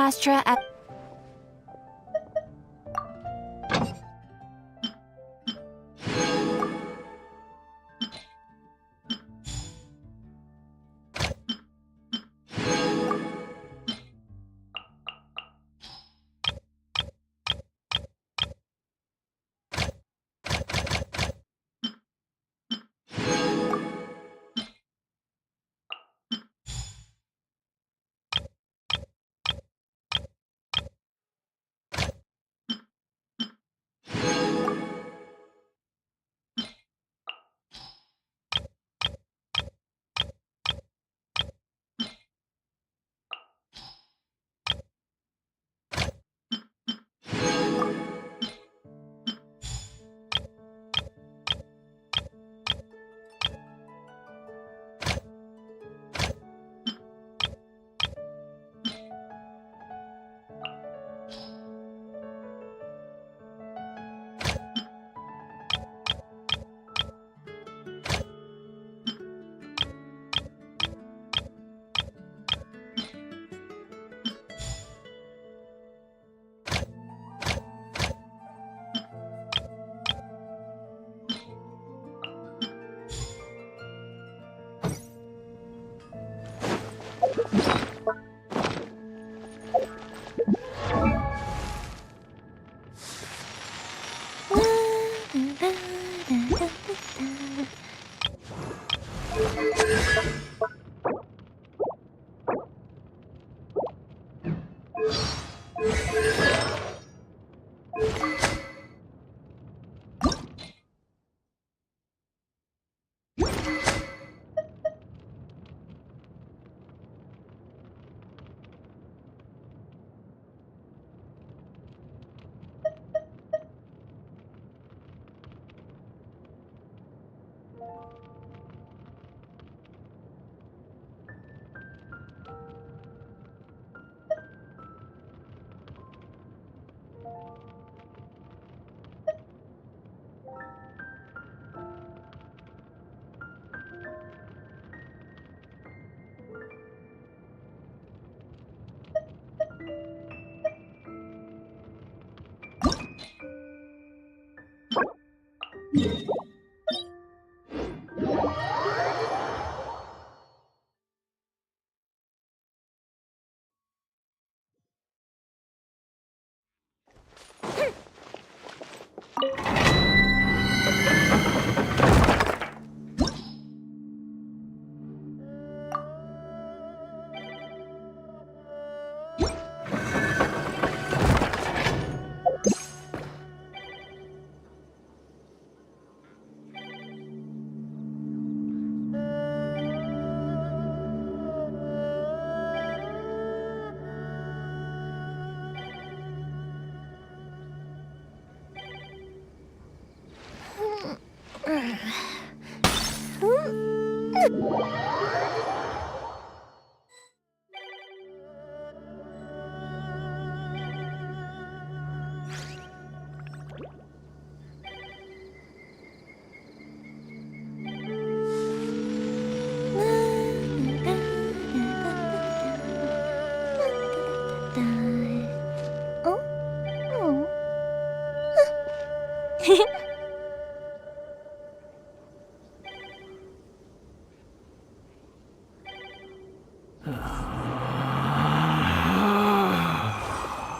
Astra.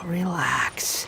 Relax.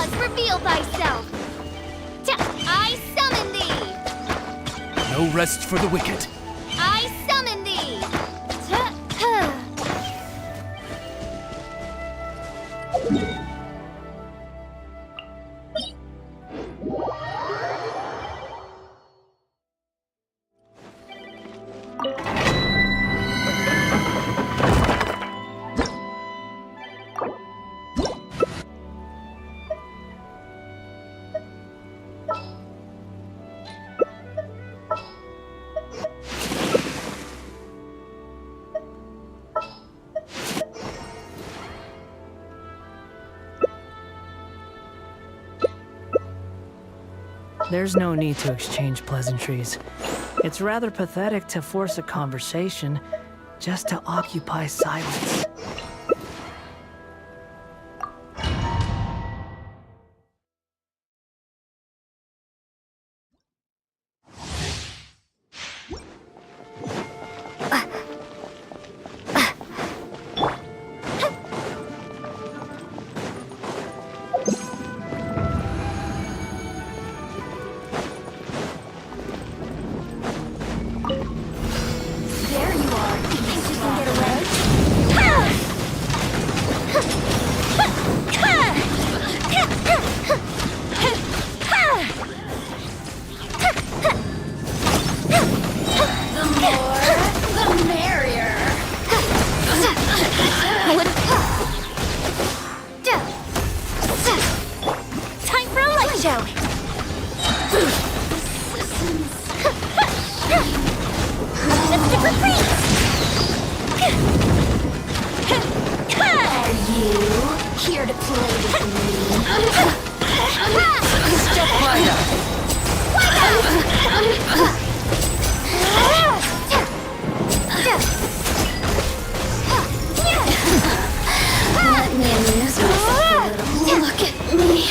does reveal thyself. I summon thee. No rest for the wicked. I summon thee. There's no need to exchange pleasantries. It's rather pathetic to force a conversation just to occupy silence. There you are. You think you can get away? The more, the merrier. Time for a light show. Let's retreat! Are you here to play with me? Step Let me amuse myself a little. Look at me.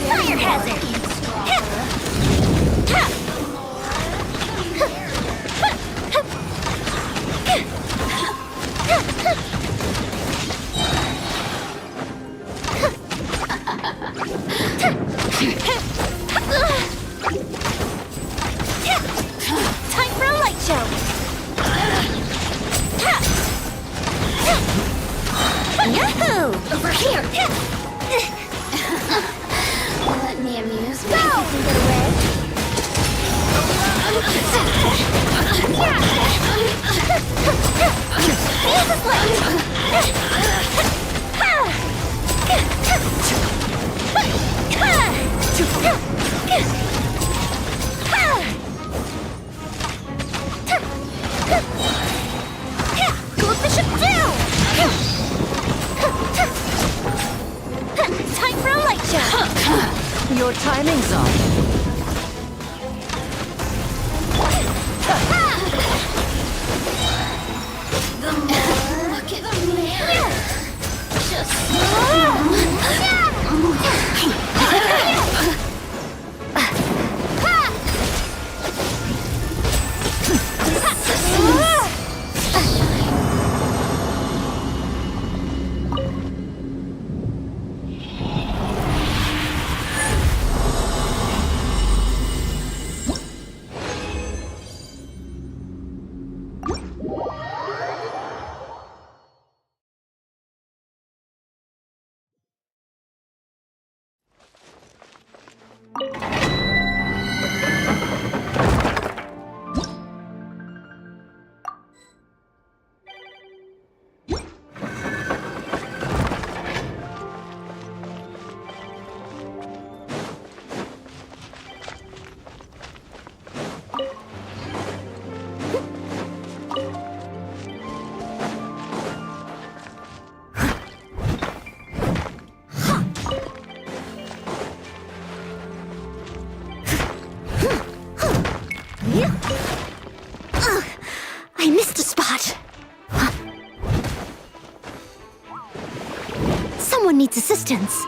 Fire hazard! Time for a light show! Yahoo! Over here! Let me amuse me. Go! You can get away. Use this Cool Bishop down! Time for a light show! Your timing's off. The more look at the mirror. Someone needs assistance.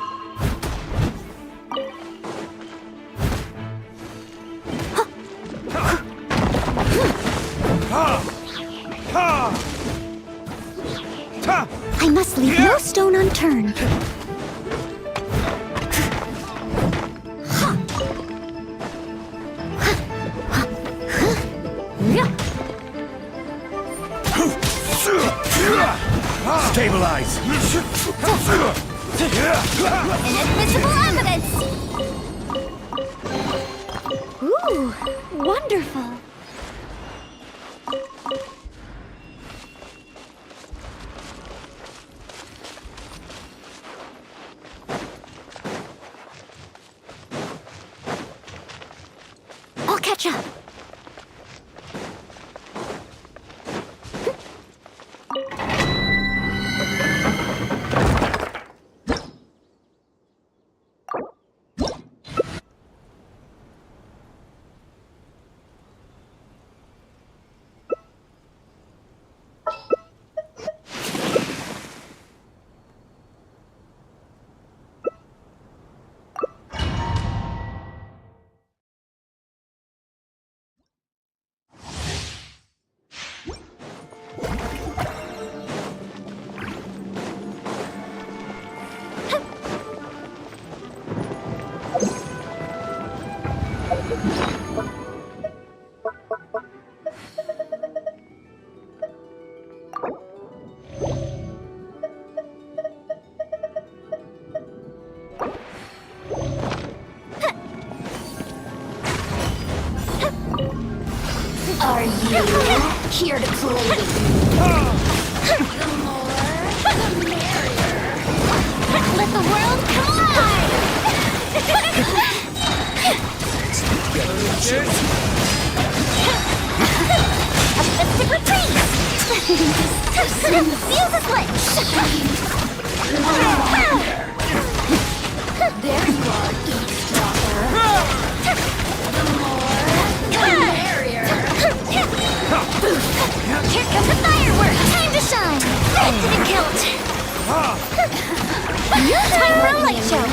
I must leave no stone unturned. Stabilize! Inadmissible evidence! Ooh, wonderful. I'll catch up. Are you here to play with me? The more, the merrier. Let the world collide! Artistic retreat! The fuse is lit! There you are, eavesdropper. The more, the merrier. Here comes the fireworks! Time to shine! Resident kilt! Time for a light show!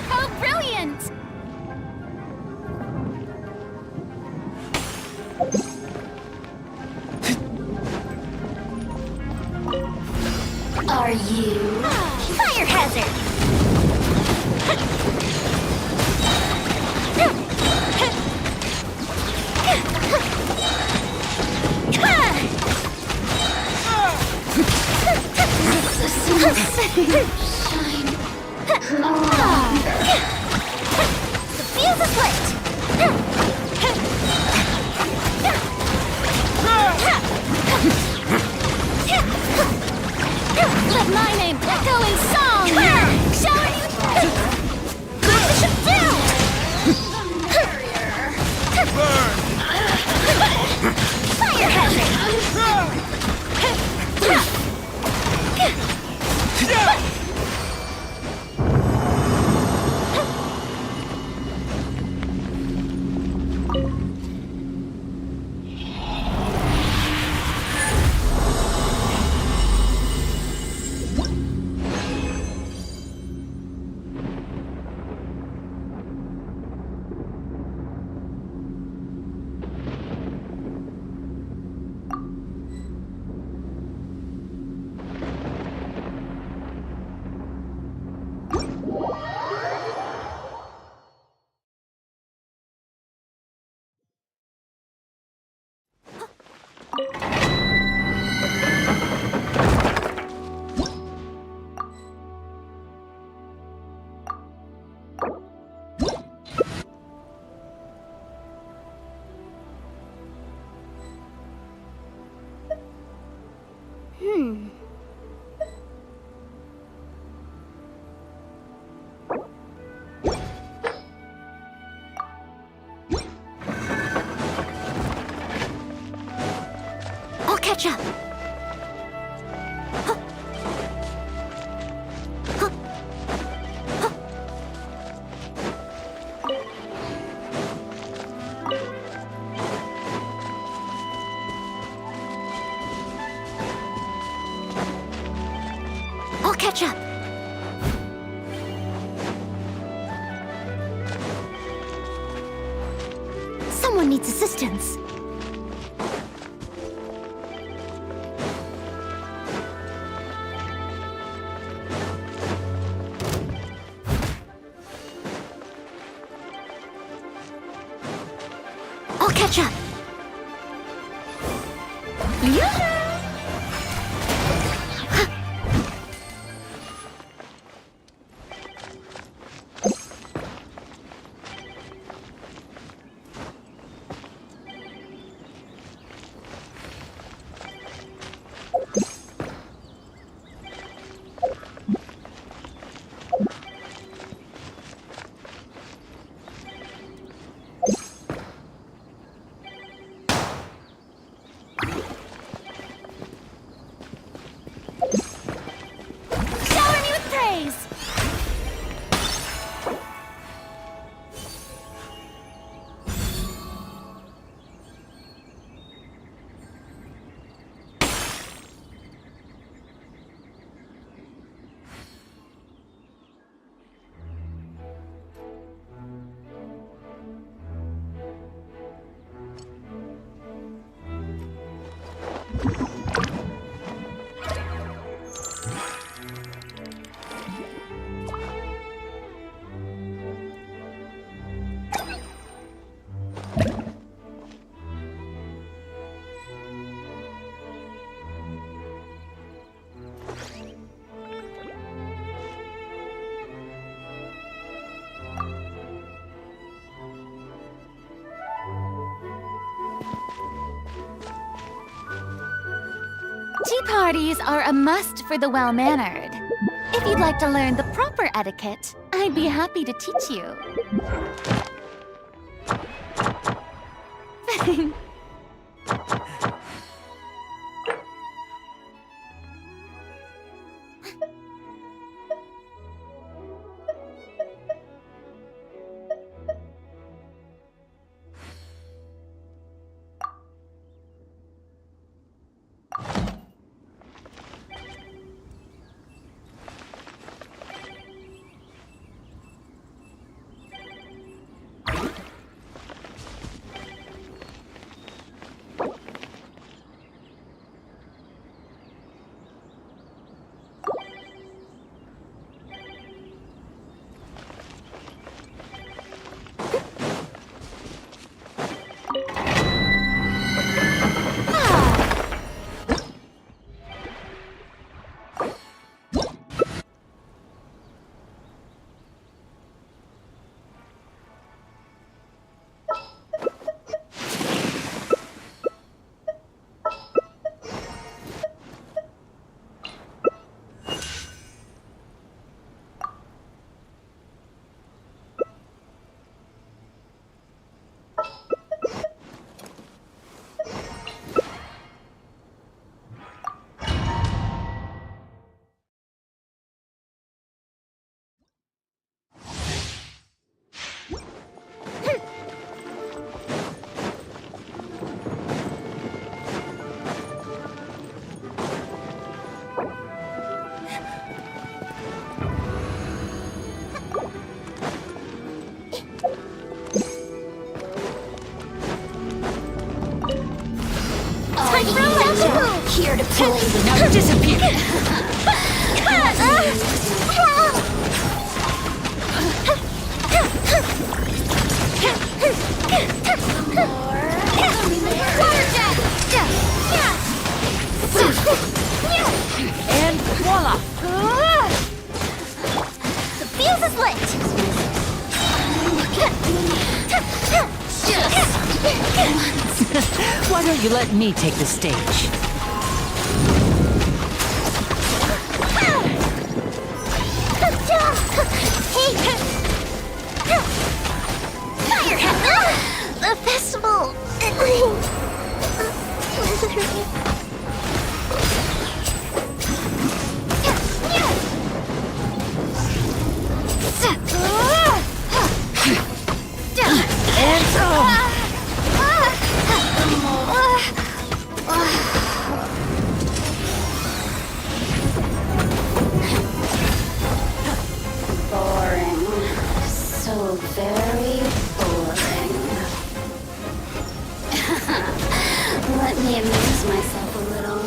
How brilliant! Are you fire hazard? Shine. The fuse is lit! Let my name echo in song! Shower you! Bishop down! The merrier! Fire hazard! catch up. I'll catch up. Someone needs assistance. I'll catch up. Shower me with praise. Tea parties are a must for the well-mannered. If you'd like to learn the proper etiquette, I'd be happy to teach you. Here to pull the number. Disappear. And voila! The fuse is lit. Why don't you let me take the stage? The festival. Let me amuse myself a little.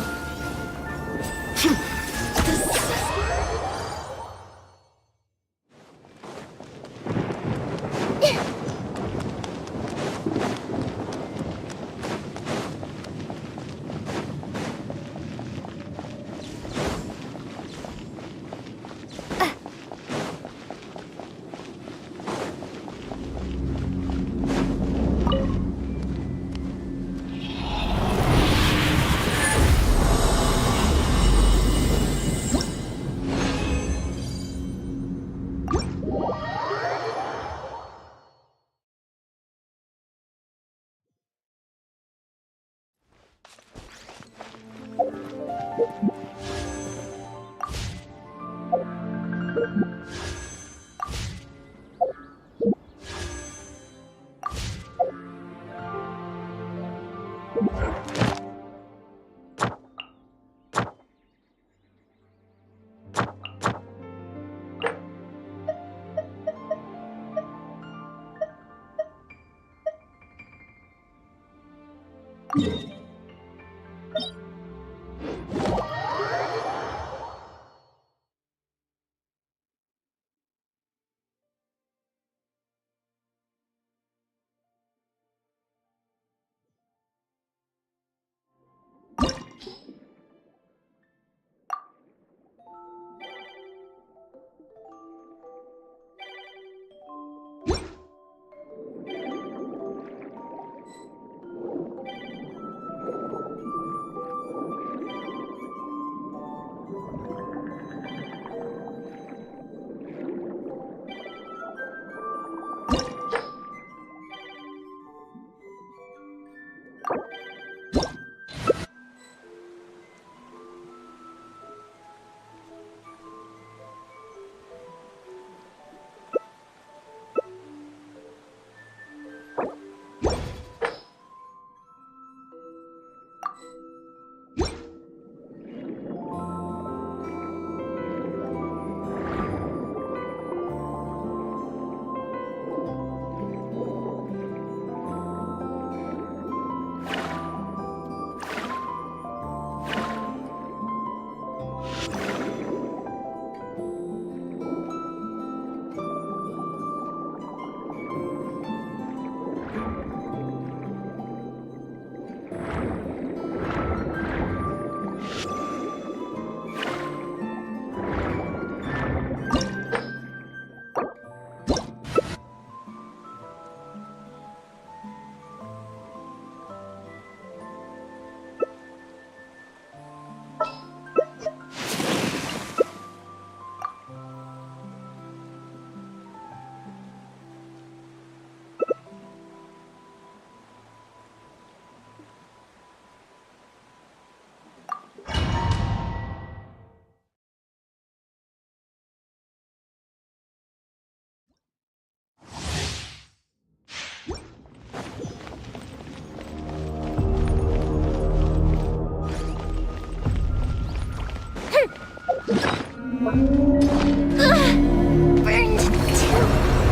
Burned too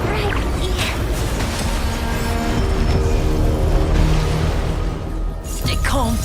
brightly. Stay calm.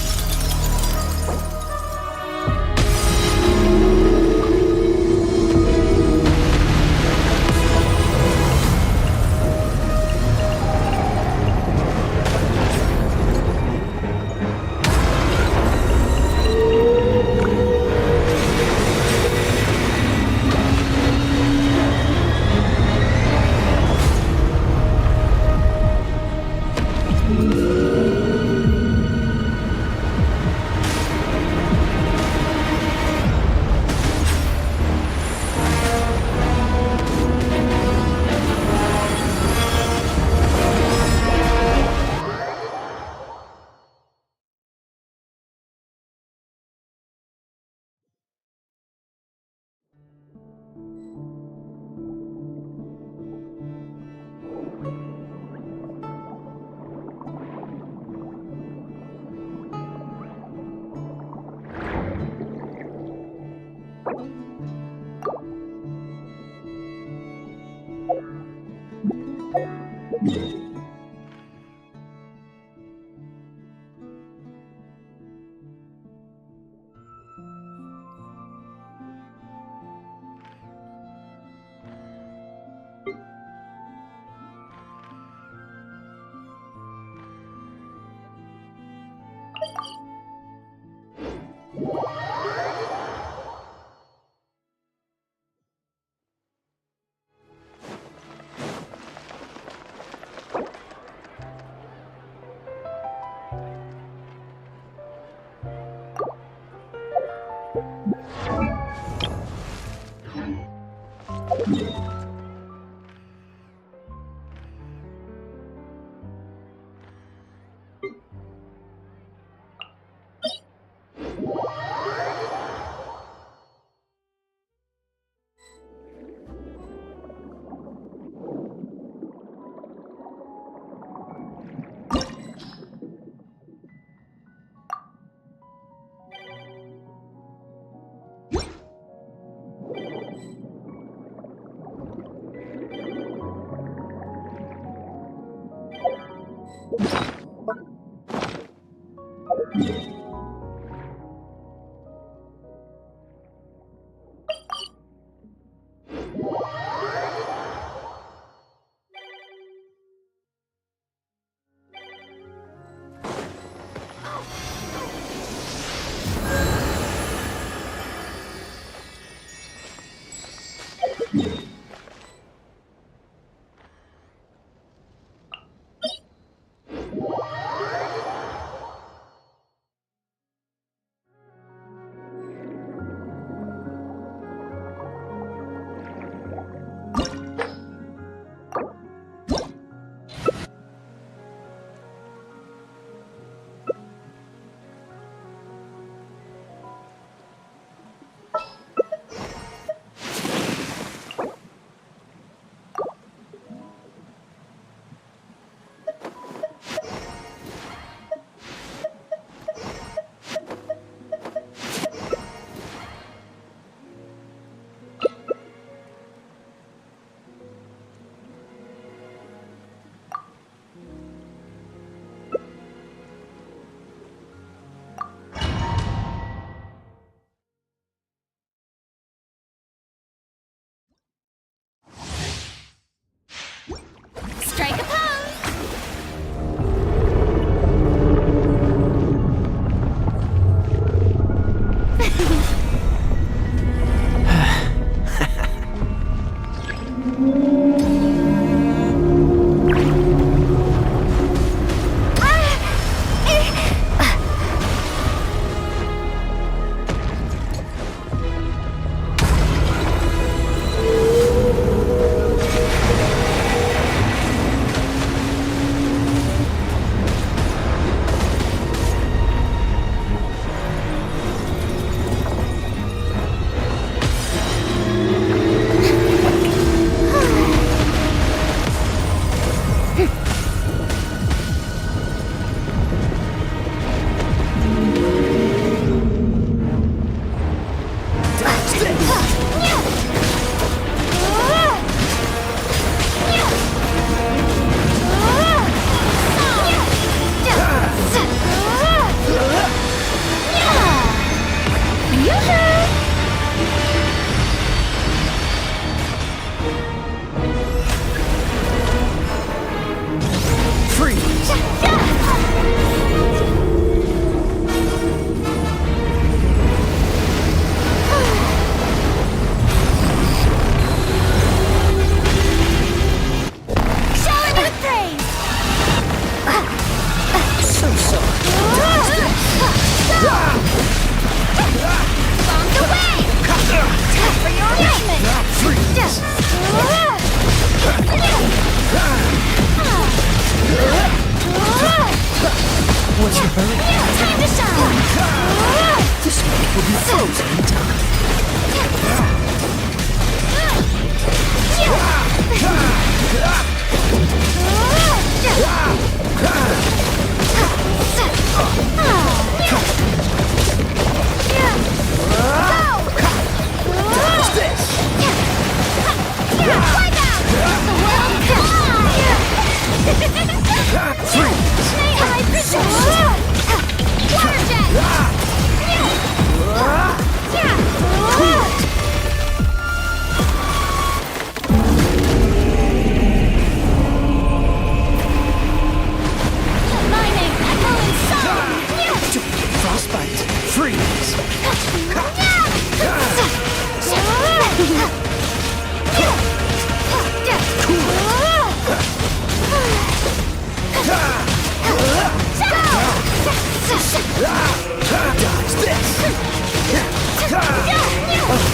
Dodge this!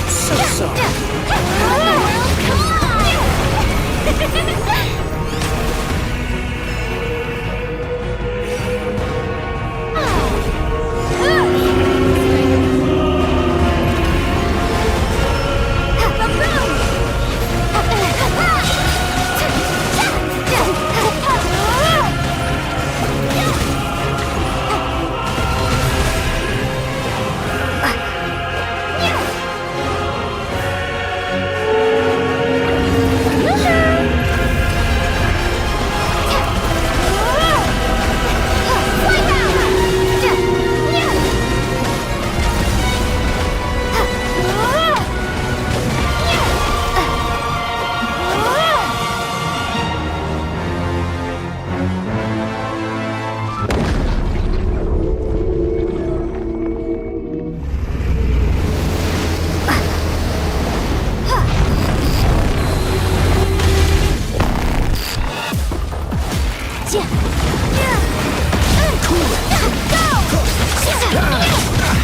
So sorry.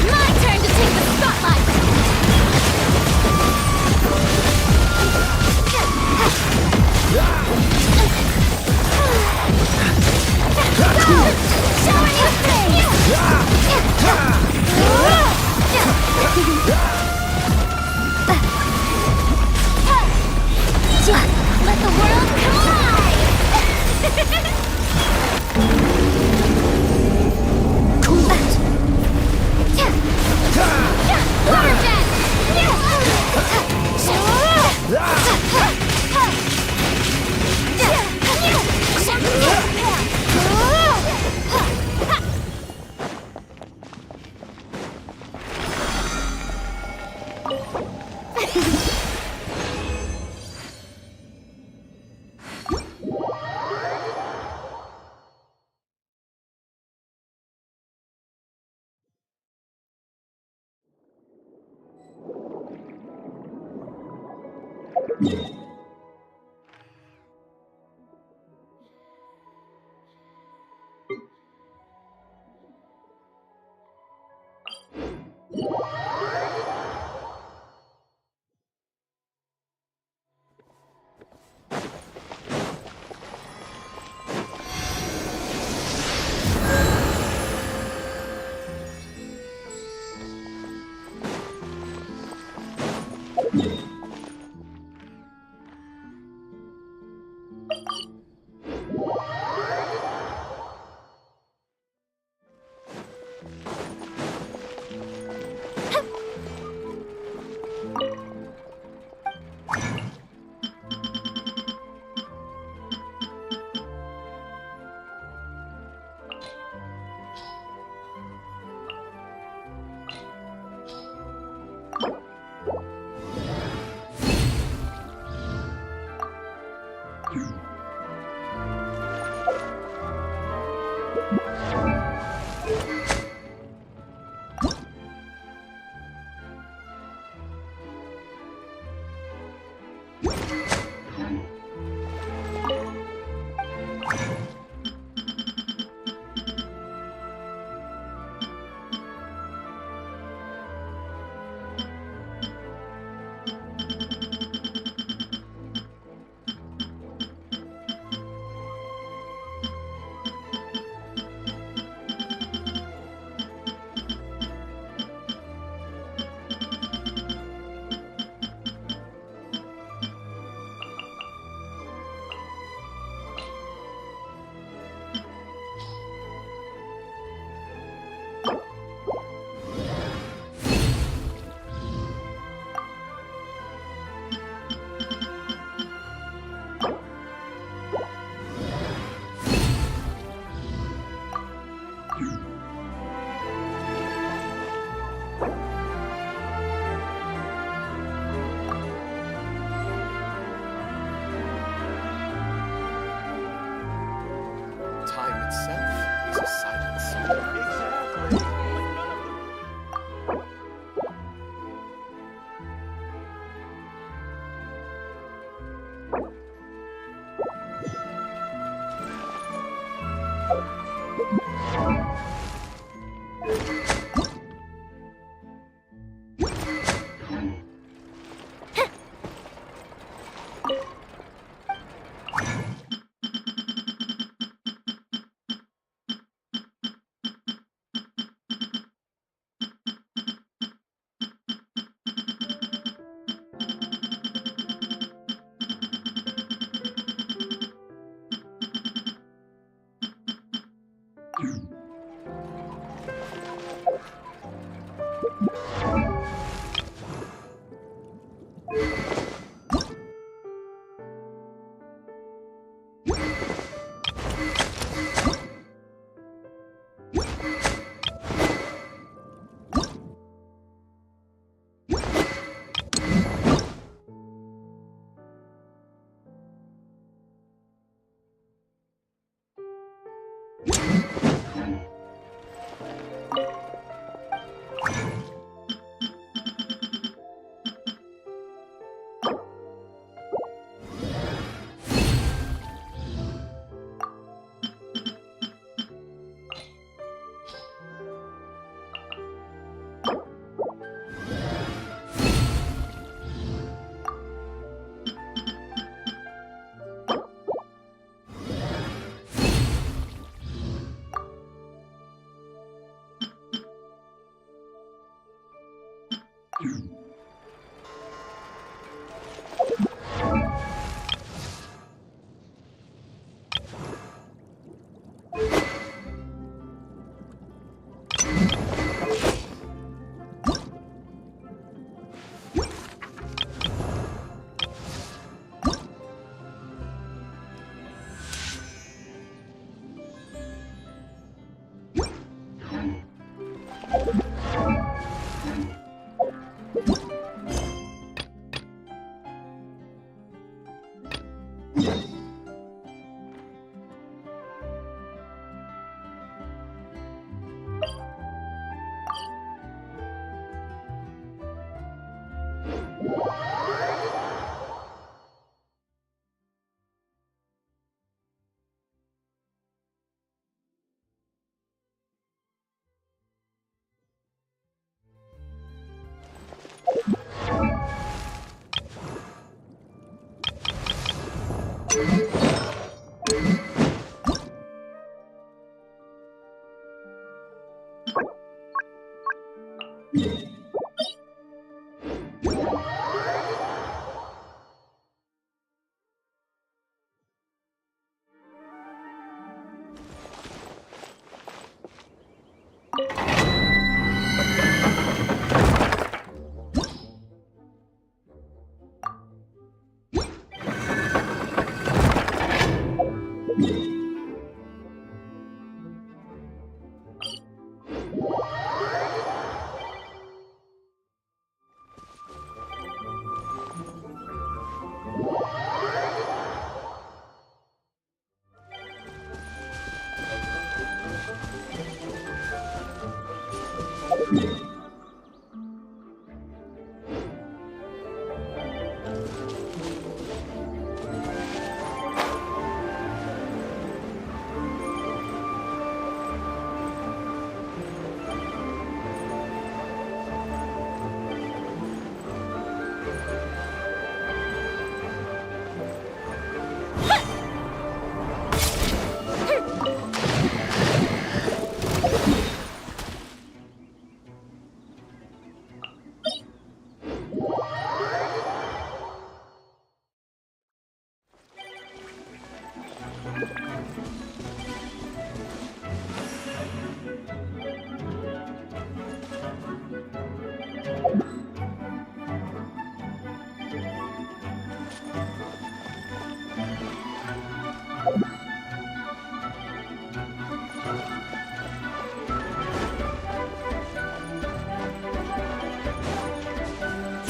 My turn to take the spotlight! Show me Let the world collide!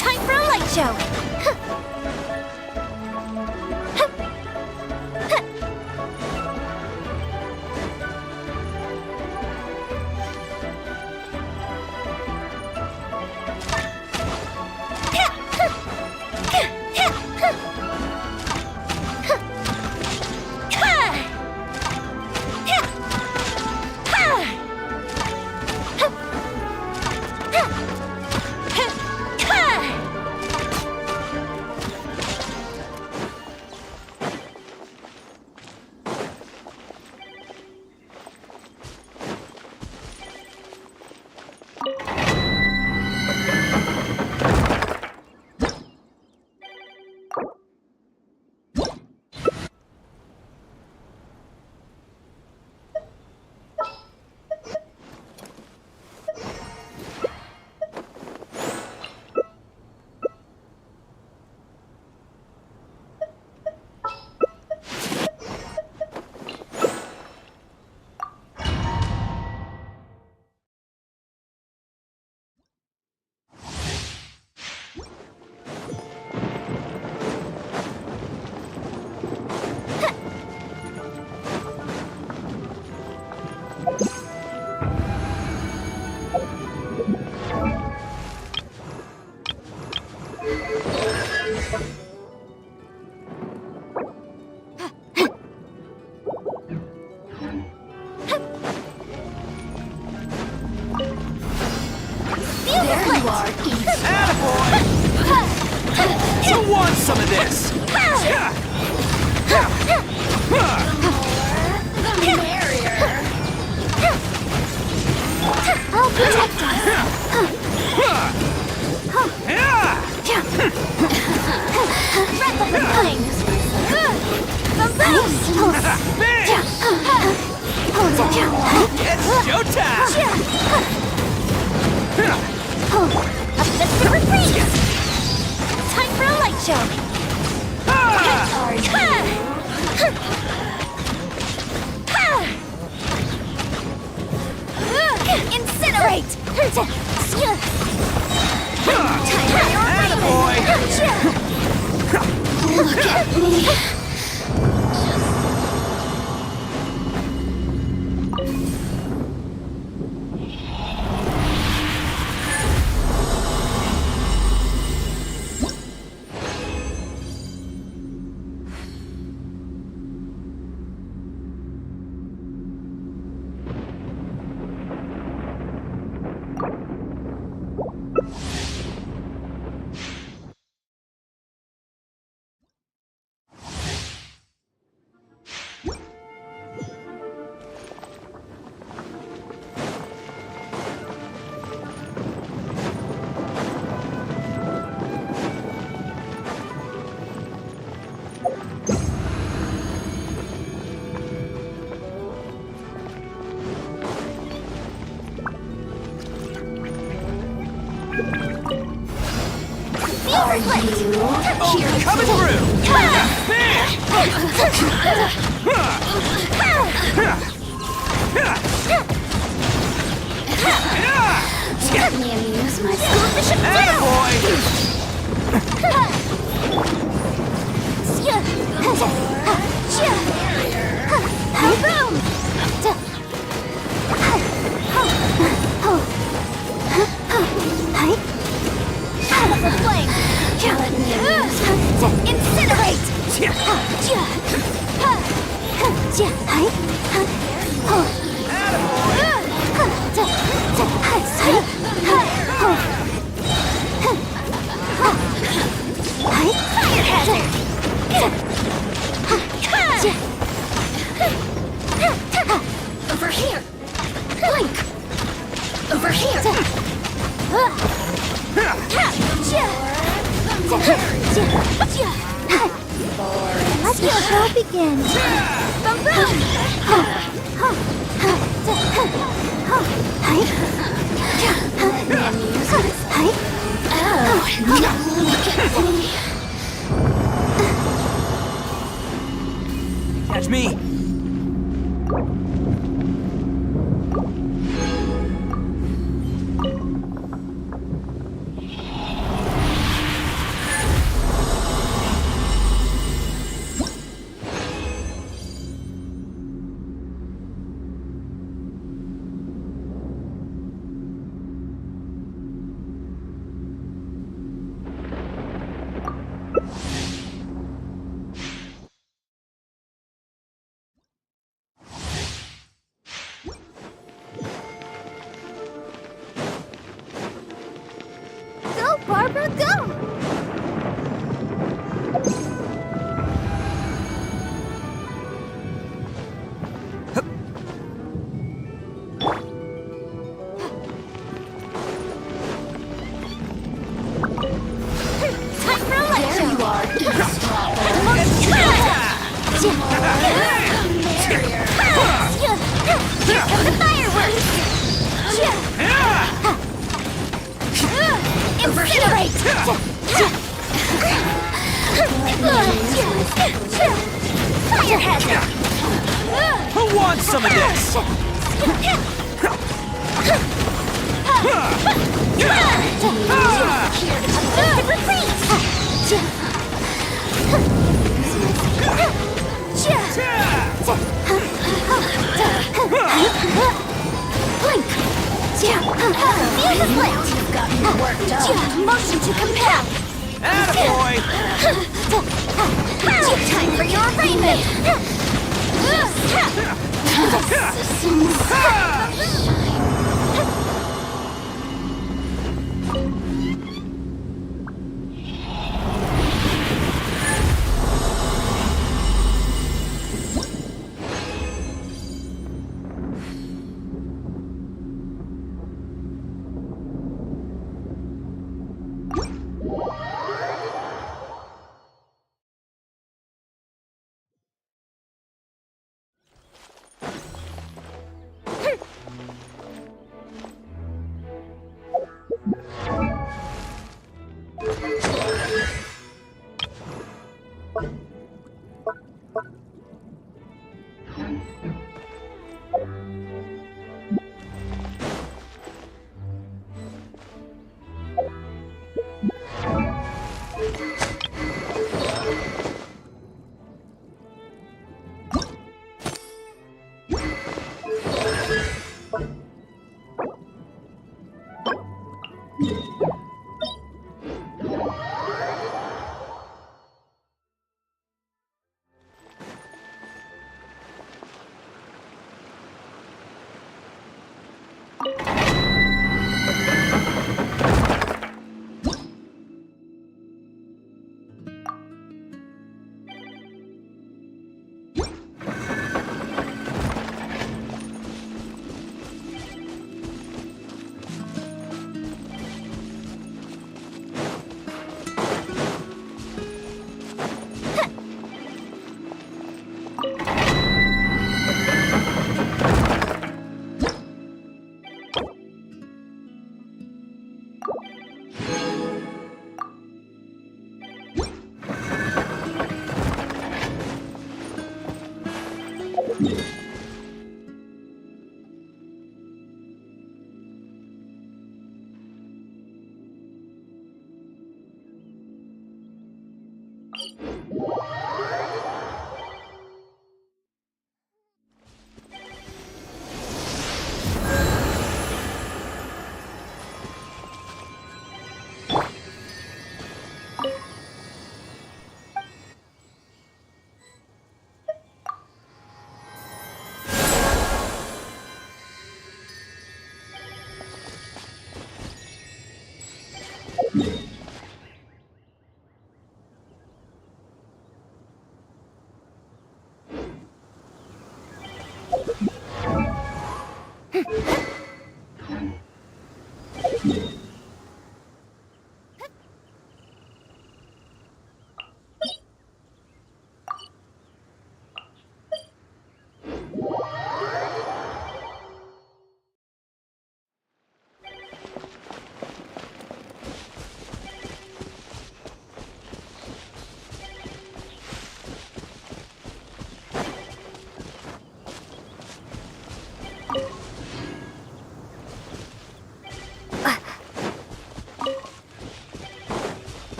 Time for a light show! Attaboy! Who wants some of this? I'll protect us. Breath of the flame. It's showtime! Up the super freeze. Time for a light show. Incinerate! Attaboy! Look at me! Are you here Coming through! Let me amuse myself. Attaboy! The flame! Let me amuse myself. Incinerate! Fire hazard! Over here. Blink. Over here. Let the show begin! Boom boom! Let me amuse myself. Oh, look at me. Catch me! Go, Barbara, go! Time for a light show! There you are, eavesdropper. Here come the fireworks! Incinerate! Fire hazard! Who wants some of this? Blink! Feel the split! You've got me worked up! Motion to compel! Attaboy! Time for your arraignment!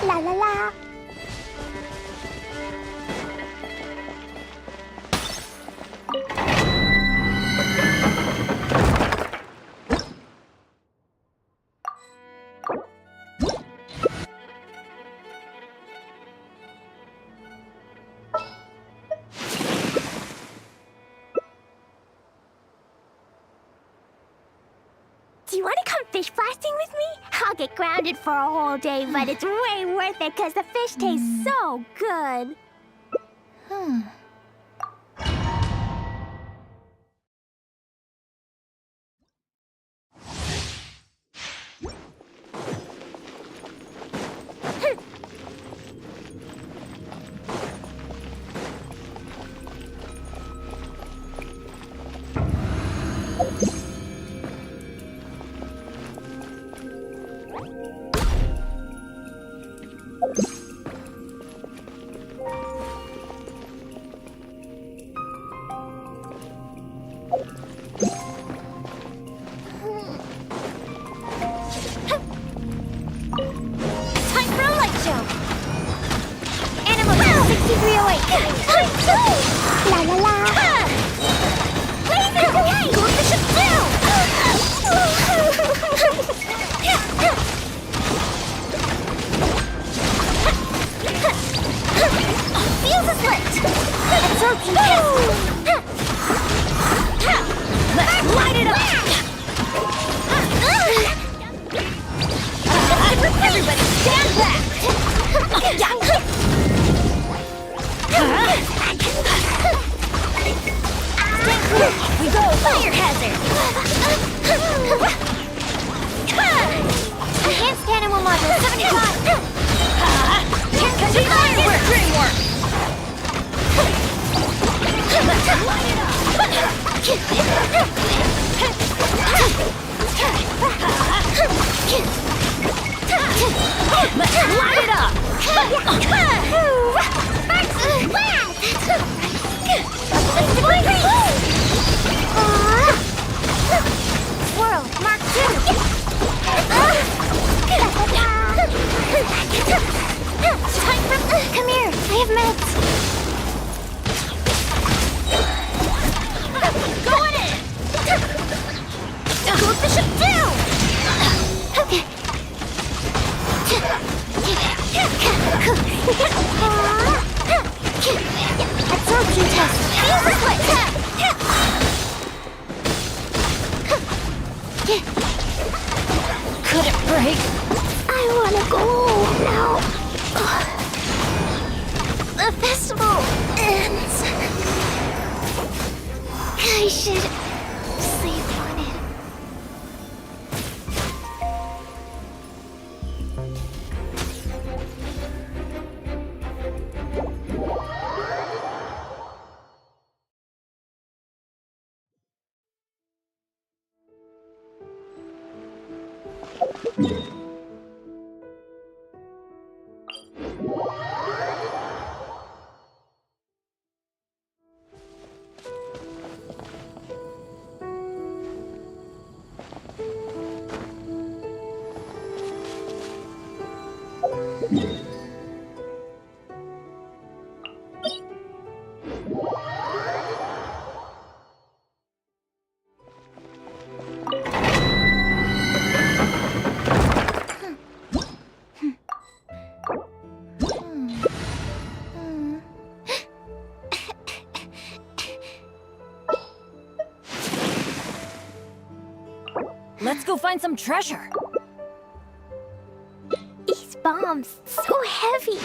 La la la. Do you want to come fish blasting with me? I'll get grounded for a whole day, but it's way worth it because the fish tastes so good. Time for a light show. Animal 6308. La la la. Laser light. Go the ship down. Feels a slit. Absorption test. Let's light it up. Everybody stand back! Stand clear! We go! Fire hazard! Enhanced animal module 75! Here comes the fireworks! Dreamwork! Let's light it up! Let's light it up! Swirl, Mark 2! Time for... Come here, I have meds! Going in! Go the ship down! Okay. Absorption test. Could it break? I wanna go now. The festival ends. I should sleep on it. Let's go find some treasure. These bombs, so heavy.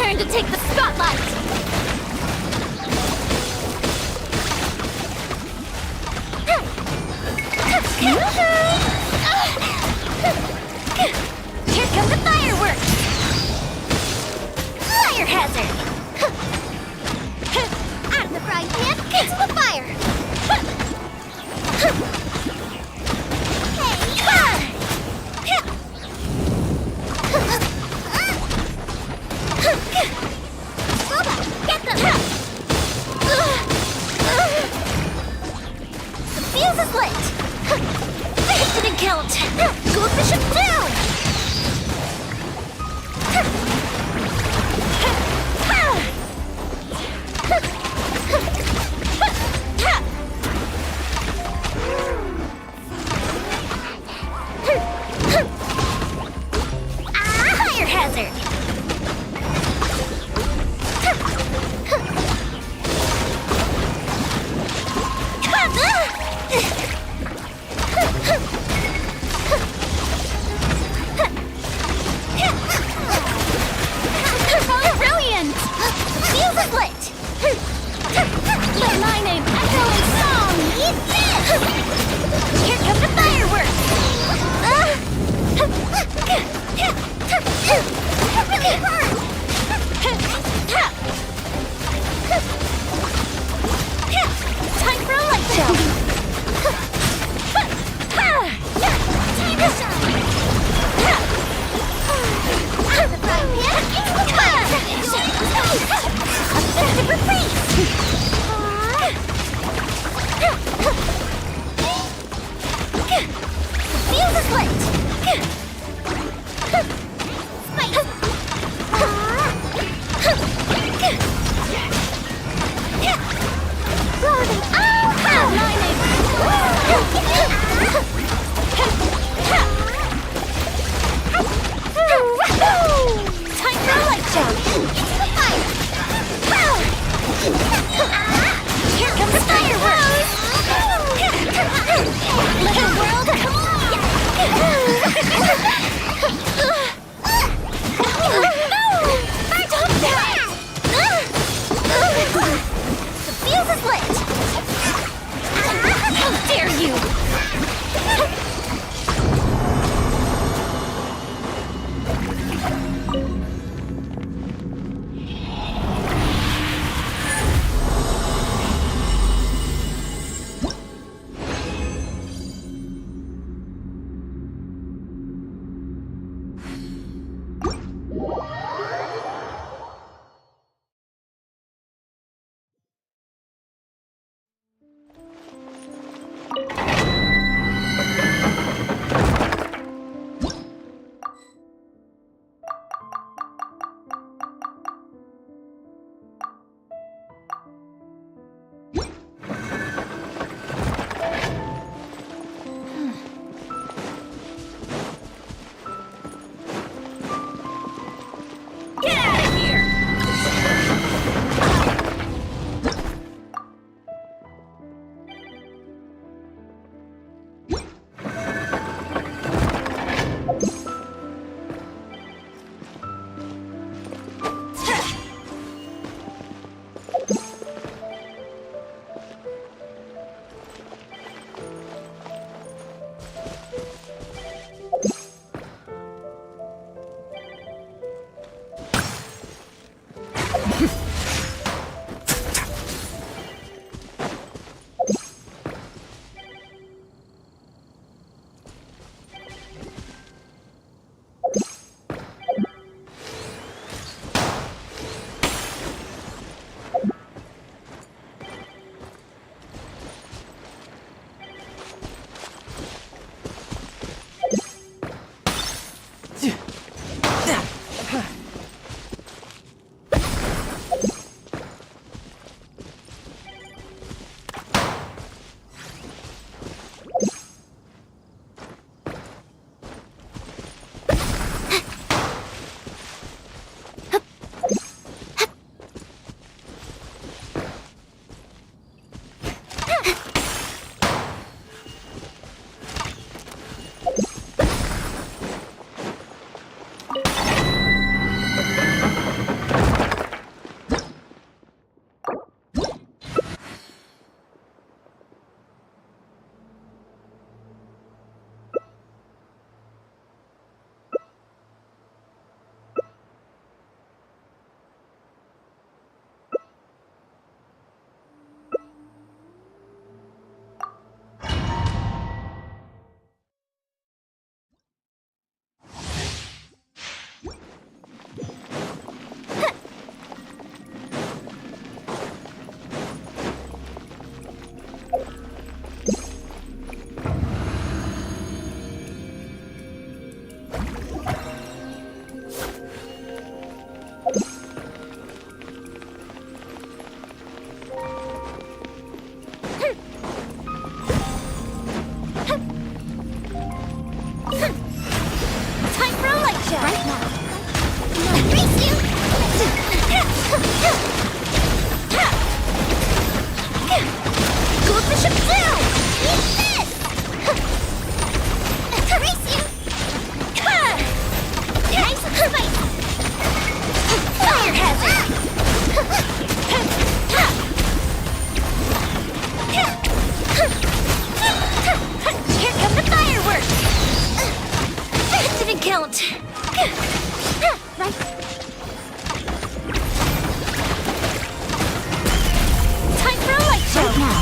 turn to take the spotlight! Here come the fireworks! Fire hazard! Out of the frying pan, into the fire. Boba, get them! The fuse is lit! Time for a light show! Right now. Race you! Goldfish of doom! Eat this! Race you! Nice and spicy! Fire hazard! Here come the fireworks! That didn't count! Right. Time for a light show now.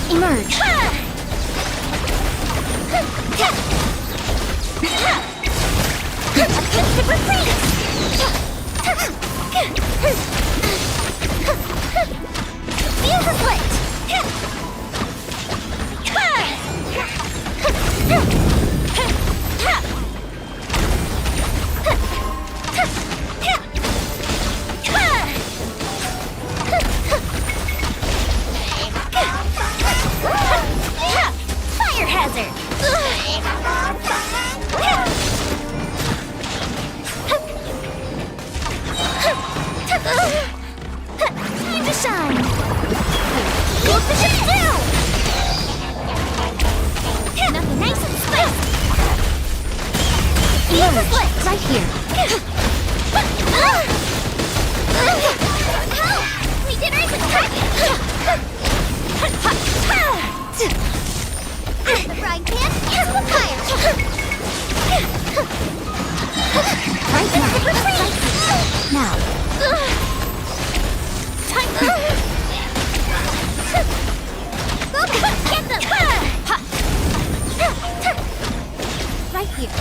Emerge. Super freeze. Fuse is lit. Fire hazard! Time to shine! Goldfish of doom! Nothing nice and spicy! Fuse is lit! Right here! Help! Leader is attacking! The frying pan is the fire! Right now! Now! Time to... Get them! Right here!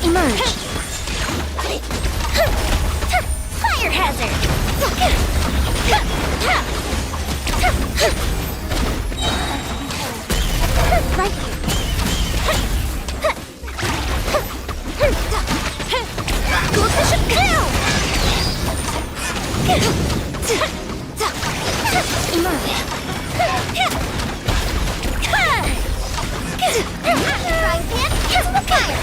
Emerge! Fire hazard! Right here! Goldfish of doom! Emerge! Frying pan, catch the fire!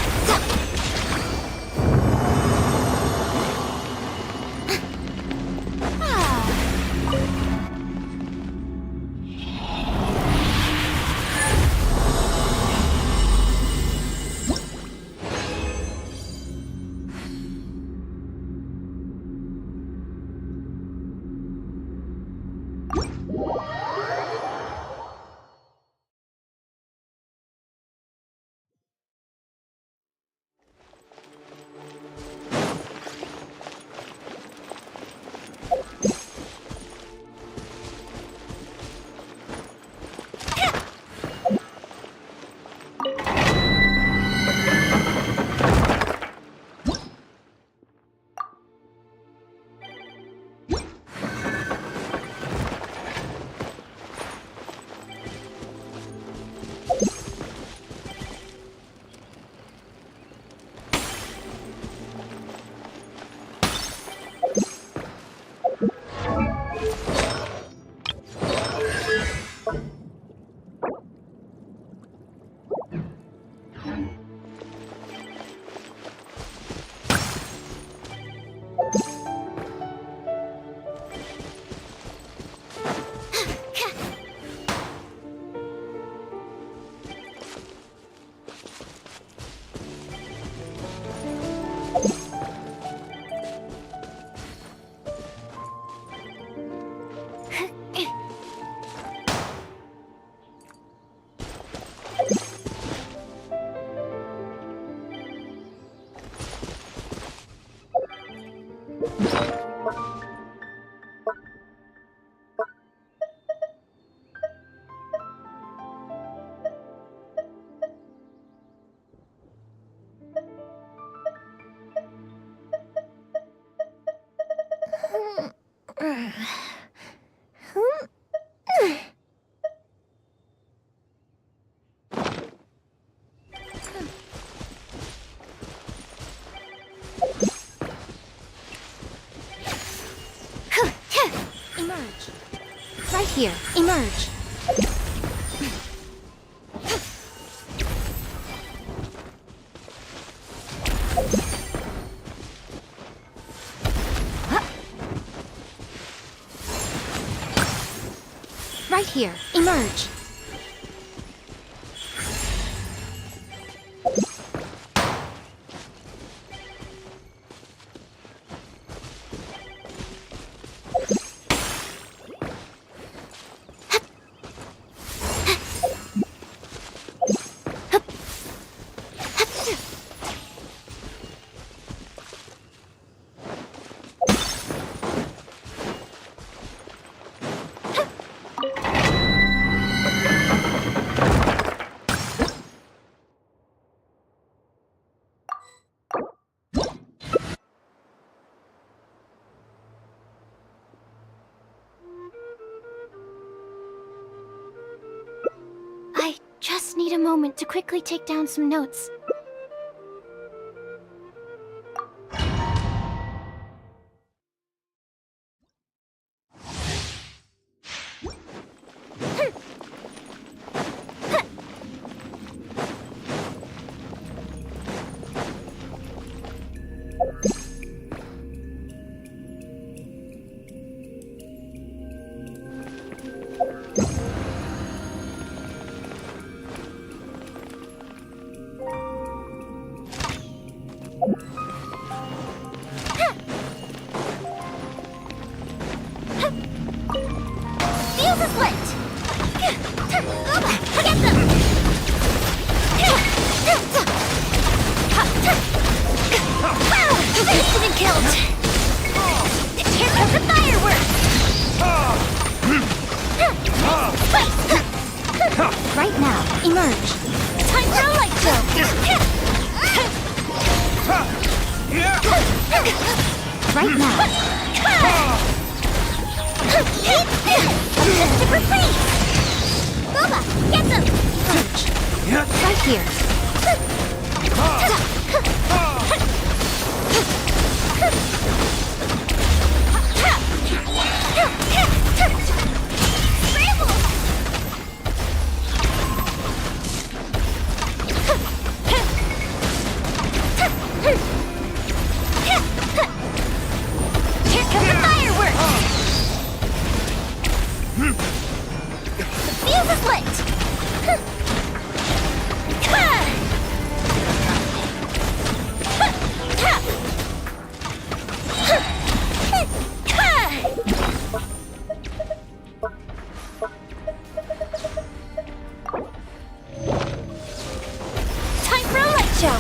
Emerge. Right here. Emerge. Right here. Emerge. I just need a moment to quickly take down some notes. Fuse is lit! Get them! Incident killed! Here comes the fireworks! Right now, emerge! Time for a light show! Right now! Just retreat! Boba, get them! Right here. Scramble! Here comes the fireworks! The fuse is lit! Time for a light show!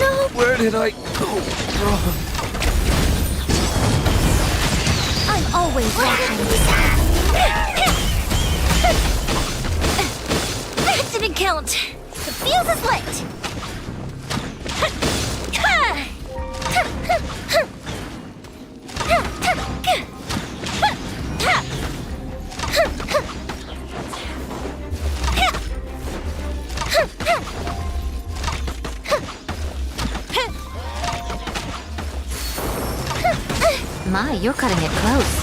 No! Where did I go wrong? I'm always watching. That didn't count. The fuse is lit. My, you're cutting it close.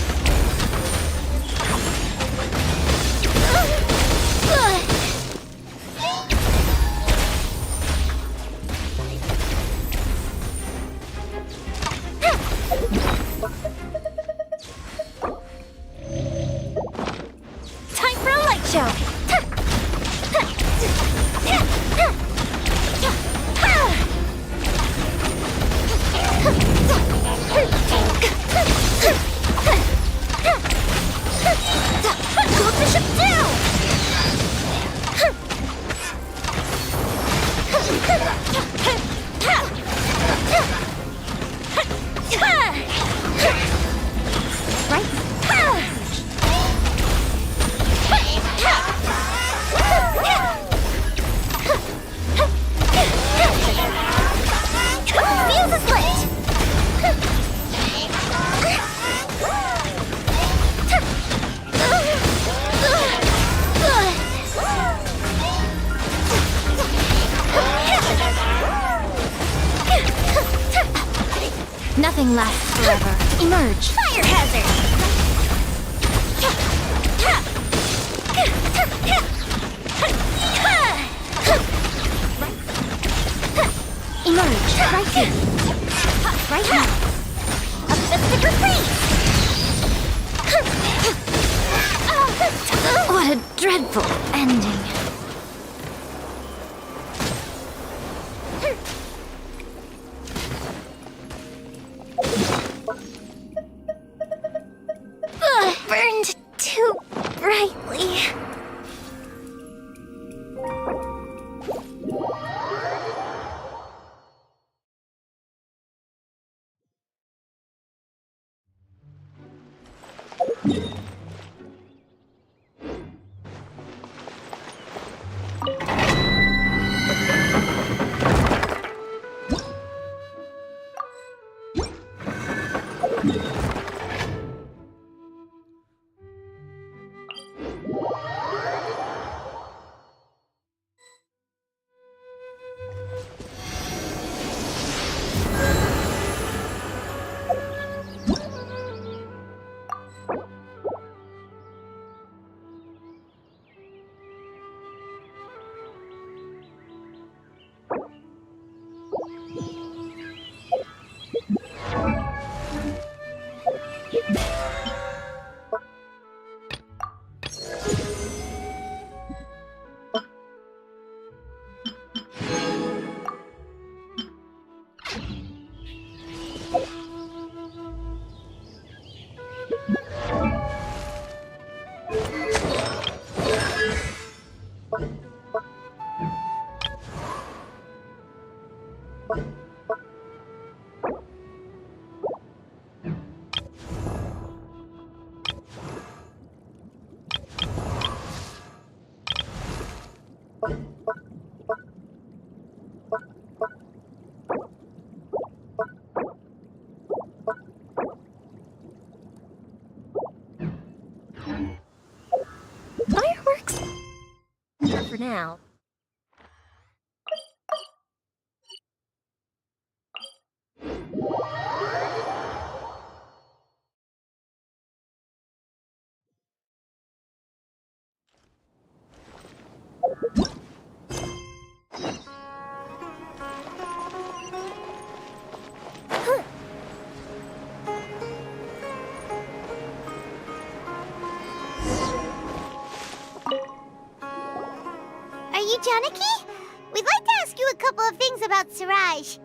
Time for a light show. Nothing lasts forever. Emerge. Fire hazard! Emerge. Right here. Right now. A physical freeze! What a dreadful ending. Burned too brightly. Fireworks? Not for now. Are you Janaki? We'd like to ask you a couple of things about Siraj.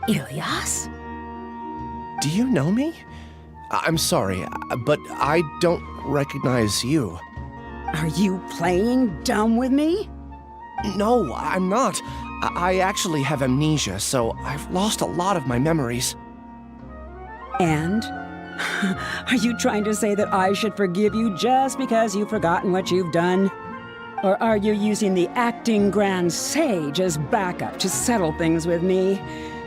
Ilyas? Do you know me? I'm sorry, but I don't recognize you. Are you playing dumb with me? No, I'm not. I actually have amnesia, so I've lost a lot of my memories. And? Are you trying to say that I should forgive you just because you've forgotten what you've done? Or are you using the acting grand sage as backup to settle things with me?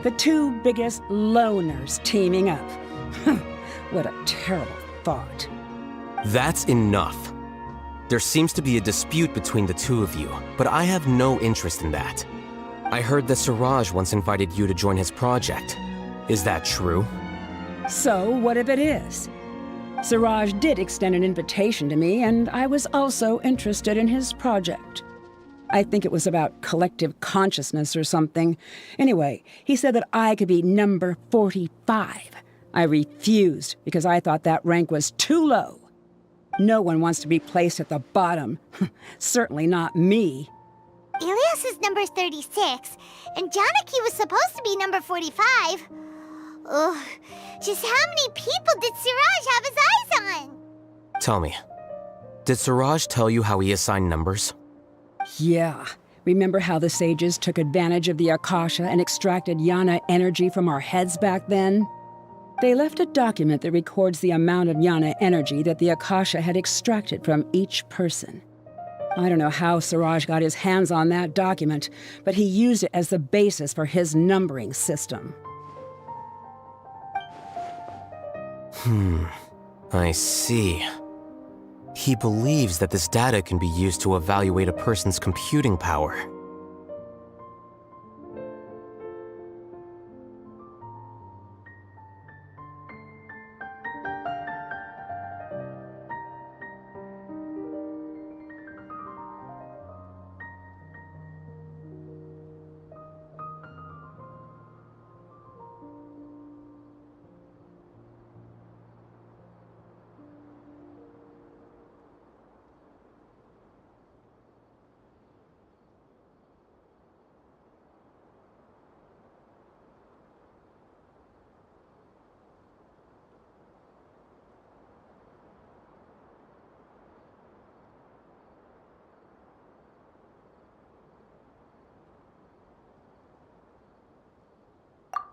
The two biggest loners teaming up. What a terrible thought. That's enough. There seems to be a dispute between the two of you, but I have no interest in that. I heard that Siraj once invited you to join his project. Is that true? So, what if it is? Siraj did extend an invitation to me, and I was also interested in his project. I think it was about collective consciousness or something. Anyway, he said that I could be number 45. I refused because I thought that rank was too low. No one wants to be placed at the bottom. Certainly not me. Ilias is number 36, and Janaki was supposed to be number 45. Ugh, just how many people did Siraj have his eyes on? Tell me, did Siraj tell you how he assigned numbers? Yeah. Remember how the sages took advantage of the Akasha and extracted Yana energy from our heads back then? They left a document that records the amount of Yana energy that the Akasha had extracted from each person. I don't know how Siraj got his hands on that document, but he used it as the basis for his numbering system. I see. He believes that this data can be used to evaluate a person's computing power.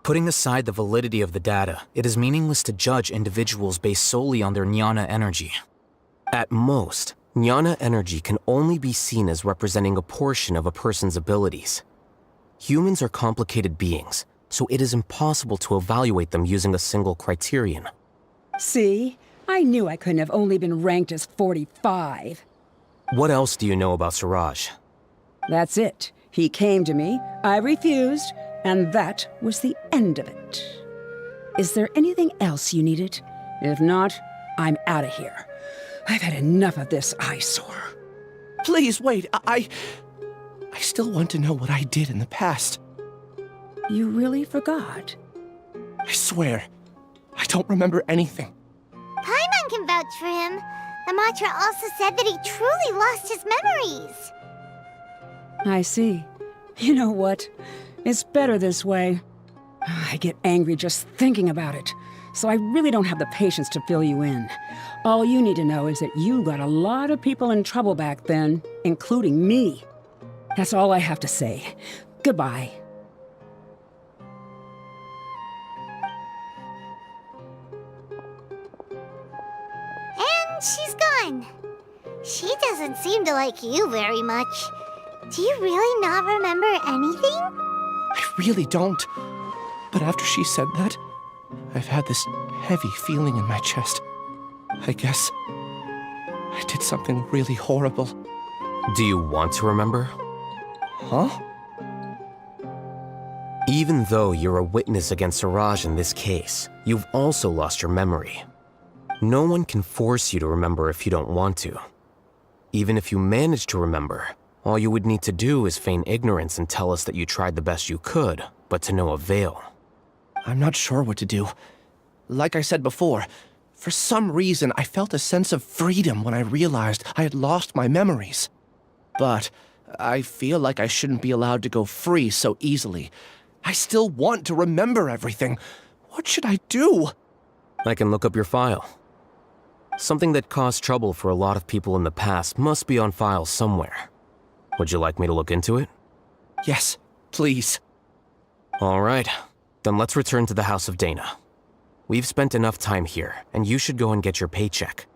Putting aside the validity of the data, it is meaningless to judge individuals based solely on their jnana energy. At most, jnana energy can only be seen as representing a portion of a person's abilities. Humans are complicated beings, so it is impossible to evaluate them using a single criterion. See? I knew I couldn't have only been ranked as 45. What else do you know about Siraj? That's it. He came to me, I refused, and that was the end of it. Is there anything else you needed? If not, I'm out of here. I've had enough of this eyesore. Please, wait. I still want to know what I did in the past. You really forgot? I swear, I don't remember anything. Paimon can vouch for him. The mantra also said that he truly lost his memories. I see. You know what? It's better this way. I get angry just thinking about it, so I really don't have the patience to fill you in. All you need to know is that you got a lot of people in trouble back then, including me. That's all I have to say. Goodbye. And she's gone. She doesn't seem to like you very much. Do you really not remember anything? I really don't. But after she said that, I've had this heavy feeling in my chest. I guess I did something really horrible. Do you want to remember? Huh? Even though you're a witness against Siraj in this case, you've also lost your memory. No one can force you to remember if you don't want to. Even if you manage to remember, all you would need to do is feign ignorance and tell us that you tried the best you could, but to no avail. I'm not sure what to do. Like I said before, for some reason I felt a sense of freedom when I realized I had lost my memories. But I feel like I shouldn't be allowed to go free so easily. I still want to remember everything. What should I do? I can look up your file. Something that caused trouble for a lot of people in the past must be on file somewhere. Would you like me to look into it? Yes, please. All right, then let's return to the House of Dana. We've spent enough time here, and you should go and get your paycheck.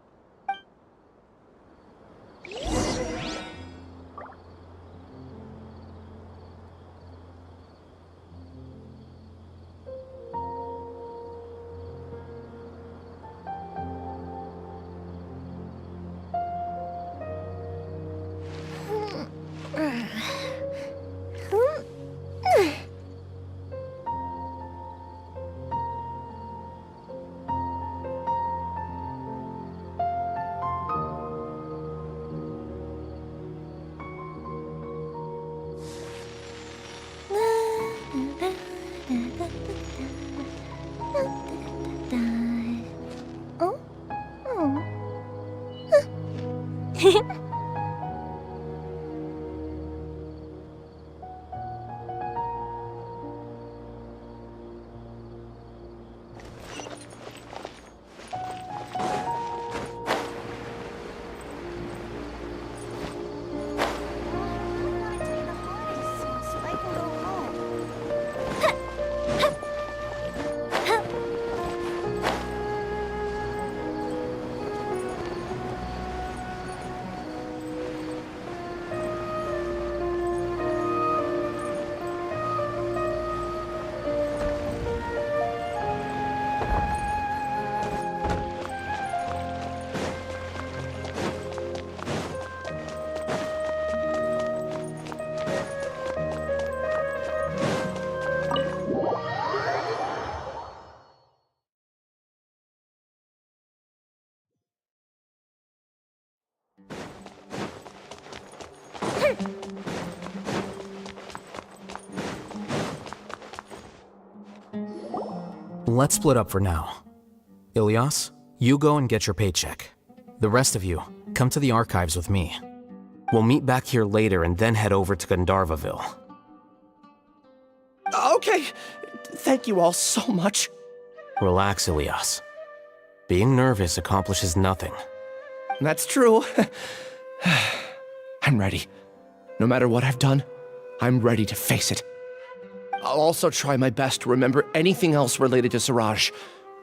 Let's split up for now. Ilias, you go and get your paycheck. The rest of you, come to the archives with me. We'll meet back here later and then head over to Gandharvaville. Okay, thank you all so much. Relax, Ilias. Being nervous accomplishes nothing. That's true. I'm ready. No matter what I've done, I'm ready to face it. I'll also try my best to remember anything else related to Siraj.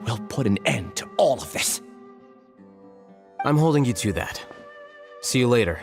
We'll put an end to all of this. I'm holding you to that. See you later.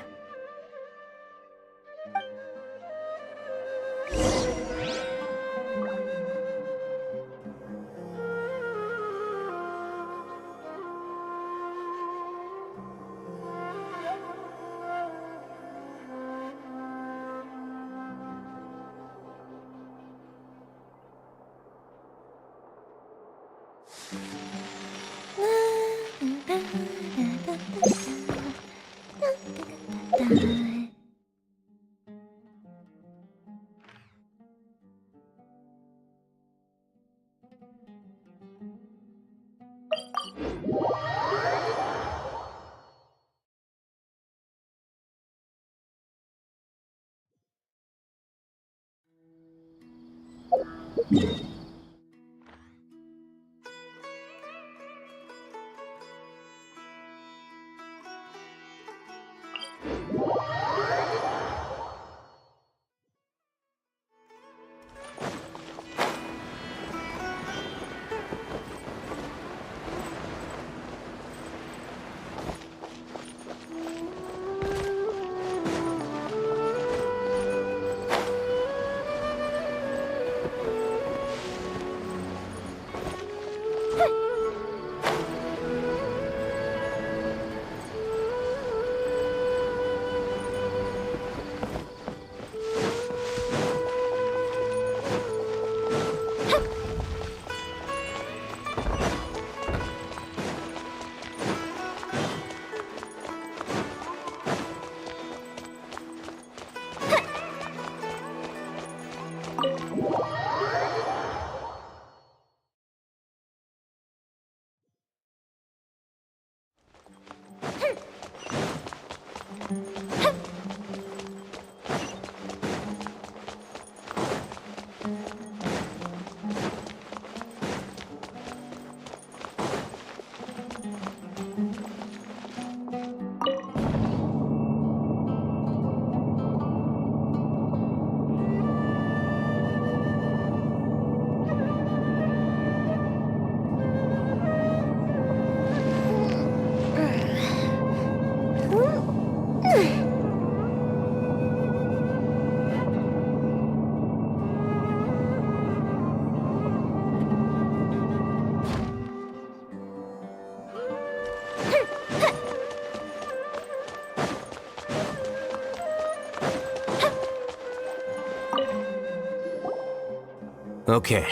Okay.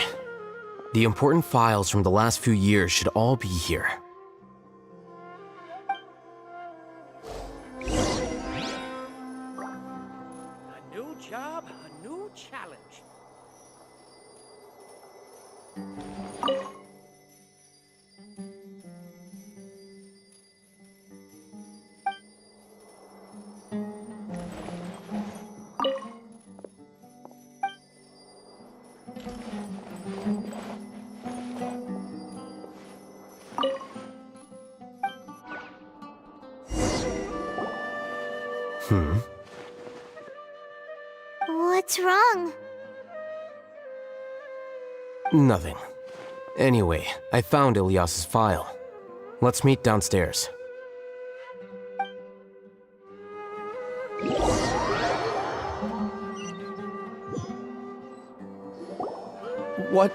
The important files from the last few years should all be here. A new job, a new challenge. What's wrong? Nothing. Anyway, I found Ilyas's file. Let's meet downstairs. What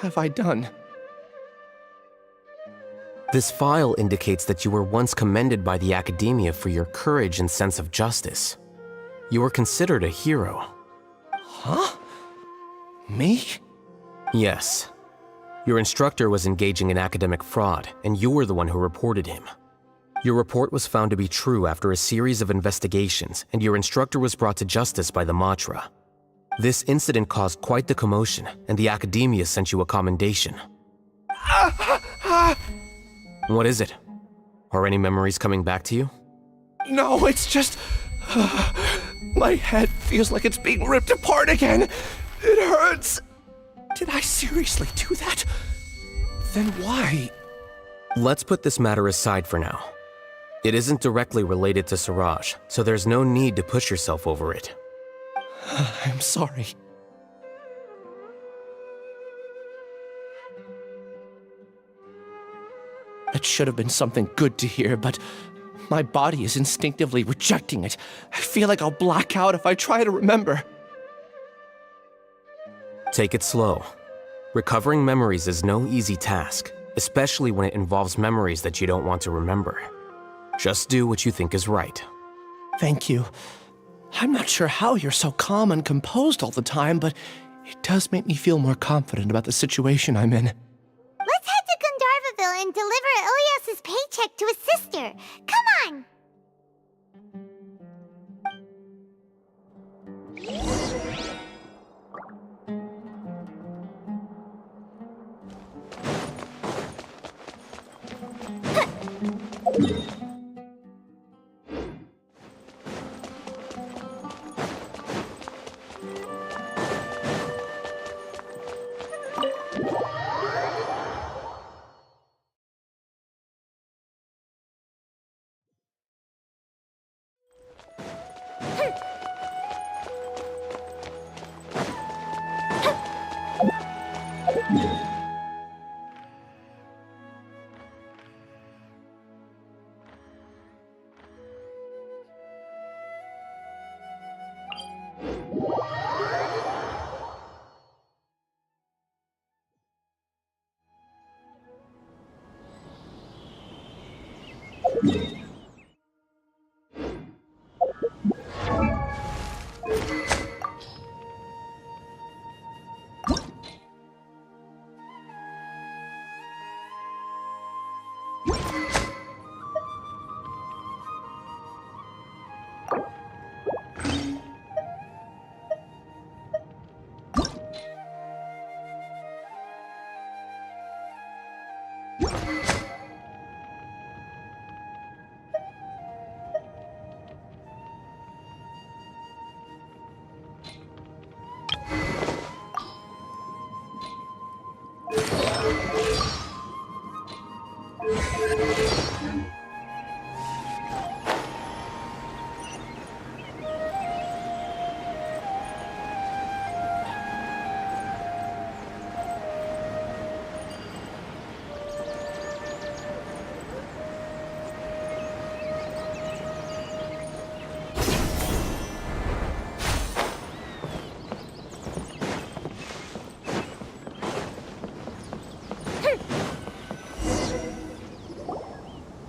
have I done? This file indicates that you were once commended by the Academia for your courage and sense of justice. You were considered a hero. Huh? Me? Yes. Your instructor was engaging in academic fraud, and you were the one who reported him. Your report was found to be true after a series of investigations, and your instructor was brought to justice by the Matra. This incident caused quite the commotion, and the Academia sent you a commendation. What is it? Are any memories coming back to you? No, it's just... my head feels like it's being ripped apart again. It hurts. Did I seriously do that? Then why? Let's put this matter aside for now. It isn't directly related to Siraj, so there's no need to push yourself over it. I'm sorry. It should have been something good to hear, but my body is instinctively rejecting it. I feel like I'll black out if I try to remember. Take it slow. Recovering memories is no easy task, especially when it involves memories that you don't want to remember. Just do what you think is right. Thank you. I'm not sure how you're so calm and composed all the time, but it does make me feel more confident about the situation I'm in. Let's head to Gandharvaville and deliver Ilyas's paycheck to his sister. Come on!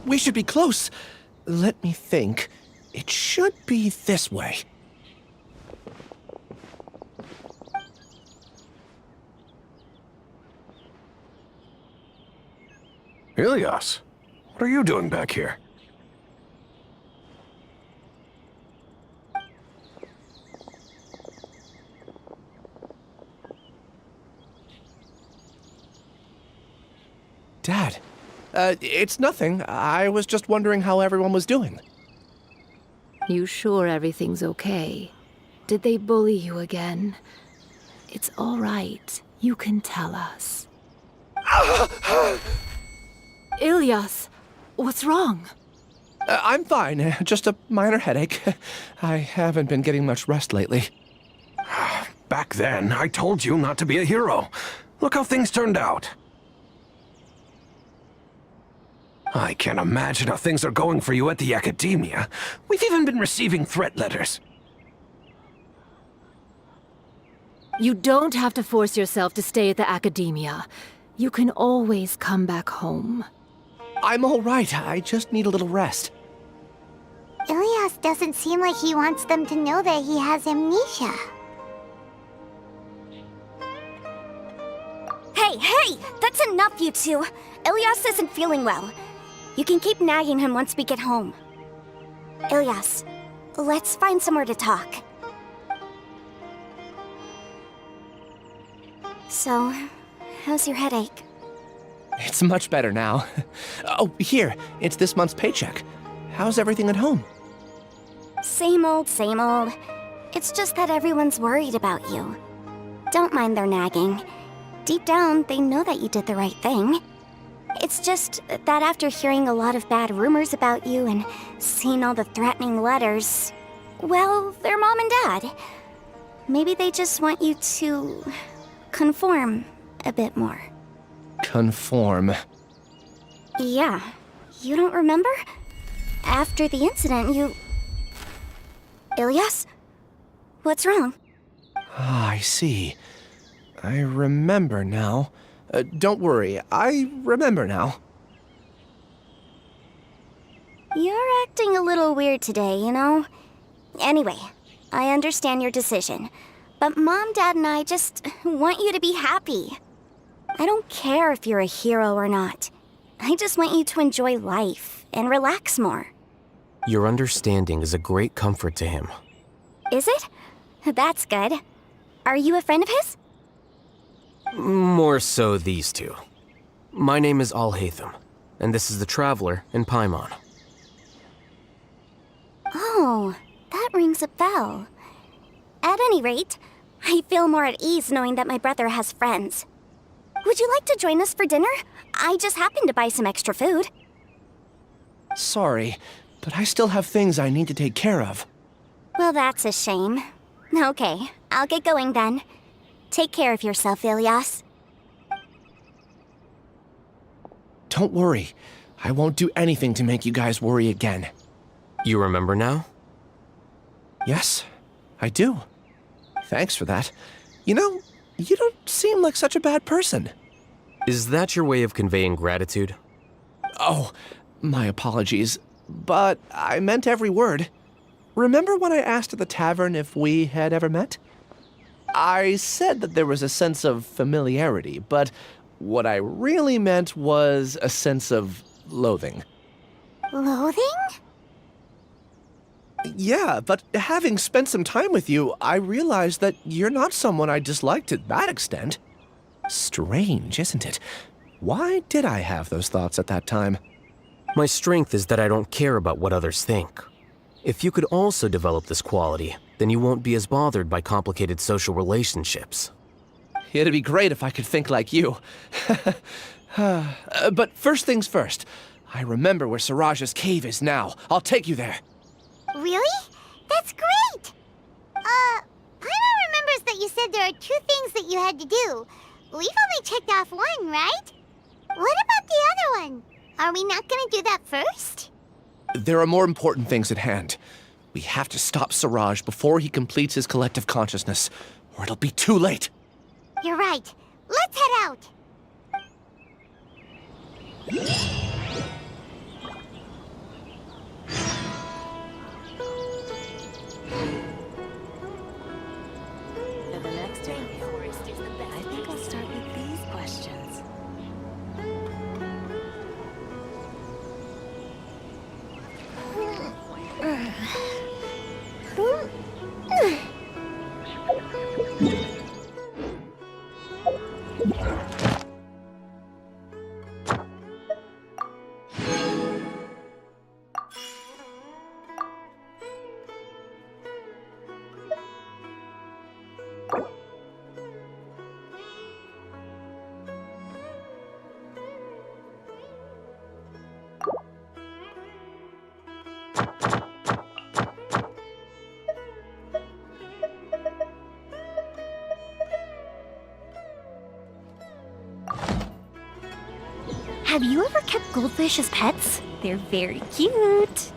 We should be close. Let me think. It should be this way. Ilyas, what are you doing back here? Dad, it's nothing. I was just wondering how everyone was doing. You sure everything's okay? Did they bully you again? It's all right. You can tell us. Ilyas, what's wrong? I'm fine, just a minor headache. I haven't been getting much rest lately. Back then, I told you not to be a hero. Look how things turned out. I can't imagine how things are going for you at the Academia. We've even been receiving threat letters. You don't have to force yourself to stay at the Academia. You can always come back home. I'm all right. I just need a little rest. Ilias doesn't seem like he wants them to know that he has amnesia. Hey! That's enough, you two! Ilias isn't feeling well. You can keep nagging him once we get home. Ilias, let's find somewhere to talk. So, how's your headache? It's much better now. Oh, here. It's this month's paycheck. How's everything at home? Same old, same old. It's just that everyone's worried about you. Don't mind their nagging. Deep down, they know that you did the right thing. It's just that after hearing a lot of bad rumors about you and seeing all the threatening letters, well, they're mom and dad. Maybe they just want you to conform a bit more. Conform. Yeah. You don't remember? After the incident, you... Ilias? What's wrong? Ah, I see. I remember now. Don't worry, I remember now. You're acting a little weird today, you know? Anyway, I understand your decision. But Mom, Dad, and I just want you to be happy. I don't care if you're a hero or not. I just want you to enjoy life and relax more. Your understanding is a great comfort to him. Is it? That's good. Are you a friend of his? More so these two. My name is Alhaitham, and this is the Traveler in Paimon. Oh, that rings a bell. At any rate, I feel more at ease knowing that my brother has friends. Would you like to join us for dinner? I just happened to buy some extra food. Sorry, but I still have things I need to take care of. Well, that's a shame. Okay, I'll get going then. Take care of yourself, Ilias. Don't worry. I won't do anything to make you guys worry again. You remember now? Yes, I do. Thanks for that. You know, you don't seem like such a bad person. Is that your way of conveying gratitude? Oh, my apologies. But I meant every word. Remember when I asked at the tavern if we had ever met? I said that there was a sense of familiarity, but what I really meant was a sense of loathing. Loathing? Yeah, but having spent some time with you, I realized that you're not someone I dislike to that extent. Strange, isn't it? Why did I have those thoughts at that time? My strength is that I don't care about what others think. If you could also develop this quality, then you won't be as bothered by complicated social relationships. It'd be great if I could think like you. But first things first. I remember where Siraj's cave is now. I'll take you there. Really? That's great! Paimon remembers that you said there are 2 things that you had to do. We've only checked off 1, right? What about the other one? Are we not gonna do that first? There are more important things at hand. We have to stop Siraj before he completes his collective consciousness, or it'll be too late. You're right. Let's head out. The next interview, I think I'll start with these questions. Have you ever kept goldfish as pets? They're very cute.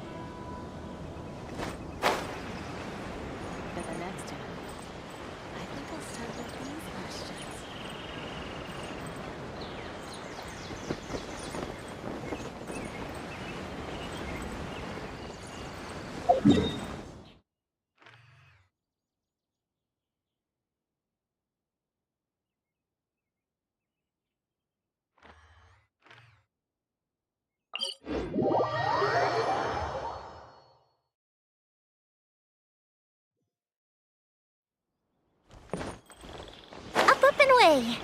Up and away.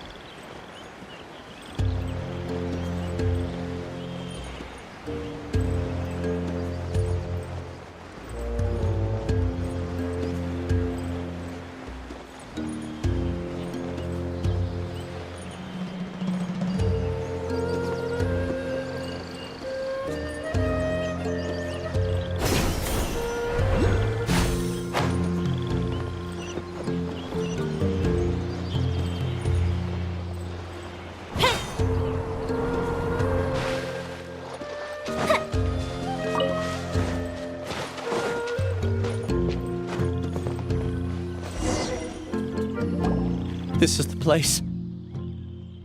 This is the place.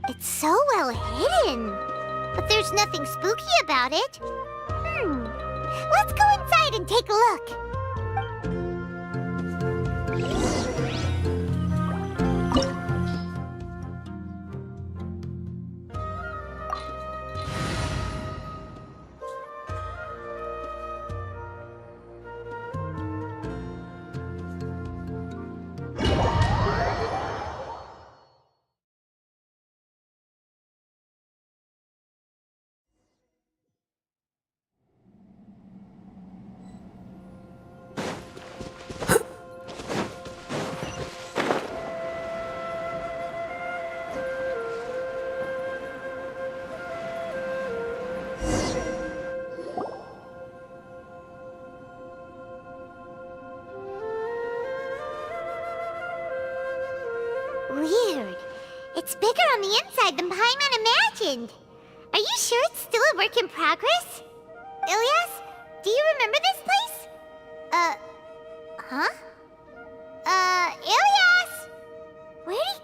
It's so well hidden. But there's nothing spooky about it. Let's go inside and take a look. Weird. It's bigger on the inside than Paimon imagined. Are you sure it's still a work in progress? Ilyas, do you remember this place? Huh? Ilyas! Where'd he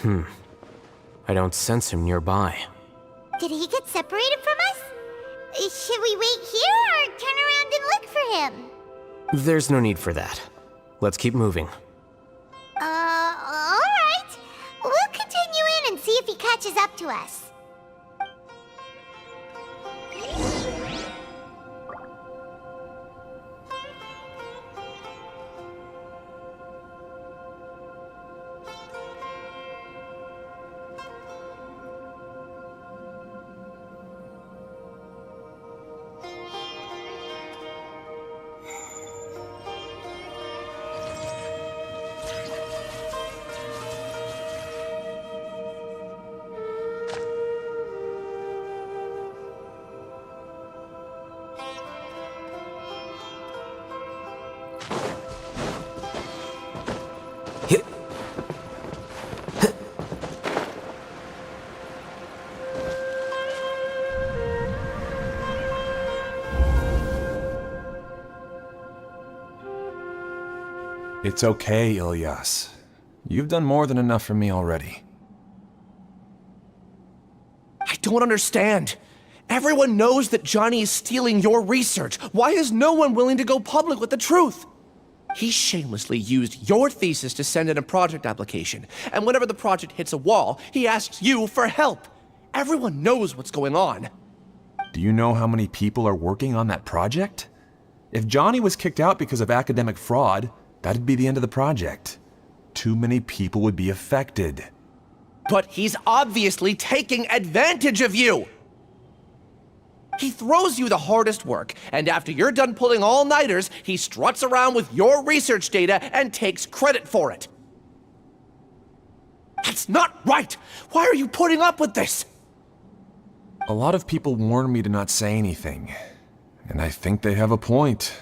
go? I don't sense him nearby. Did he get separated from us? Should we wait here or turn around and look for him? There's no need for that. Let's keep moving. Alright. We'll continue in and see if he catches up to us. It's okay, Ilyas. You've done more than enough for me already. I don't understand. Everyone knows that Johnny is stealing your research. Why is no one willing to go public with the truth? He shamelessly used your thesis to send in a project application, and whenever the project hits a wall, he asks you for help. Everyone knows what's going on. Do you know how many people are working on that project? If Johnny was kicked out because of academic fraud, that'd be the end of the project. Too many people would be affected. But he's obviously taking advantage of you! He throws you the hardest work, and after you're done pulling all-nighters, he struts around with your research data and takes credit for it. That's not right! Why are you putting up with this? A lot of people warn me to not say anything, and I think they have a point.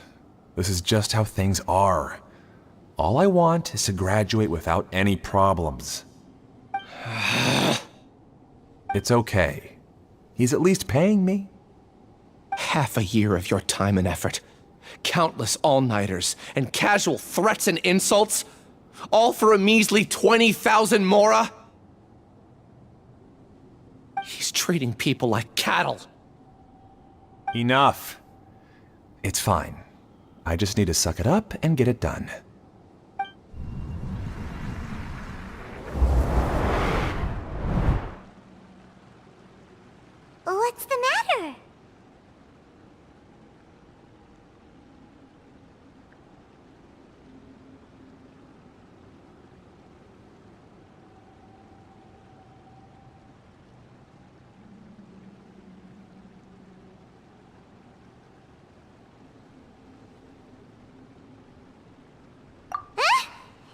This is just how things are. All I want is to graduate without any problems. It's okay. He's at least paying me. Half a year of your time and effort, countless all-nighters, and casual threats and insults, all for a measly 20,000 mora? He's treating people like cattle. Enough. It's fine. I just need to suck it up and get it done. What's the matter?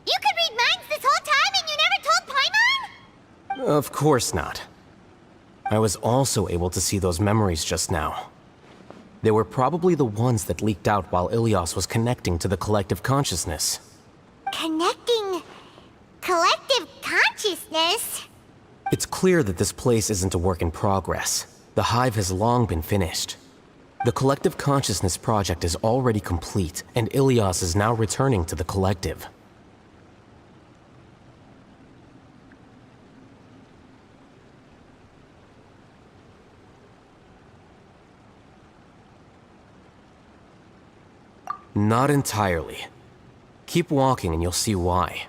You could read minds this whole time and you never told Paimon? Of course not. I was also able to see those memories just now. They were probably the ones that leaked out while Ilios was connecting to the collective consciousness. Connecting collective consciousness? It's clear that this place isn't a work in progress. The hive has long been finished. The collective consciousness project is already complete, and Ilios is now returning to the collective. Not entirely. Keep walking and you'll see why.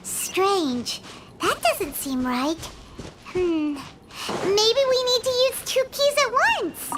Strange. That doesn't seem right. Maybe we need to use 2 keys at once.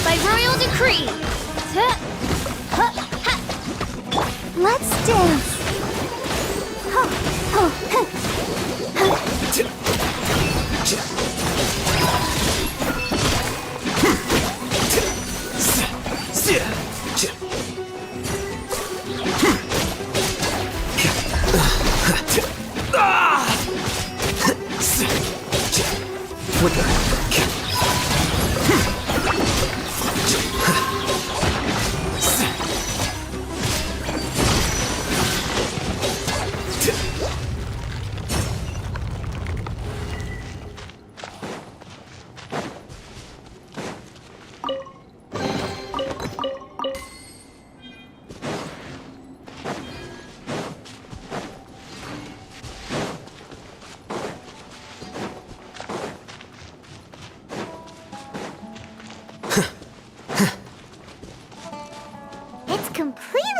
By royal decree! Let's dance.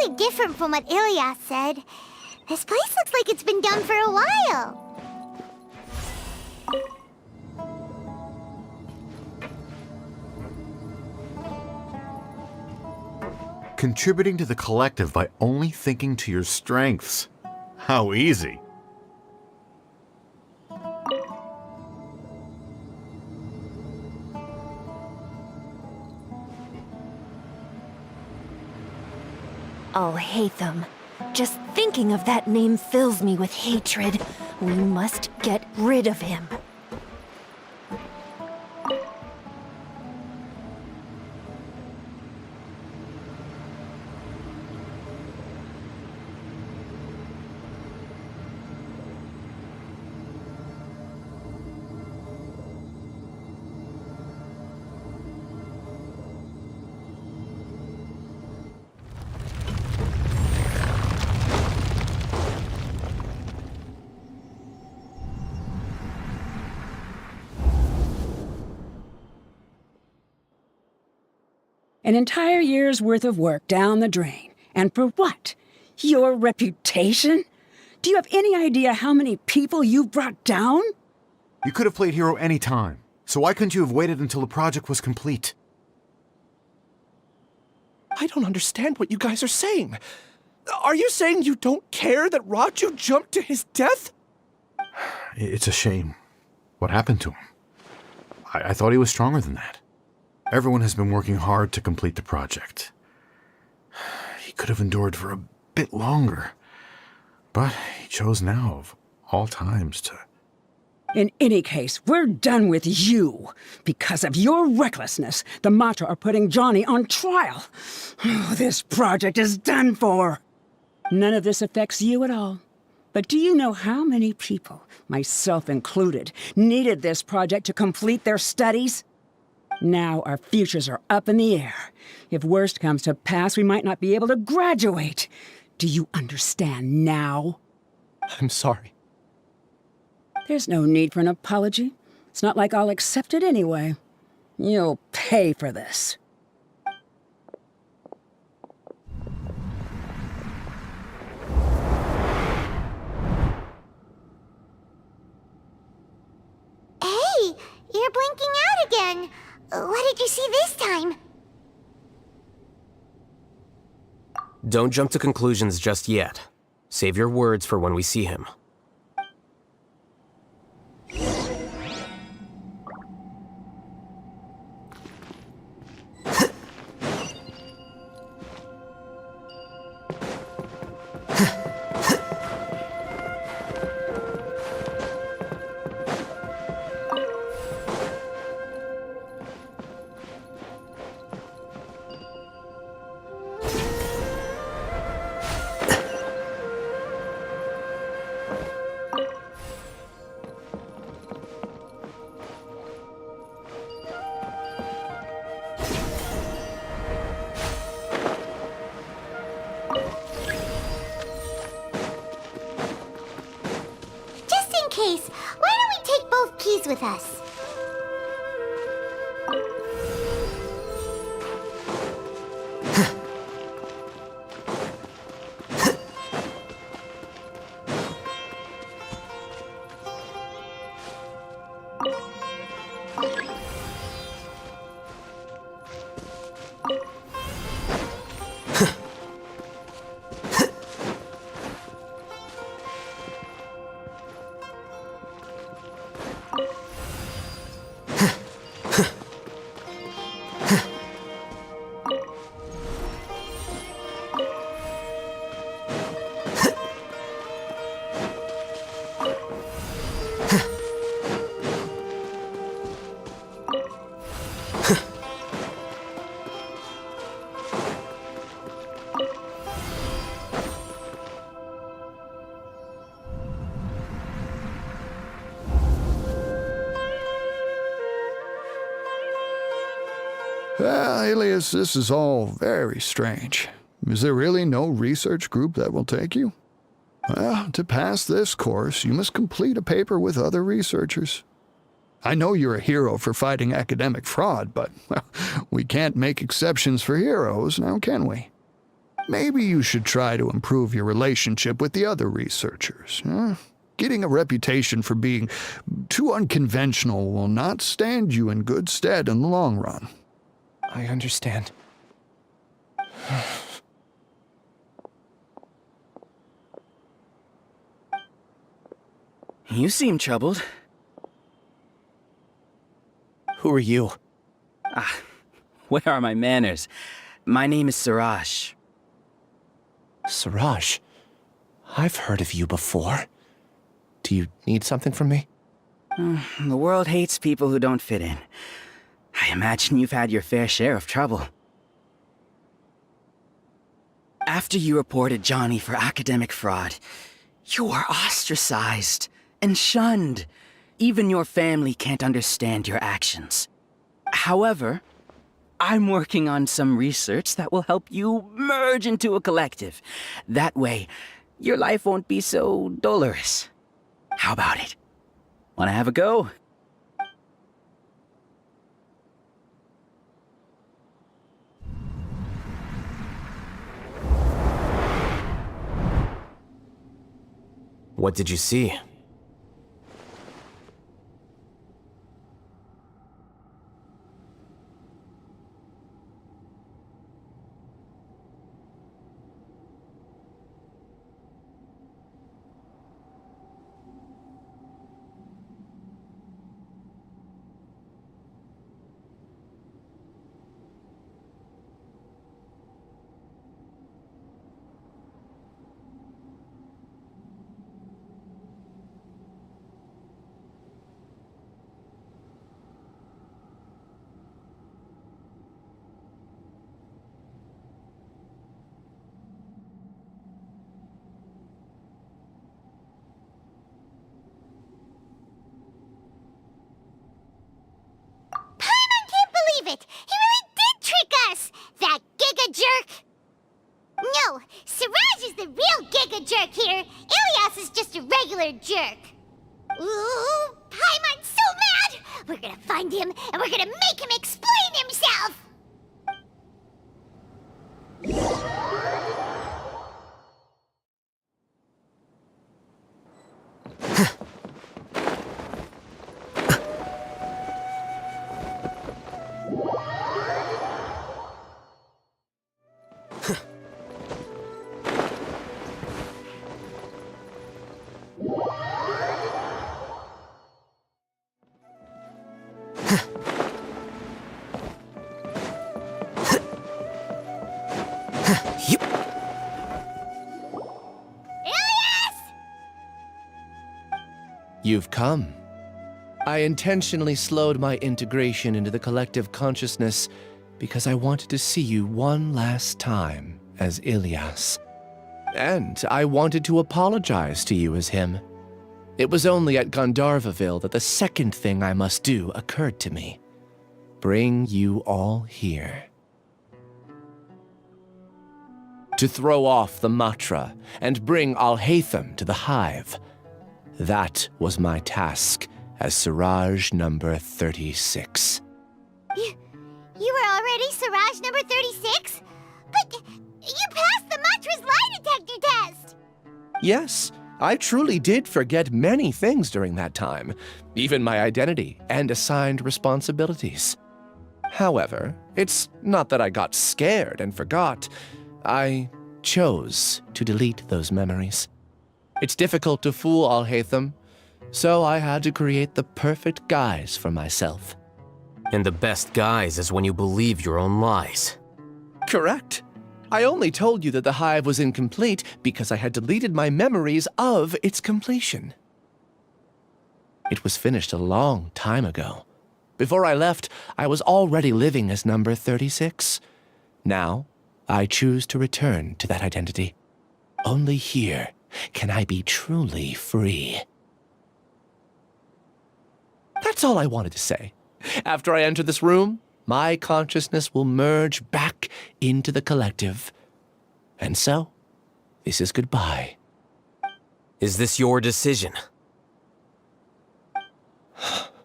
totally different from what Ilias said. This place looks like it's been done for a while. Contributing to the collective by only thinking to your strengths. How easy. I'll hate them. Just thinking of that name fills me with hatred. We must get rid of him. An entire year's worth of work down the drain. And for what? Your reputation? Do you have any idea how many people you brought down? You could have played hero any time. So why couldn't you have waited until the project was complete? I don't understand what you guys are saying. Are you saying you don't care that Raju jumped to his death? It's a shame. What happened to him? I thought he was stronger than that. Everyone has been working hard to complete the project. He could have endured for a bit longer. But he chose now, of all times, to... In any case, we're done with you. Because of your recklessness, the Matra are putting Johnny on trial. This project is done for. None of this affects you at all. But do you know how many people, myself included, needed this project to complete their studies? Now our futures are up in the air. If worst comes to pass, we might not be able to graduate. Do you understand now? I'm sorry. There's no need for an apology. It's not like I'll accept it anyway. You'll pay for this. Hey, you're blinking out again. What did you see this time? Don't jump to conclusions just yet. Save your words for when we see him. With us. Well, Ilias, this is all very strange. Is there really no research group that will take you? Well, to pass this course, you must complete a paper with other researchers. I know you're a hero for fighting academic fraud, but well, we can't make exceptions for heroes, now can we? Maybe you should try to improve your relationship with the other researchers. Huh? Getting a reputation for being too unconventional will not stand you in good stead in the long run. I understand. You seem troubled. Who are you? Where are my manners? My name is Siraj. Siraj? I've heard of you before. Do you need something from me? The world hates people who don't fit in. I imagine you've had your fair share of trouble. After you reported Johnny for academic fraud, you were ostracized and shunned. Even your family can't understand your actions. However, I'm working on some research that will help you merge into a collective. That way, your life won't be so dolorous. How about it? Wanna have a go? What did you see? It! He really did trick us! That Giga Jerk! No, Siraj is the real Giga Jerk here. Ilias is just a regular jerk. Ooh, Paimon's so mad! We're gonna find him, and we're gonna make him explain himself! You've come. I intentionally slowed my integration into the collective consciousness because I wanted to see you one last time as Ilias. And I wanted to apologize to you as him. It was only at Gandharvaville that the second thing I must do occurred to me. Bring you all here. To throw off the Matra and bring Alhaitham to the hive. That was my task as Siraj number 36. You were already Siraj number 36? But you passed the Matra's lie detector test! Yes, I truly did forget many things during that time, even my identity and assigned responsibilities. However, it's not that I got scared and forgot. I chose to delete those memories. It's difficult to fool Alhaitham, so I had to create the perfect guise for myself. And the best guise is when you believe your own lies. Correct. I only told you that the hive was incomplete because I had deleted my memories of its completion. It was finished a long time ago. Before I left, I was already living as number 36. Now, I choose to return to that identity. Only here can I be truly free. That's all I wanted to say. After I enter this room, my consciousness will merge back into the collective. And so, this is goodbye. Is this your decision? Yeah,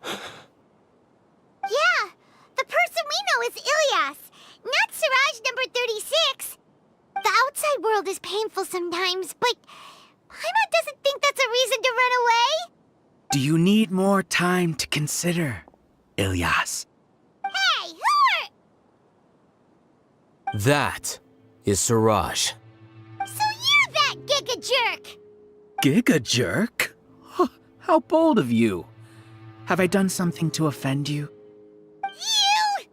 the person we know is Ilias, not Siraj number 36. The world is painful sometimes, but Paimon doesn't think that's a reason to run away. Do you need more time to consider, Ilyas? Hey, who are... That is Siraj. So you're that Giga Jerk! Giga Jerk? Huh, how bold of you. Have I done something to offend you? You!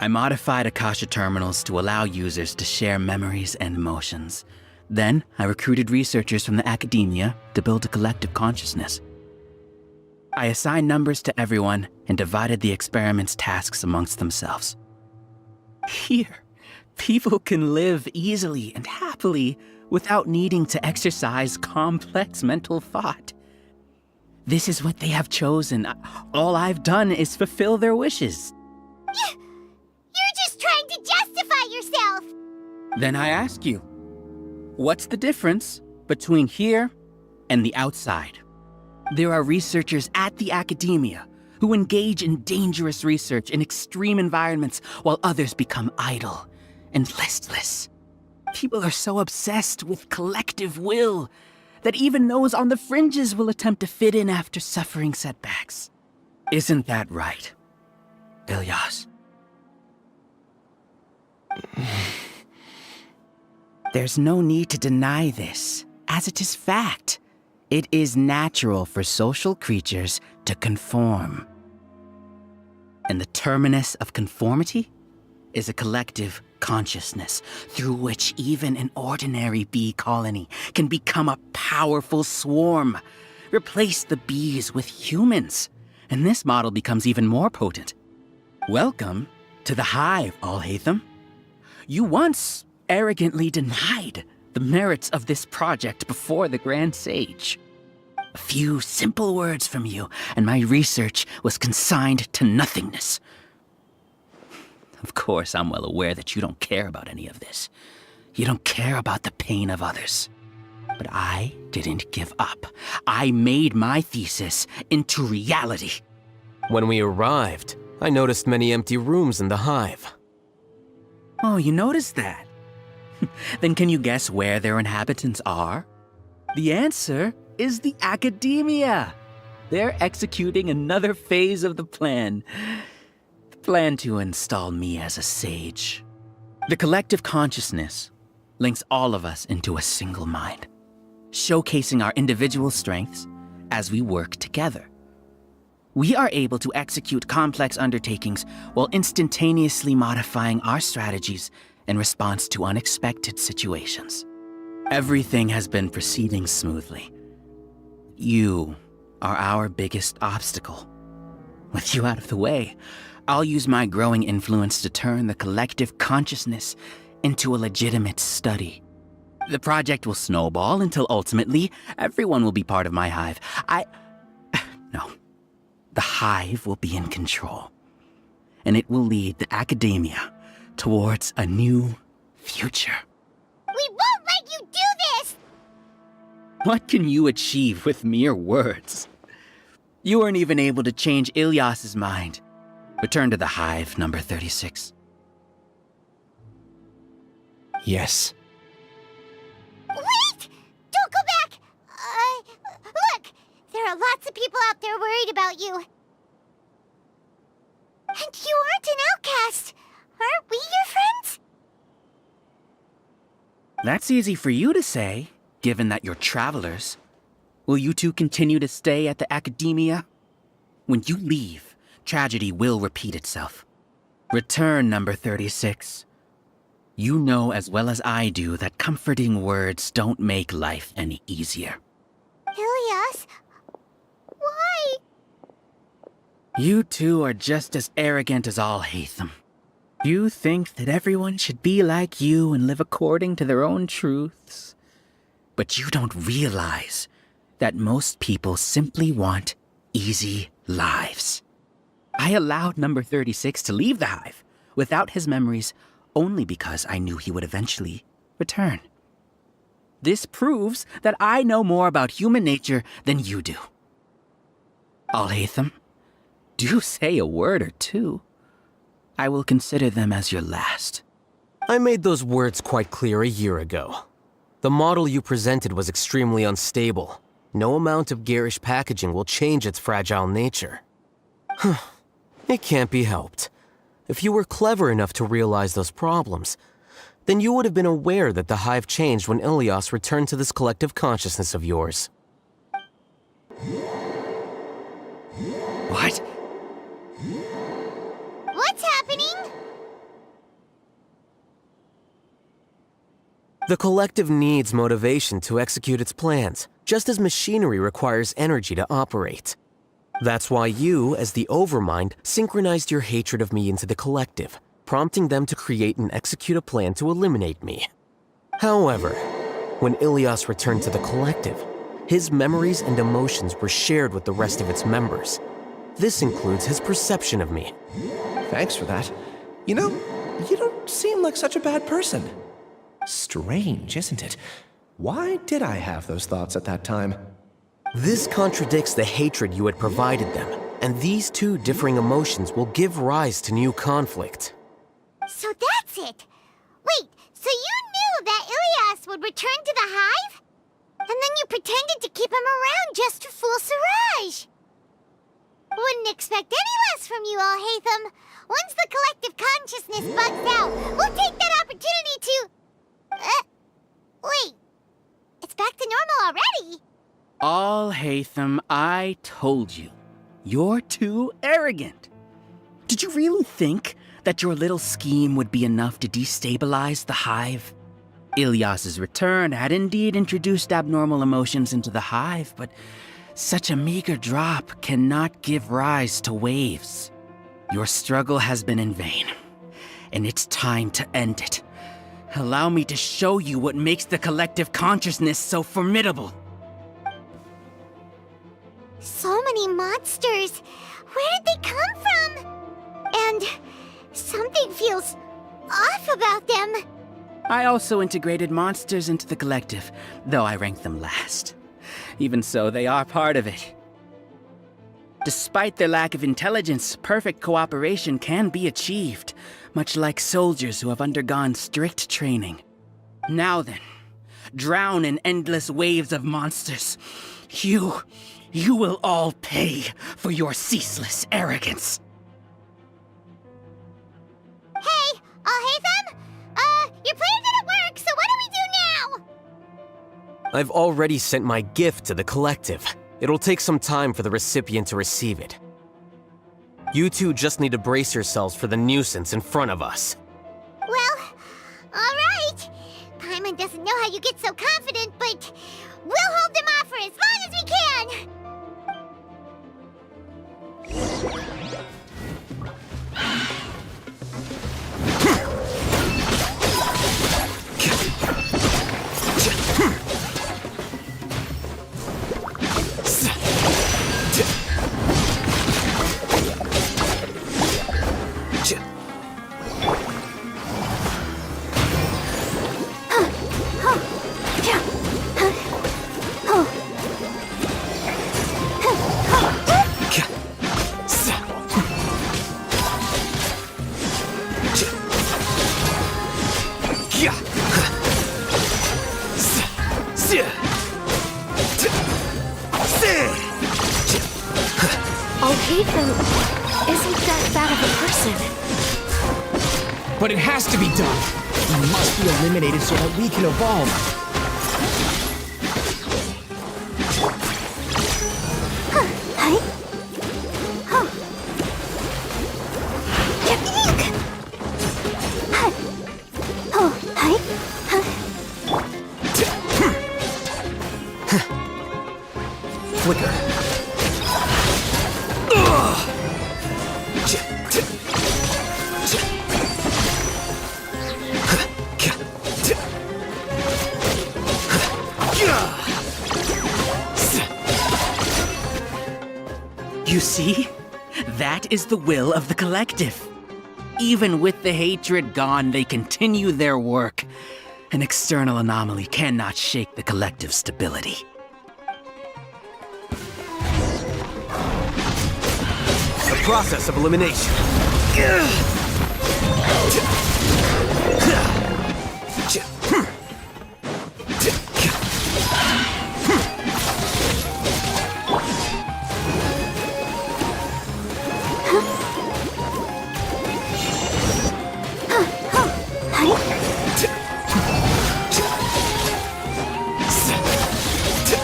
I modified Akasha terminals to allow users to share memories and emotions. Then, I recruited researchers from the academia to build a collective consciousness. I assigned numbers to everyone and divided the experiment's tasks amongst themselves. Here, people can live easily and happily without needing to exercise complex mental thought. This is what they have chosen. All I've done is fulfill their wishes. You're just trying to justify yourself! Then I ask you, what's the difference between here and the outside? There are researchers at the academia who engage in dangerous research in extreme environments while others become idle and listless. People are so obsessed with collective will that even those on the fringes will attempt to fit in after suffering setbacks. Isn't that right, Ilyas? There's no need to deny this, as it is fact. It is natural for social creatures to conform. And the terminus of conformity is a collective consciousness through which even an ordinary bee colony can become a powerful swarm. Replace the bees with humans, and this model becomes even more potent. Welcome to the hive, Alhaitham. You once arrogantly denied the merits of this project before the Grand Sage. A few simple words from you, and my research was consigned to nothingness. Of course, I'm well aware that you don't care about any of this. You don't care about the pain of others. But I didn't give up. I made my thesis into reality. When we arrived, I noticed many empty rooms in the hive. Oh, you noticed that? Then can you guess where their inhabitants are? The answer is the academia. They're executing another phase of the plan. The plan to install me as a sage. The collective consciousness links all of us into a single mind, showcasing our individual strengths as we work together. We are able to execute complex undertakings while instantaneously modifying our strategies in response to unexpected situations. Everything has been proceeding smoothly. You are our biggest obstacle. With you out of the way, I'll use my growing influence to turn the collective consciousness into a legitimate study. The project will snowball until ultimately everyone will be part of my hive. No. The hive will be in control, and it will lead the academia towards a new future. We won't let you do this! What can you achieve with mere words? You weren't even able to change Ilyas's mind. Return to the hive, number 36. Yes. Wait! Don't go back! Look! There are lots of people out there worried about you. And you aren't an outcast. Aren't we your friends? That's easy for you to say, given that you're travelers. Will you two continue to stay at the academia? When you leave, tragedy will repeat itself. Return, number 36. You know as well as I do that comforting words don't make life any easier. Ilyas? Why? You two are just as arrogant as Alhaitham. You think that everyone should be like you and live according to their own truths. But you don't realize that most people simply want easy lives. I allowed number 36 to leave the hive without his memories only because I knew he would eventually return. This proves that I know more about human nature than you do. Alhaitham, do say a word or two. I will consider them as your last. I made those words quite clear a year ago. The model you presented was extremely unstable. No amount of garish packaging will change its fragile nature. It can't be helped. If you were clever enough to realize those problems, then you would have been aware that the Hive changed when Ilias returned to this collective consciousness of yours. What? What's happening? The collective needs motivation to execute its plans, just as machinery requires energy to operate. That's why you, as the Overmind, synchronized your hatred of me into the collective, prompting them to create and execute a plan to eliminate me. However, when Ilias returned to the collective, his memories and emotions were shared with the rest of its members. This includes his perception of me. Thanks for that. You know, you don't seem like such a bad person. Strange, isn't it? Why did I have those thoughts at that time? This contradicts the hatred you had provided them, and these two differing emotions will give rise to new conflict. So that's it. Wait, so you knew that Ilias would return to the Hive? And then you pretended to keep him around just to fool Siraj. Wouldn't expect any less from you, Alhaitham. Once the collective consciousness bugs out, we'll take that opportunity to... wait. It's back to normal already. Alhaitham, I told you. You're too arrogant. Did you really think that your little scheme would be enough to destabilize the Hive? Ilias's return had indeed introduced abnormal emotions into the Hive, but such a meager drop cannot give rise to waves. Your struggle has been in vain, and it's time to end it. Allow me to show you what makes the collective consciousness so formidable. So many monsters. Where did they come from? And something feels off about them. I also integrated monsters into the collective, though I ranked them last. Even so, they are part of it. Despite their lack of intelligence, perfect cooperation can be achieved, much like soldiers who have undergone strict training. Now then, drown in endless waves of monsters. You will all pay for your ceaseless arrogance. Hey, Alhaitham? Your plan didn't work, so what do we do now? I've already sent my gift to the collective. It'll take some time for the recipient to receive it. You two just need to brace yourselves for the nuisance in front of us. Well, alright. Paimon doesn't know how you get so confident, but we'll hold them off for as long as we can. Alhaitham isn't that bad of a person. But it has to be done. He must be eliminated so that we can evolve. Flicker. You see? That is the will of the collective. Even with the hatred gone, they continue their work. An external anomaly cannot shake the collective's stability. The process of elimination.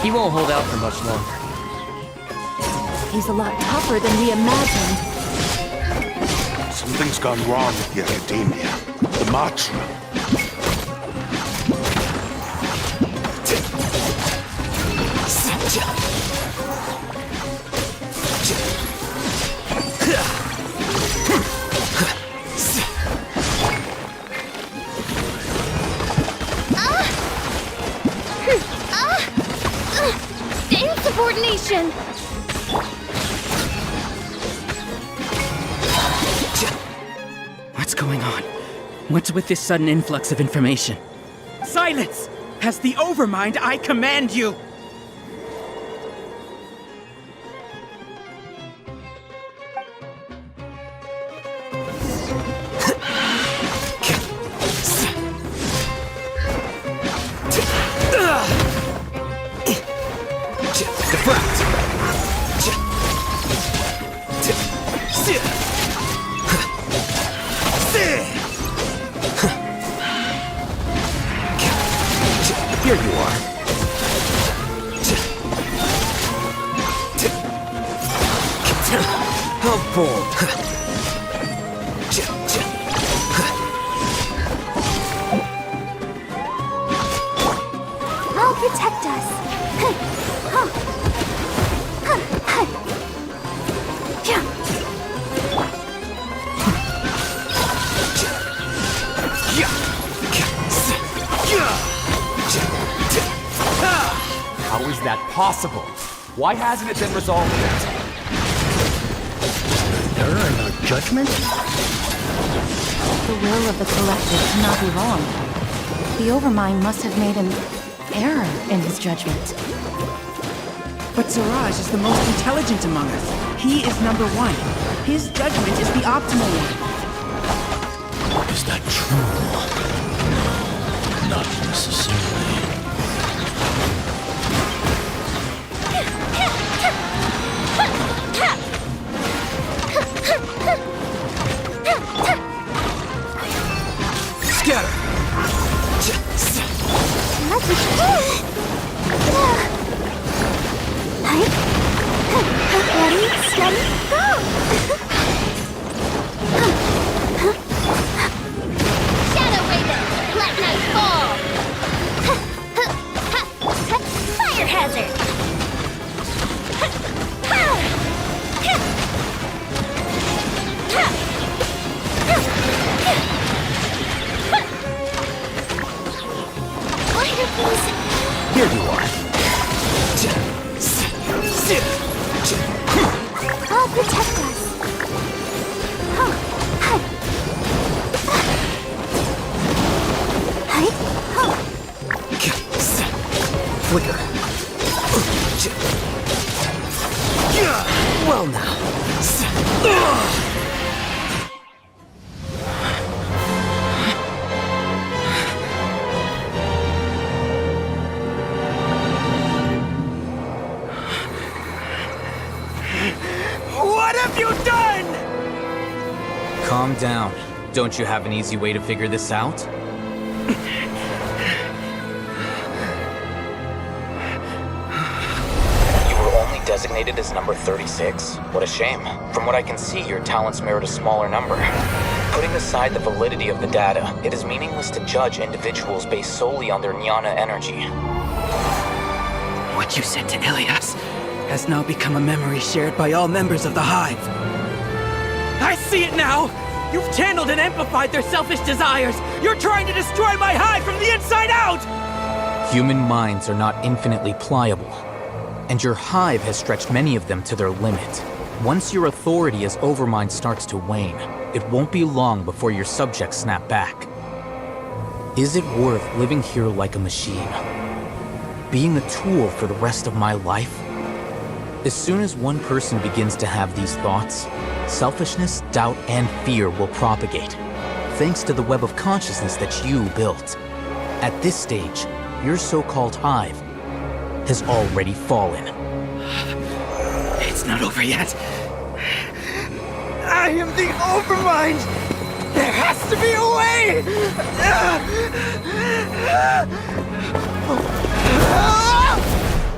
He won't hold out for much longer. He's a lot tougher than we imagined. Something's gone wrong with the Academia. The Matra. Insubordination! What's going on? What's with this sudden influx of information? Silence! As the Overmind, I command you! Here you are. How bold. I'll protect us. How is that possible? Why hasn't it been resolved yet? Error in our judgment? The will of the collective cannot be wrong. The Overmind must have made an error in his judgment. But Siraj is the most intelligent among us. He is number one. His judgment is the optimal one. Is that true? No, not necessarily. Scatter! Ready, steady, go! Shadow Raven, let night fall! Fire hazard! What are these? Here you are. I'll protect us. Flicker. Well now. What have you done? Calm down. Don't you have an easy way to figure this out? You were only designated as number 36. What a shame. From what I can see, your talents merit a smaller number. Putting aside the validity of the data, it is meaningless to judge individuals based solely on their jnana energy. What you said to Ilias has now become a memory shared by all members of the Hive. I see it now! You've channeled and amplified their selfish desires! You're trying to destroy my Hive from the inside out! Human minds are not infinitely pliable, and your Hive has stretched many of them to their limit. Once your authority as Overmind starts to wane, it won't be long before your subjects snap back. Is it worth living here like a machine? Being a tool for the rest of my life? As soon as one person begins to have these thoughts, selfishness, doubt, and fear will propagate. thanks to the web of consciousness that you built. At this stage, your so-called hive has already fallen. It's not over yet. I am the Overmind! There has to be a way!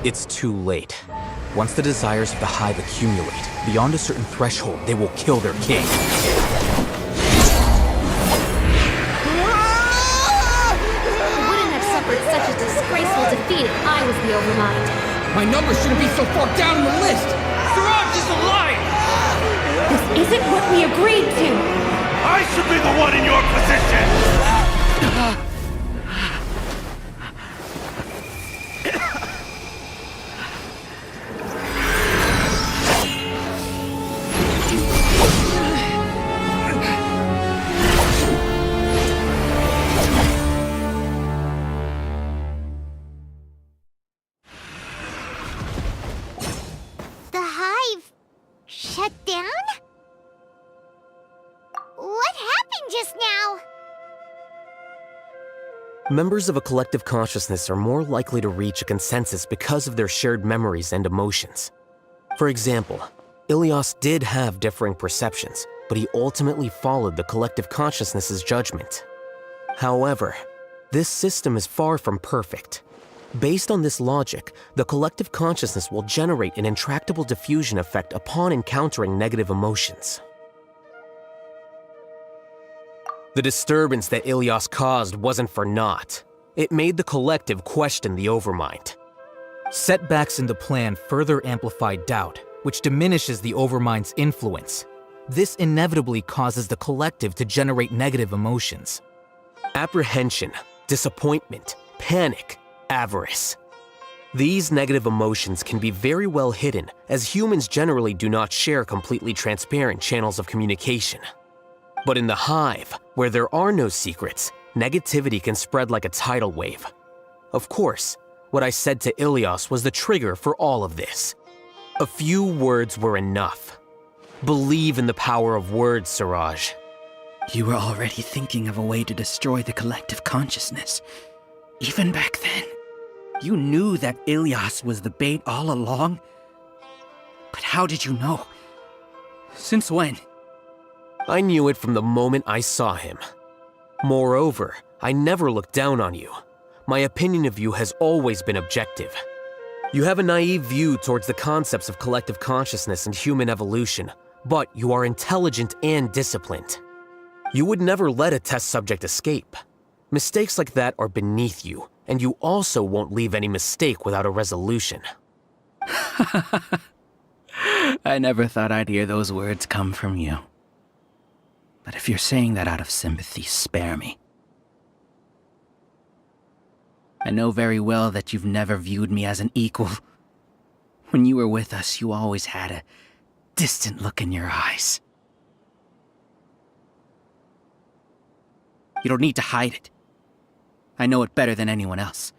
It's too late. Once the desires of the hive accumulate, beyond a certain threshold, they will kill their king. Wouldn't have suffered such a disgraceful defeat if I was the Overmind. My number shouldn't be so far down the list! Siraj is alive! This isn't what we agreed to! I should be the one in your position! The hive shut down? What happened just now? Members of a collective consciousness are more likely to reach a consensus because of their shared memories and emotions. For example, Ilias did have differing perceptions, but he ultimately followed the collective consciousness's judgment. However, this system is far from perfect. Based on this logic, the collective consciousness will generate an intractable diffusion effect upon encountering negative emotions. The disturbance that Ilias caused wasn't for naught. It made the collective question the Overmind. Setbacks in the plan further amplified doubt, which diminishes the Overmind's influence. This inevitably causes the collective to generate negative emotions. Apprehension, disappointment, panic, avarice. These negative emotions can be very well hidden, as humans generally do not share completely transparent channels of communication. But in the hive, where there are no secrets, negativity can spread like a tidal wave. Of course, what I said to Ilias was the trigger for all of this. A few words were enough. Believe in the power of words, Siraj. You were already thinking of a way to destroy the collective consciousness. Even back then, you knew that Ilias was the bait all along. But how did you know? Since when? I knew it from the moment I saw him. Moreover, I never looked down on you. My opinion of you has always been objective. You have a naive view towards the concepts of collective consciousness and human evolution, but you are intelligent and disciplined. You would never let a test subject escape. Mistakes like that are beneath you, and you also won't leave any mistake without a resolution. I never thought I'd hear those words come from you. But if you're saying that out of sympathy, spare me. I know very well that you've never viewed me as an equal. When you were with us, you always had a distant look in your eyes. You don't need to hide it. I know it better than anyone else.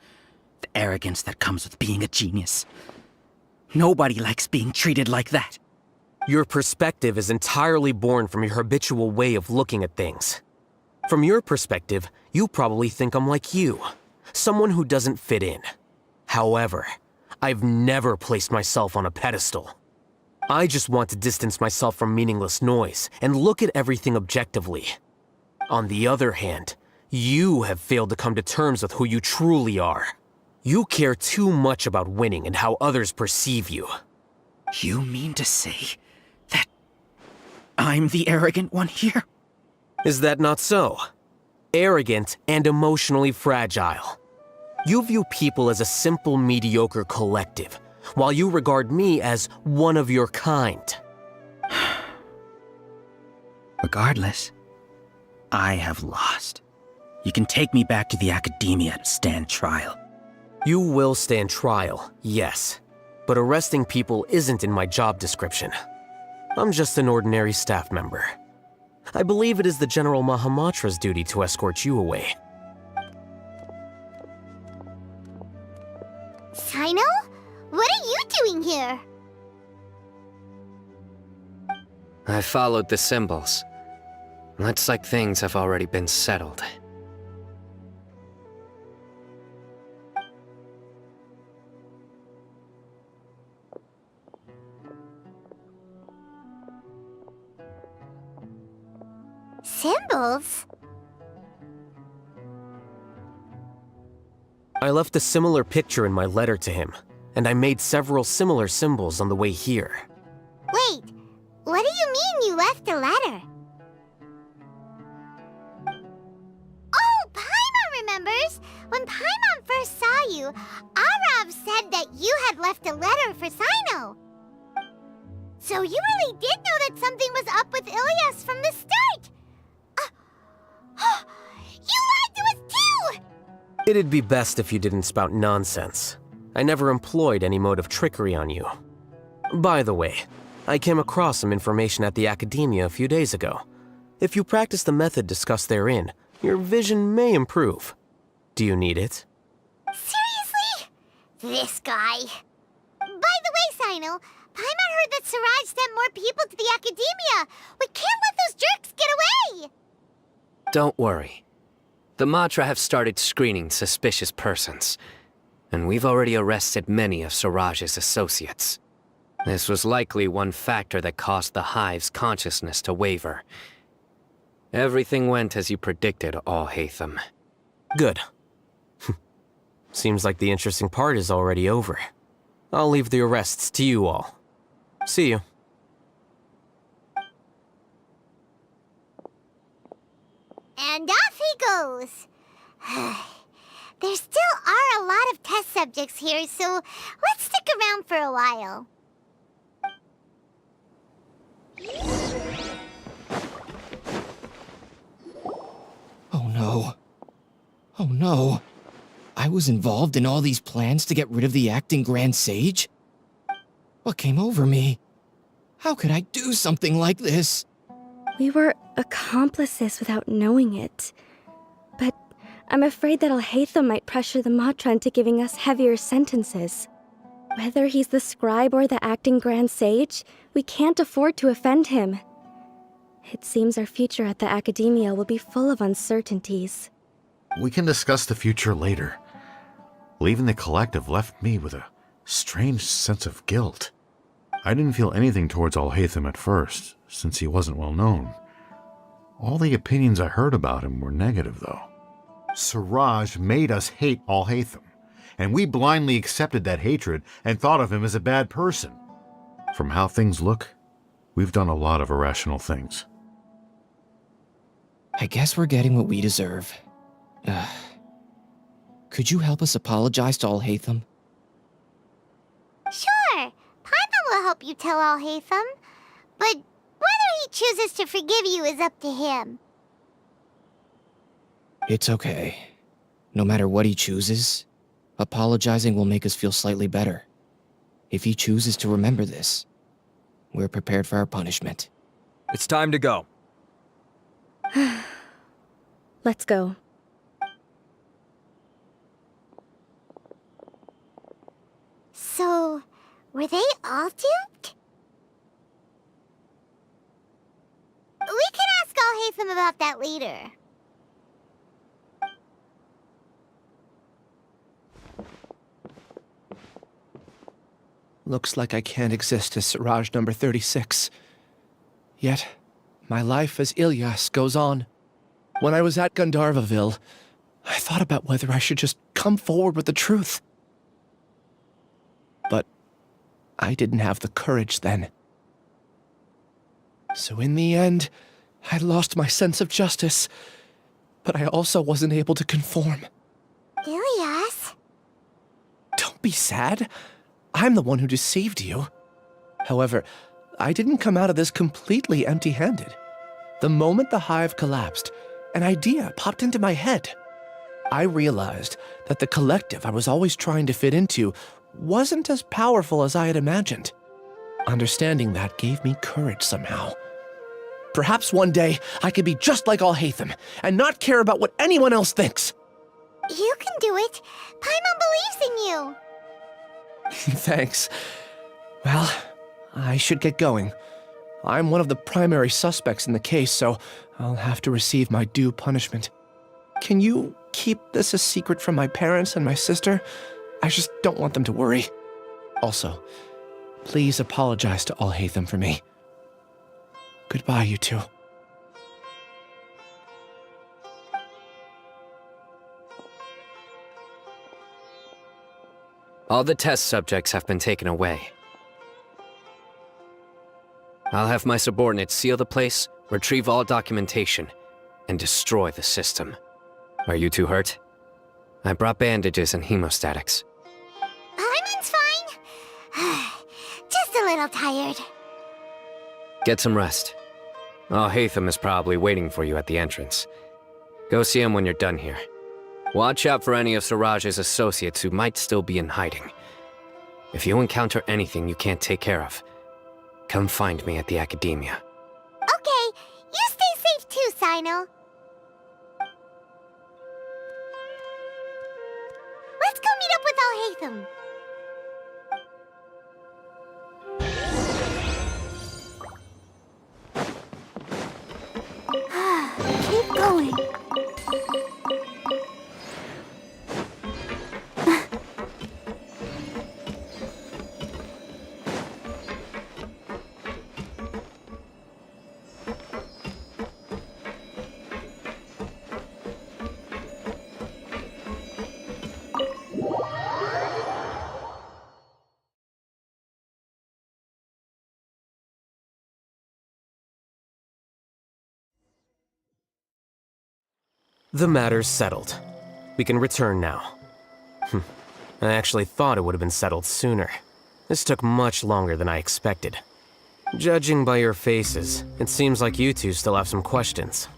The arrogance that comes with being a genius. Nobody likes being treated like that. Your perspective is entirely born from your habitual way of looking at things. From your perspective, you probably think I'm like you, someone who doesn't fit in. However, I've never placed myself on a pedestal. I just want to distance myself from meaningless noise and look at everything objectively. On the other hand, you have failed to come to terms with who you truly are. You care too much about winning and how others perceive you. You mean to say that I'm the arrogant one here? Is that not so? Arrogant and emotionally fragile. You view people as a simple, mediocre collective, while you regard me as one of your kind. Regardless, I have lost. You can take me back to the academia to stand trial. You will stand trial, yes. But arresting people isn't in my job description. I'm just an ordinary staff member. I believe it is the General Mahamatra's duty to escort you away. Sino? What are you doing here? I followed the symbols. Looks like things have already been settled. Symbols? I left a similar picture in my letter to him, and I made several similar symbols on the way here. Wait, what do you mean you left a letter? Oh, Paimon remembers! When Paimon first saw you, Arav said that you had left a letter for Sino. So you really did know that something was up with Ilias from the start! You lied to us too! It'd be best if you didn't spout nonsense. I never employed any mode of trickery on you. By the way, I came across some information at the Academia a few days ago. If you practice the method discussed therein, your vision may improve. Do you need it? Seriously? This guy. By the way, Sino, Paimon heard that Siraj sent more people to the Academia. We can't let those jerks get away! Don't worry. The Matra have started screening suspicious persons, and we've already arrested many of Siraj's associates. This was likely one factor that caused the Hive's consciousness to waver. Everything went as you predicted, Alhaitham. Good. Seems like the interesting part is already over. I'll leave the arrests to you all. See you. And off he goes. There still are a lot of test subjects here, so let's stick around for a while. Oh no. Oh no. I was involved in all these plans to get rid of the acting Grand Sage? What came over me? How could I do something like this? We were accomplices without knowing it. But I'm afraid that Alhaitham might pressure the Matra into giving us heavier sentences. Whether he's the scribe or the acting Grand Sage, we can't afford to offend him. It seems our future at the Academia will be full of uncertainties. We can discuss the future later. Leaving the collective left me with a strange sense of guilt. I didn't feel anything towards Alhaitham at first, since he wasn't well known. All the opinions I heard about him were negative, though. Siraj made us hate Alhaitham, and we blindly accepted that hatred and thought of him as a bad person. From how things look, we've done a lot of irrational things. I guess we're getting what we deserve. Could you help us apologize to Alhaitham? Sure, Paimon will help you tell Alhaitham. But whether he chooses to forgive you is up to him. It's okay. No matter what he chooses, apologizing will make us feel slightly better. If he chooses to remember this, we're prepared for our punishment. It's time to go. Let's go. So, were they all duped? We can ask Alhaitham about that later. Looks like I can't exist as Siraj number 36. Yet, my life as Ilyas goes on. When I was at Gandharvaville, I thought about whether I should just come forward with the truth. But I didn't have the courage then. So in the end, I lost my sense of justice, but I also wasn't able to conform. Ilyas? Don't be sad. I'm the one who deceived you. However, I didn't come out of this completely empty-handed. The moment the hive collapsed, an idea popped into my head. I realized that the collective I was always trying to fit into wasn't as powerful as I had imagined. Understanding that gave me courage somehow. Perhaps one day I could be just like Alhaitham and not care about what anyone else thinks. You can do it. Paimon believes in you. Thanks. Well, I should get going. I'm one of the primary suspects in the case, so I'll have to receive my due punishment. Can you keep this a secret from my parents and my sister? I just don't want them to worry. Also, please apologize to Alhaitham for me. Goodbye, you two. All the test subjects have been taken away. I'll have my subordinates seal the place, retrieve all documentation, and destroy the system. Are you two hurt? I brought bandages and hemostatics. Paimon's fine. Just a little tired. Get some rest. Alhaitham is probably waiting for you at the entrance. Go see him when you're done here. Watch out for any of Siraj's associates who might still be in hiding. If you encounter anything you can't take care of, come find me at the Academia. Okay, you stay safe too, Sino. Let's go meet up with Alhaitham. Keep going. The matter's settled. We can return now. I actually thought it would have been settled sooner. This took much longer than I expected. Judging by your faces, it seems like you two still have some questions.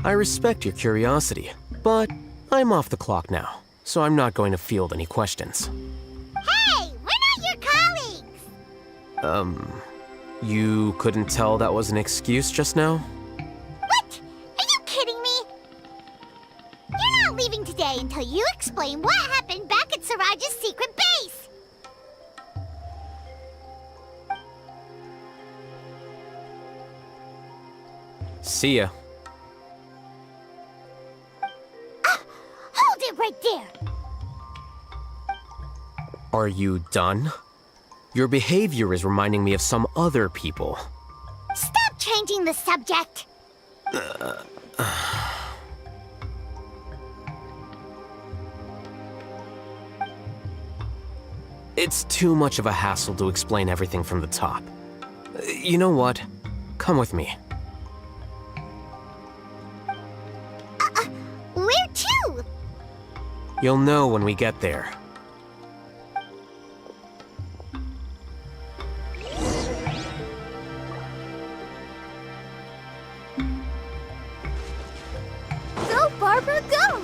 I respect your curiosity, but I'm off the clock now, so I'm not going to field any questions. Hey, we're not your colleagues! You couldn't tell that was an excuse just now? What? Are you kidding me? You're not leaving today until you explain what happened back at Siraj's secret base! See ya. Hold it right there! Are you done? Your behavior is reminding me of some other people. Stop changing the subject! It's too much of a hassle to explain everything from the top. You know what? Come with me. Where to? You'll know when we get there. Go, Barbara, go!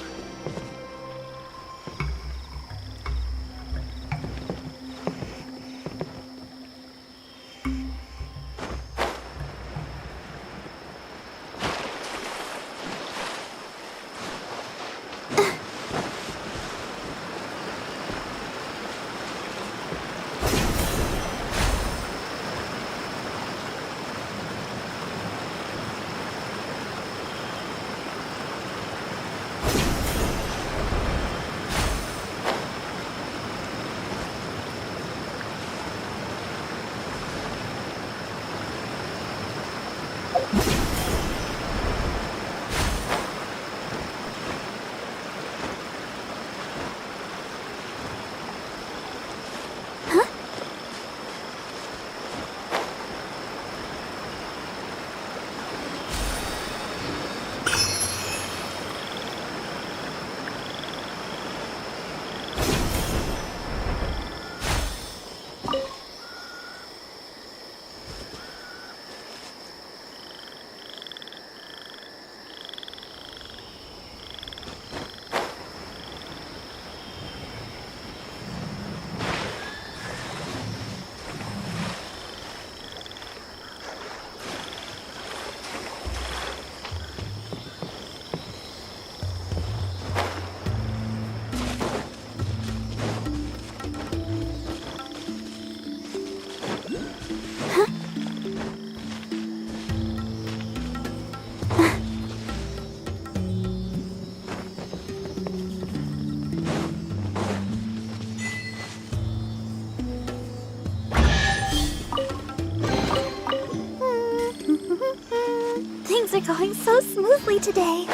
going so smoothly today.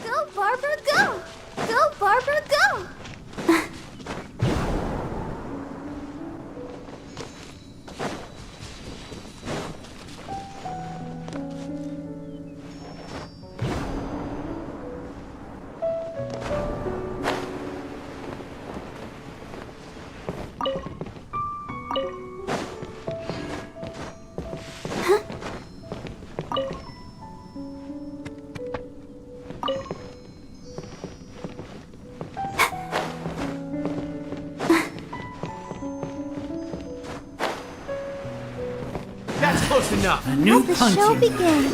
Go, Barbara, go! Go, Barbara, go! That's close enough. A new Let the show punching. begin.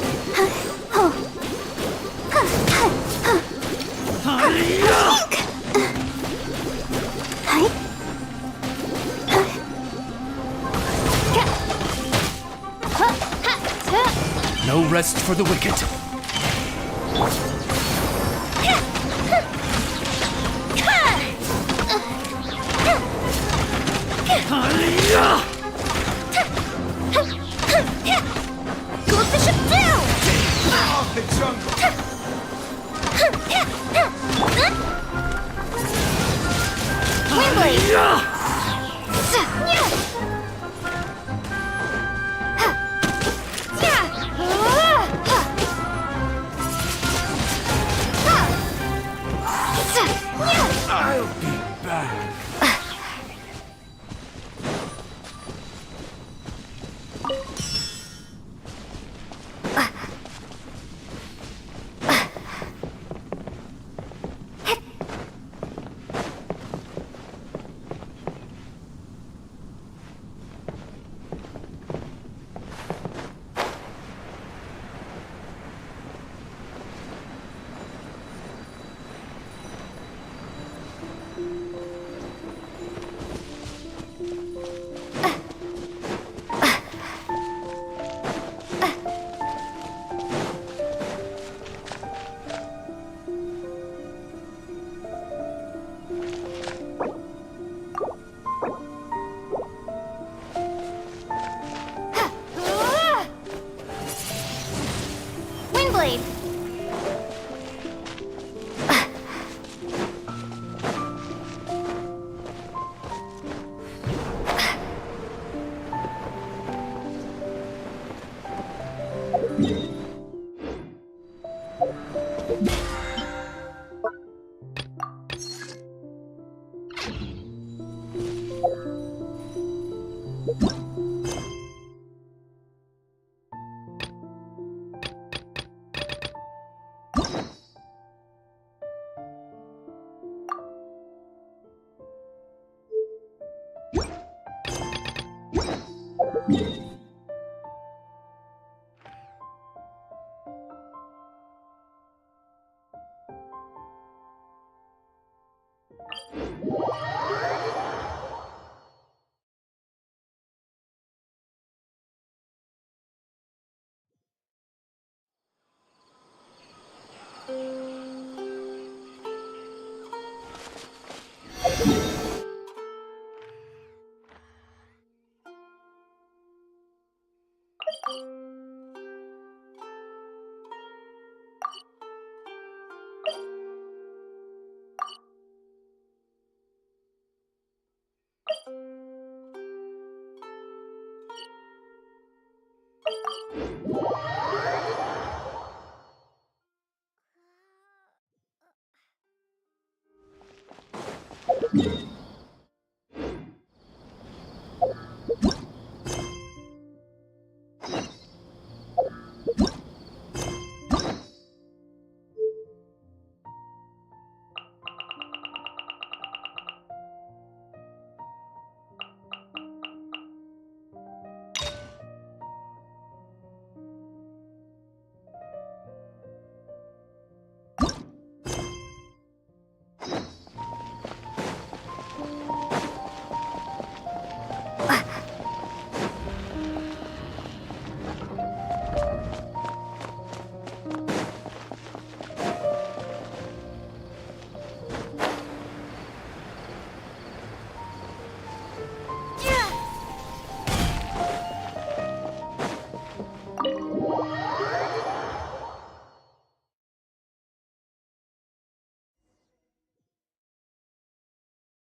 No rest for the wicked. Go Bishop down! Off the jungle! I'll be back. Windblade!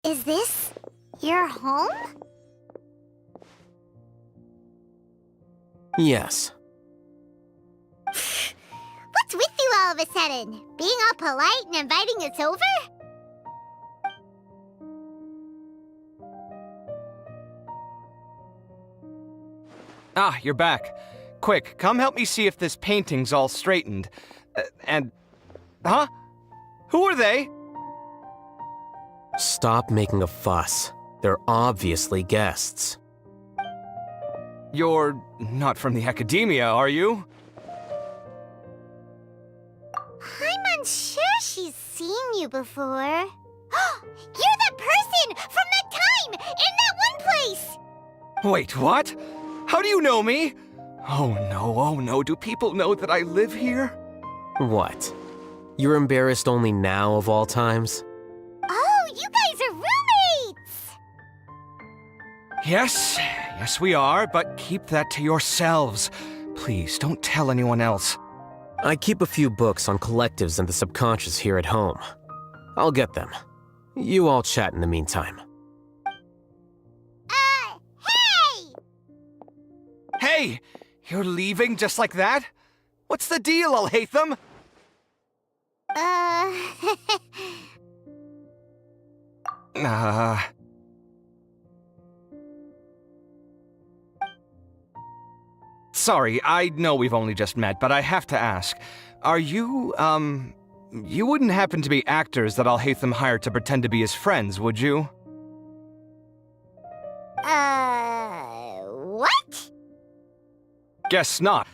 Is this your home? Yes. What's with you all of a sudden? Being all polite and inviting us over? Ah, you're back. Quick, come help me see if this painting's all straightened. Huh? Who are they? Stop making a fuss. They're obviously guests. You're not from the Academia, are you? I'm unsure she's seen you before. You're the person from that time in that one place! Wait, what? How do you know me? Oh no, do people know that I live here? What? You're embarrassed only now of all times? Oh, you guys are roommates! Yes, we are, but keep that to yourselves. Please, don't tell anyone else. I keep a few books on collectives and the subconscious here at home. I'll get them. You all chat in the meantime. Hey! Hey! You're leaving just like that? What's the deal, Alhaitham? Sorry, I know we've only just met, but I have to ask. Are you, you wouldn't happen to be actors that Alhaitham hired to pretend to be his friends, would you? What? Guess not.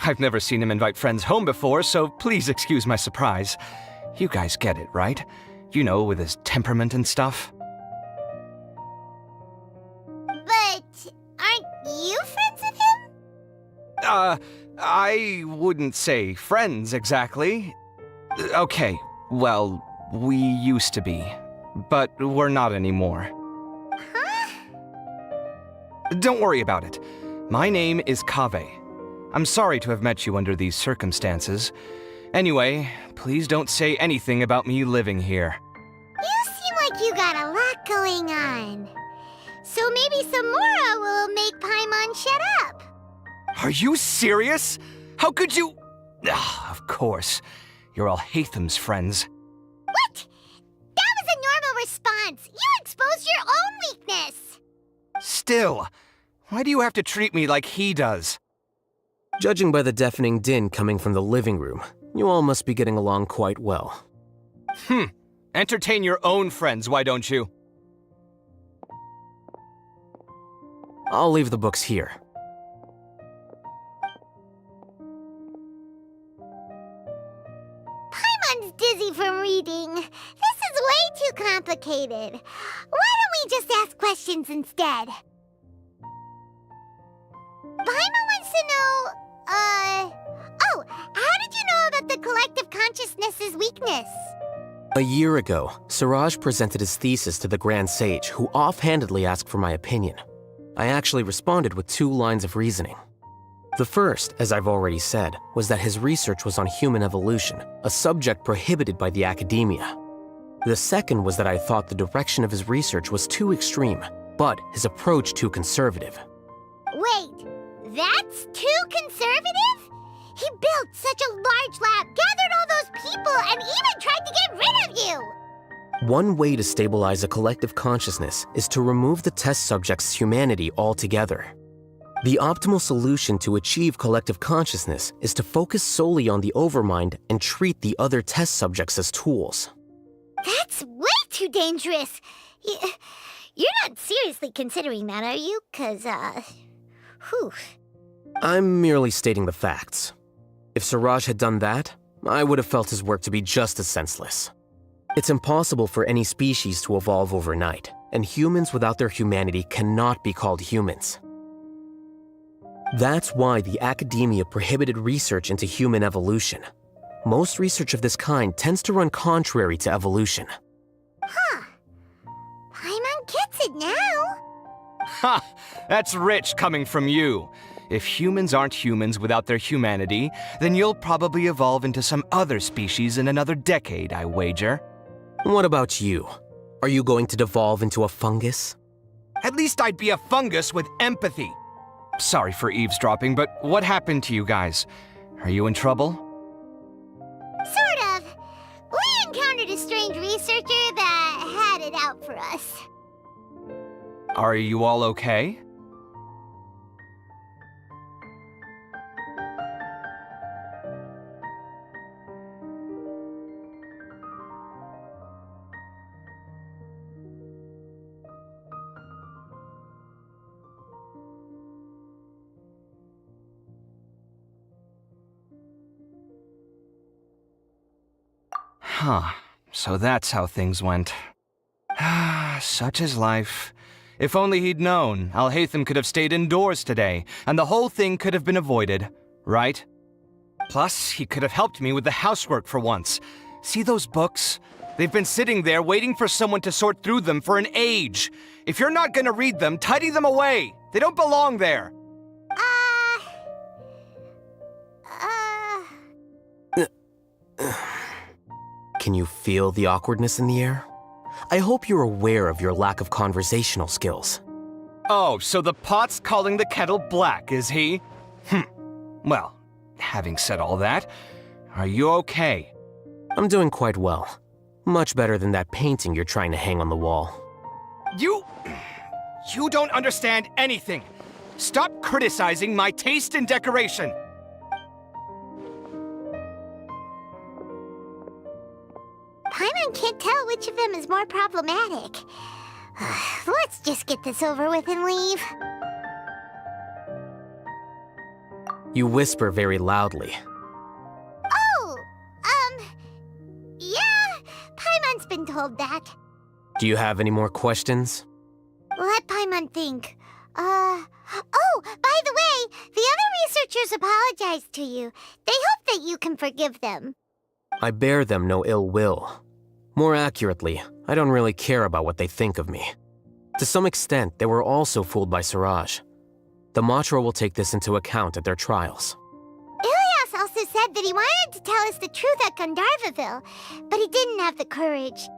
I've never seen him invite friends home before, so please excuse my surprise. You guys get it, right? You know, with his temperament and stuff. But aren't you friends with him? I wouldn't say friends exactly. Okay, well, we used to be, but we're not anymore. Huh? Don't worry about it. My name is Kaveh. I'm sorry to have met you under these circumstances. Anyway, please don't say anything about me living here. You seem like you got a lot going on. So maybe Samora will make Paimon shut up. Are you serious? How could you? Of course. You're Alhaitham's friends. What? That was a normal response. You exposed your own weakness. Still, why do you have to treat me like he does? Judging by the deafening din coming from the living room, you all must be getting along quite well. Entertain your own friends, why don't you? I'll leave the books here. Paimon's dizzy from reading. This is way too complicated. Why don't we just ask questions instead? Paimon wants to know, oh, how did you know about the collective consciousness's weakness? A year ago, Siraj presented his thesis to the Grand Sage, who offhandedly asked for my opinion. I actually responded with 2 lines of reasoning. The first, as I've already said, was that his research was on human evolution, a subject prohibited by the Academia. The second was that I thought the direction of his research was too extreme, but his approach too conservative. Wait, that's too conservative? He built such a large lab, gathered all those people, and even tried to get rid of you! One way to stabilize a collective consciousness is to remove the test subject's humanity altogether. The optimal solution to achieve collective consciousness is to focus solely on the overmind and treat the other test subjects as tools. That's way too dangerous. You're not seriously considering that, are you? 'Cause, whew. I'm merely stating the facts. If Siraj had done that, I would have felt his work to be just as senseless. It's impossible for any species to evolve overnight, and humans without their humanity cannot be called humans. That's why the academia prohibited research into human evolution. Most research of this kind tends to run contrary to evolution. Huh. Paimon gets it now. Ha! That's rich coming from you. If humans aren't humans without their humanity, then you'll probably evolve into some other species in another decade, I wager. What about you? Are you going to devolve into a fungus? At least I'd be a fungus with empathy. Sorry for eavesdropping, but what happened to you guys? Are you in trouble? Sort of. We encountered a strange researcher that had it out for us. Are you all okay? Huh. So that's how things went. Such is life. If only he'd known, Alhaitham could have stayed indoors today, and the whole thing could have been avoided, right? Plus, he could have helped me with the housework for once. See those books? They've been sitting there waiting for someone to sort through them for an age. If you're not gonna read them, tidy them away. They don't belong there. Can you feel the awkwardness in the air? I hope you're aware of your lack of conversational skills. Oh, so the pot's calling the kettle black, is he? Well, having said all that, are you okay? I'm doing quite well. Much better than that painting you're trying to hang on the wall. You don't understand anything. Stop criticizing my taste in decoration. Paimon can't tell which of them is more problematic. Let's just get this over with and leave. You whisper very loudly. Oh, yeah, Paimon's been told that. Do you have any more questions? Let Paimon think. Oh, by the way, the other researchers apologized to you. They hope that you can forgive them. I bear them no ill will. More accurately, I don't really care about what they think of me. To some extent, they were also fooled by Siraj. The Matra will take this into account at their trials. Ilias also said that he wanted to tell us the truth at Gandharvaville, but he didn't have the courage.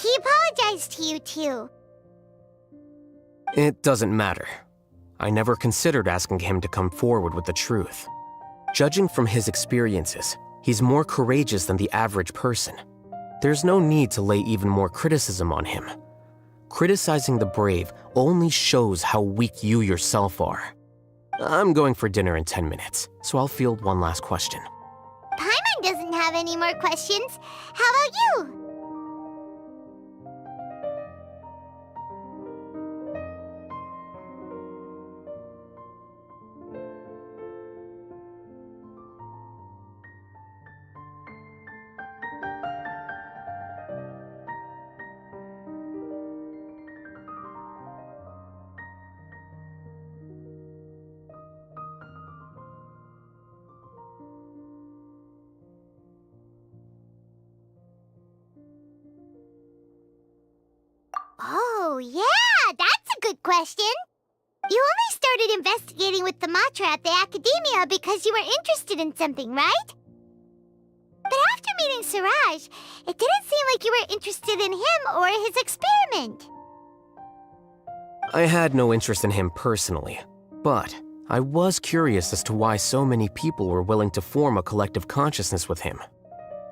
He apologized to you, too. It doesn't matter. I never considered asking him to come forward with the truth. Judging from his experiences, he's more courageous than the average person. There's no need to lay even more criticism on him. Criticizing the brave only shows how weak you yourself are. I'm going for dinner in 10 minutes, so I'll field one last question. Paimon doesn't have any more questions. How about you? Oh, yeah, that's a good question. You only started investigating with the Matra at the Academia because you were interested in something, right? But after meeting Siraj, it didn't seem like you were interested in him or his experiment. I had no interest in him personally, but I was curious as to why so many people were willing to form a collective consciousness with him.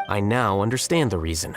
I now understand the reason.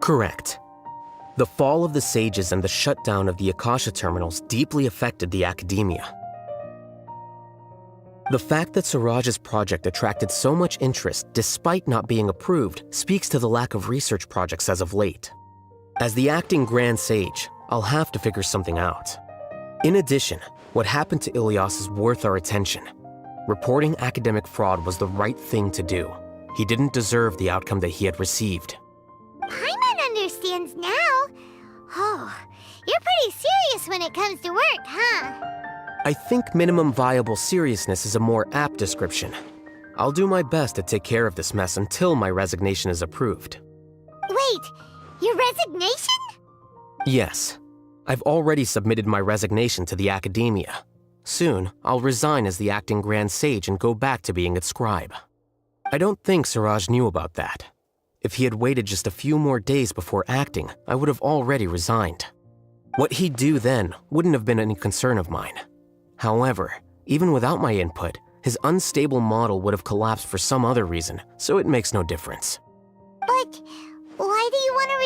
Correct. The fall of the Sages and the shutdown of the Akasha terminals deeply affected the academia. The fact that Suraj's project attracted so much interest despite not being approved speaks to the lack of research projects as of late. As the acting Grand Sage, I'll have to figure something out. In addition, what happened to Ilias is worth our attention. Reporting academic fraud was the right thing to do. He didn't deserve the outcome that he had received. Paimon understands now. Oh, you're pretty serious when it comes to work, huh? I think minimum viable seriousness is a more apt description. I'll do my best to take care of this mess until my resignation is approved. Wait, your resignation? Yes. I've already submitted my resignation to the academia. Soon, I'll resign as the acting Grand Sage and go back to being its scribe. I don't think Suraj knew about that. If he had waited just a few more days before acting, I would have already resigned. What he'd do then wouldn't have been any concern of mine. However, even without my input, his unstable model would have collapsed for some other reason, so it makes no difference. But why do you want to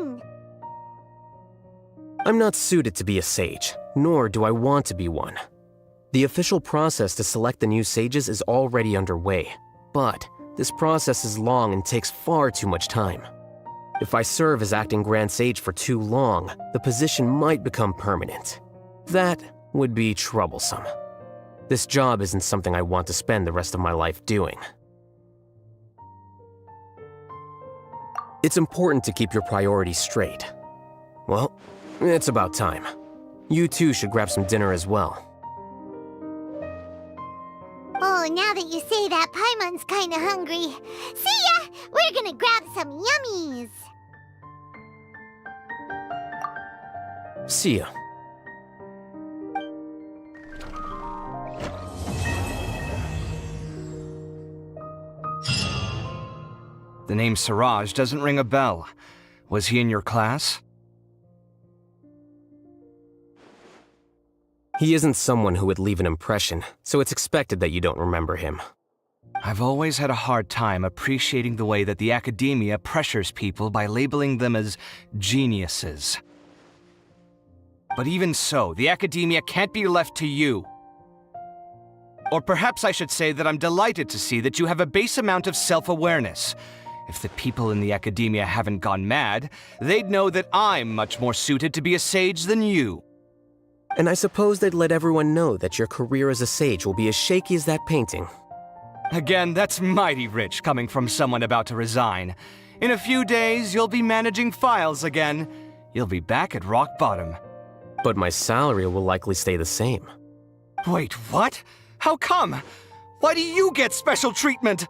resign? I'm not suited to be a sage, nor do I want to be one. The official process to select the new sages is already underway, but this process is long and takes far too much time. If I serve as acting Grand Sage for too long, the position might become permanent. That would be troublesome. This job isn't something I want to spend the rest of my life doing. It's important to keep your priorities straight. Well, it's about time. You too should grab some dinner as well. Oh, now that you say that, Paimon's kinda hungry. See ya! We're gonna grab some yummies! See ya. The name Suraj doesn't ring a bell. Was he in your class? He isn't someone who would leave an impression, so it's expected that you don't remember him. I've always had a hard time appreciating the way that the academia pressures people by labeling them as geniuses. But even so, the academia can't be left to you. Or perhaps I should say that I'm delighted to see that you have a base amount of self-awareness. If the people in the academia haven't gone mad, they'd know that I'm much more suited to be a sage than you. And I suppose they'd let everyone know that your career as a sage will be as shaky as that painting. Again, that's mighty rich coming from someone about to resign. In a few days, you'll be managing files again. You'll be back at rock bottom. But my salary will likely stay the same. Wait, what? How come? Why do you get special treatment?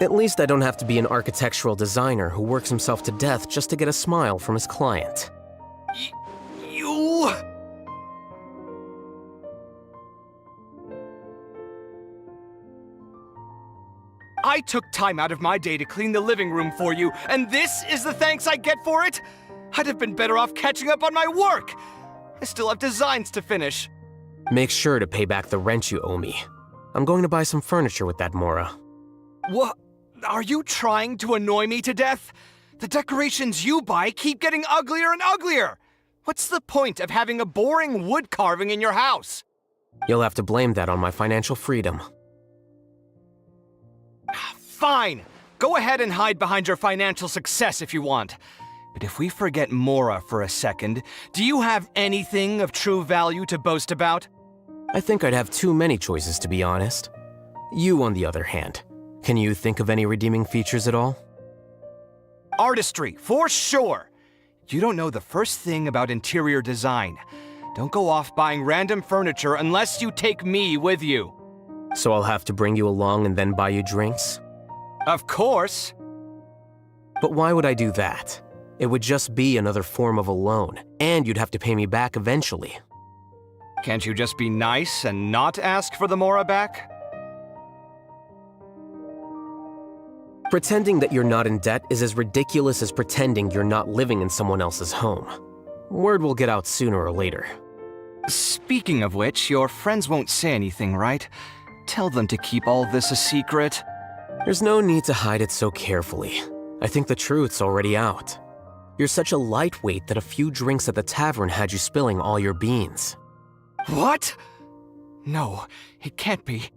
At least I don't have to be an architectural designer who works himself to death just to get a smile from his client. You... I took time out of my day to clean the living room for you, and this is the thanks I get for it? I'd have been better off catching up on my work. I still have designs to finish. Make sure to pay back the rent you owe me. I'm going to buy some furniture with that, Mora. What? Are you trying to annoy me to death? The decorations you buy keep getting uglier and uglier. What's the point of having a boring wood carving in your house? You'll have to blame that on my financial freedom. Fine. Go ahead and hide behind your financial success if you want. But if we forget Mora for a second, do you have anything of true value to boast about? I think I'd have too many choices, to be honest. You, on the other hand, can you think of any redeeming features at all? Artistry, for sure. You don't know the first thing about interior design. Don't go off buying random furniture unless you take me with you. So I'll have to bring you along and then buy you drinks? Of course. But why would I do that? It would just be another form of a loan, and you'd have to pay me back eventually. Can't you just be nice and not ask for the Mora back? Pretending that you're not in debt is as ridiculous as pretending you're not living in someone else's home. Word will get out sooner or later. Speaking of which, your friends won't say anything, right? Tell them to keep all this a secret. There's no need to hide it so carefully. I think the truth's already out. You're such a lightweight that a few drinks at the tavern had you spilling all your beans. What? No, it can't be.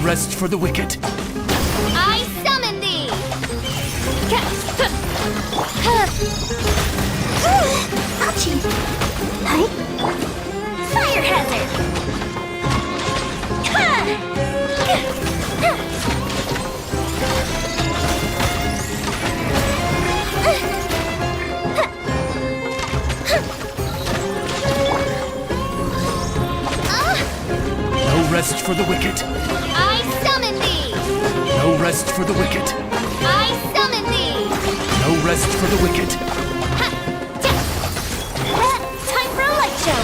Rest for the wicked. I summon thee! Ouchie! Fire hazard! No rest for the wicked. No rest for the wicked. I summon thee! No rest for the wicked. Time for a light show!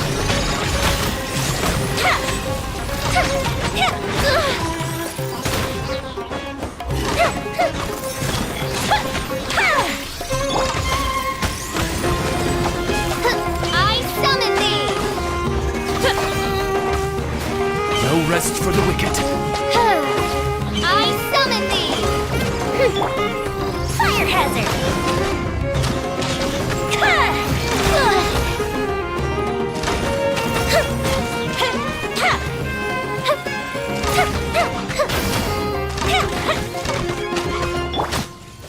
wicked. I summon thee! Fire hazard!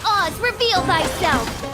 Oz, reveal thyself!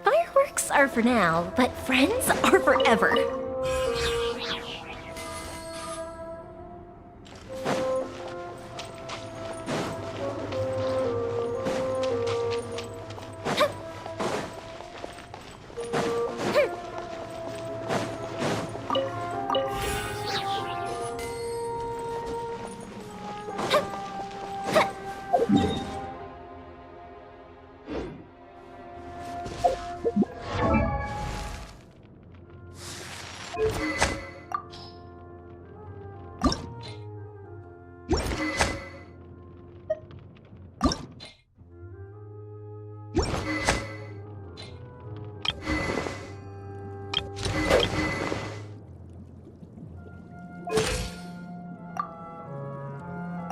Fireworks are for now, but friends are forever.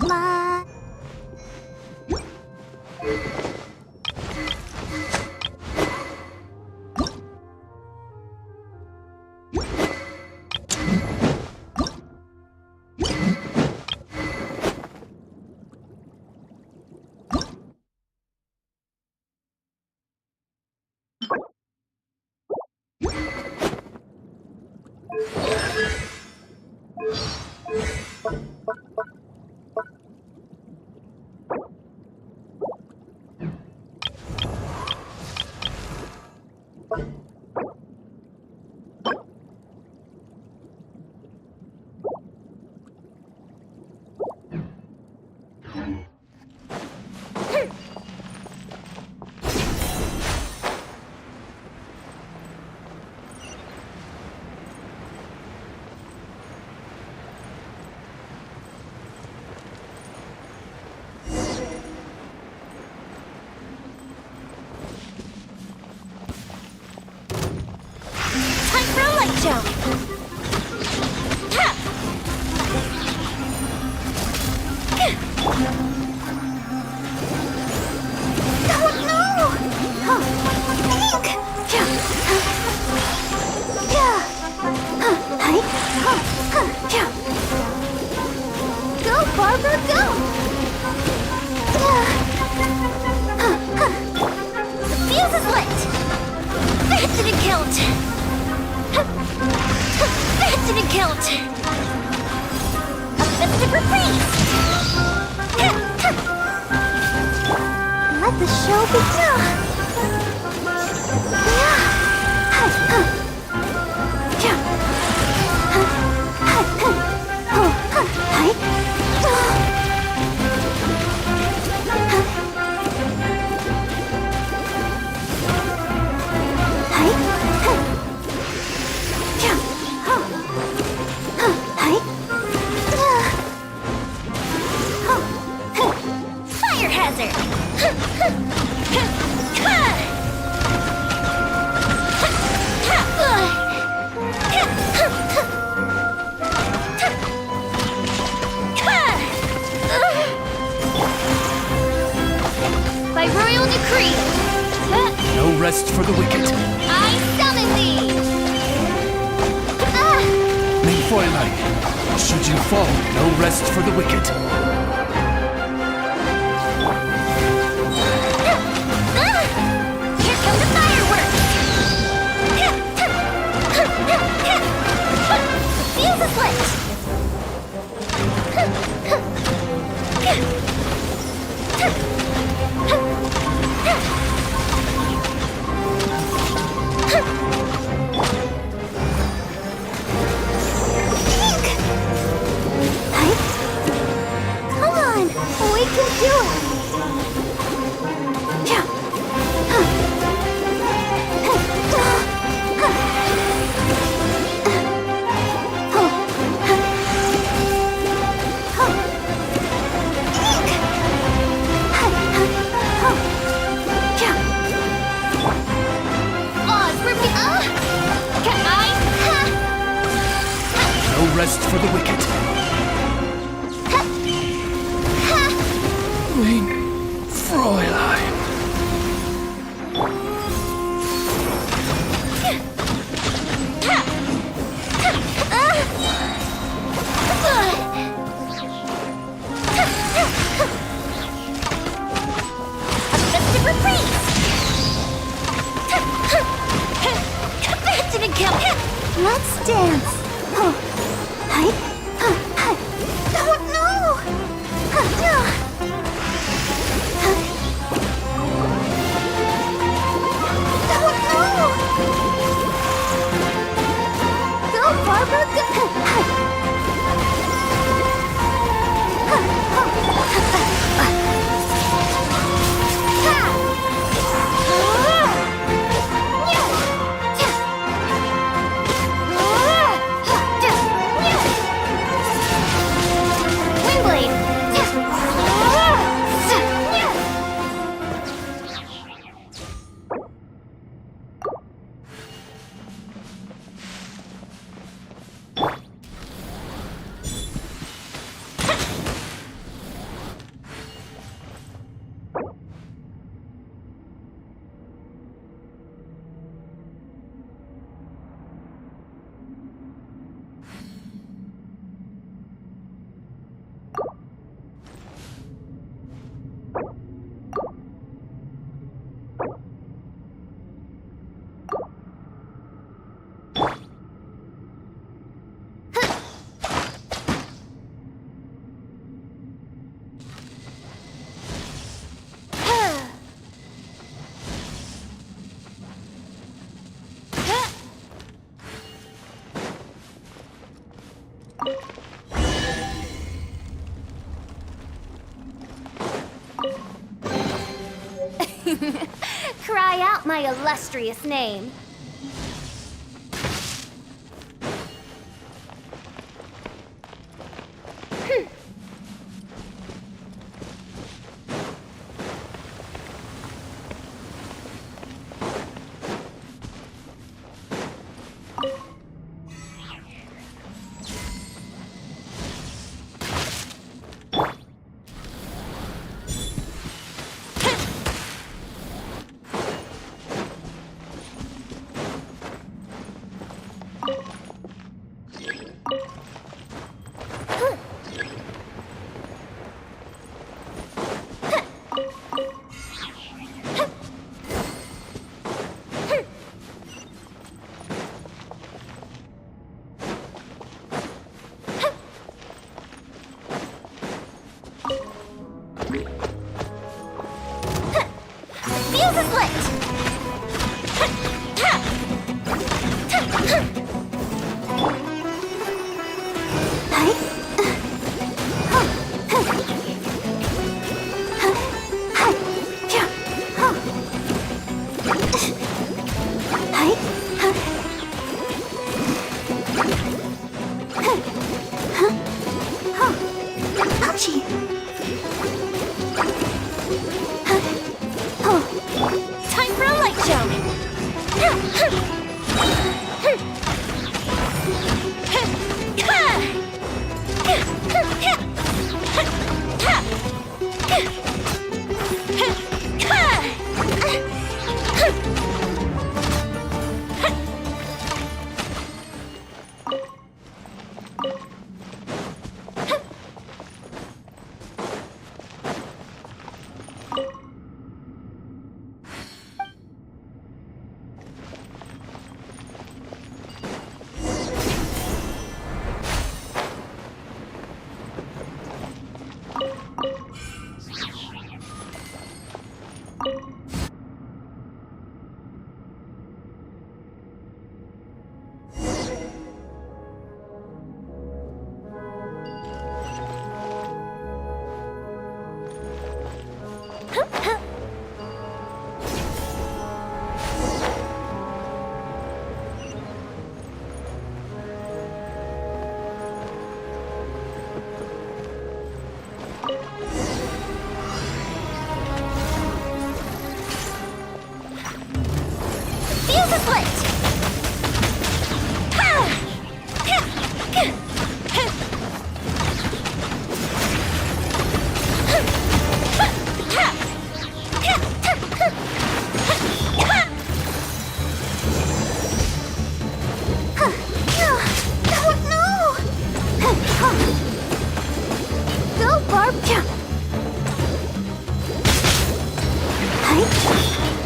Ma. Time for a light show. Ha! Oh no! Ink! Go, Barbara, go! The fuse is lit! That's didn't kill it! That didn't kill it! A festive reprise! Let the show begin! Fire hazard! By royal decree! No rest for the wicked. I summon thee! Mein Fräulein, should you fall, no rest for the wicked. Here come the fireworks! The fuse is lit! Come on, we can do it! No rest for the wicked. Mein Fräulein. Let's dance. Oh, hi. Oh no! Cry out my illustrious name. Fuse is lit! Time for a light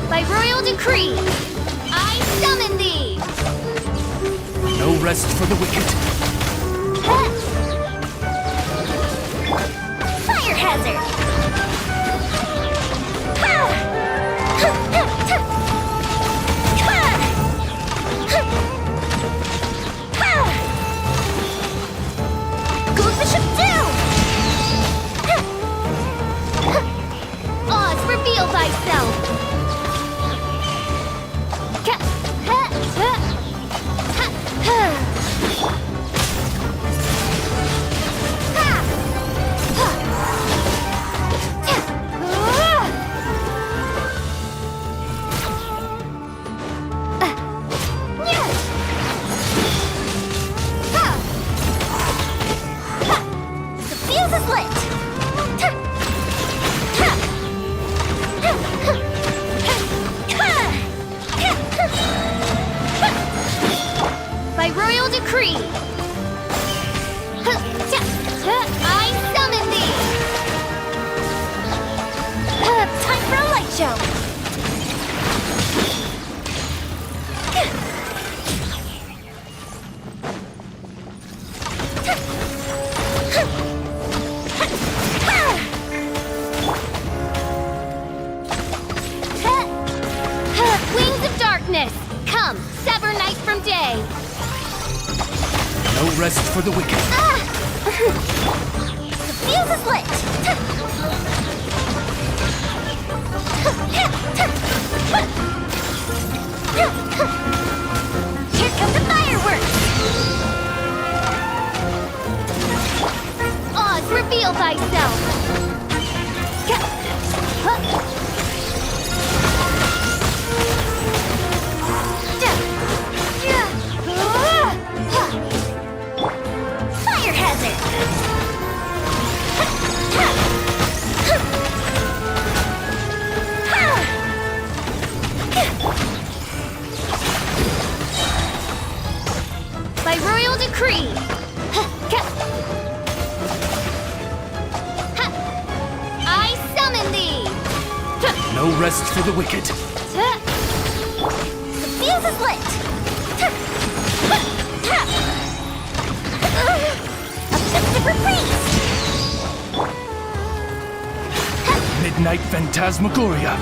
By royal decree, I summon thee! No rest for the wicked. Fire hazard! Good bishop down! Oz, reveal thyself! By royal decree, I summon thee! Time for a light show! Wings of darkness, come, sever night from day! No rest for the wicked. The fuse is lit! No rest for the wicked. The fuse is lit! A festive reprise! Midnight Phantasmagoria.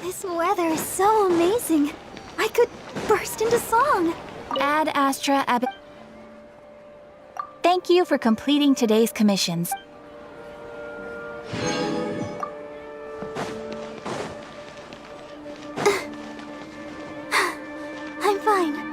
This weather is so amazing. I could burst into song. Ad Astra Ab. Thank you for completing today's commissions. I'm fine.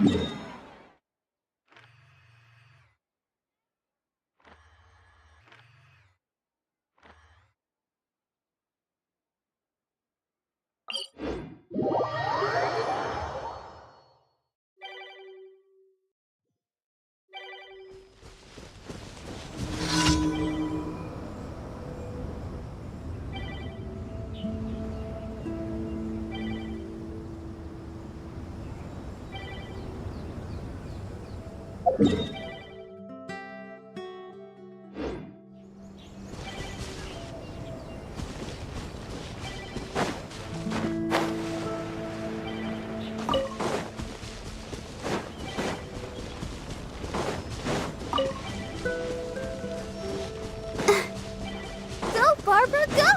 Go, Barbara, go!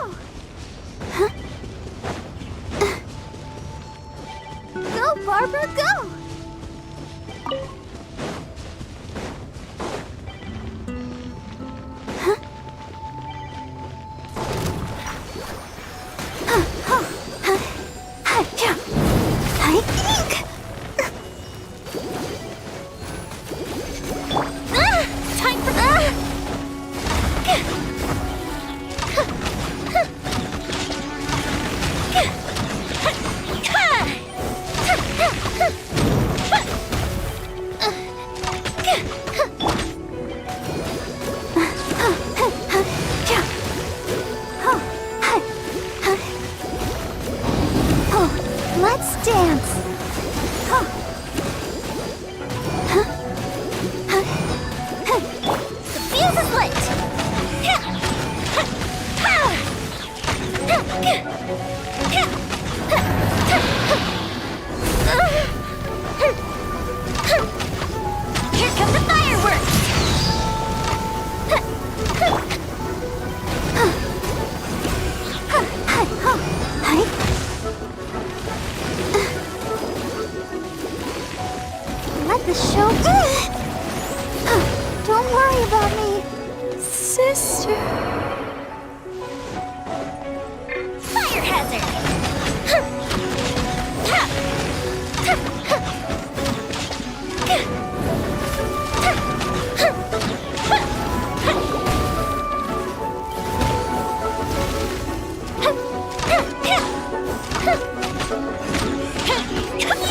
Go, Barbara, go! Let's dance. The fuse is lit. Here come the fireworks. Let the show begin. Don't worry about me, sister. Fire hazard.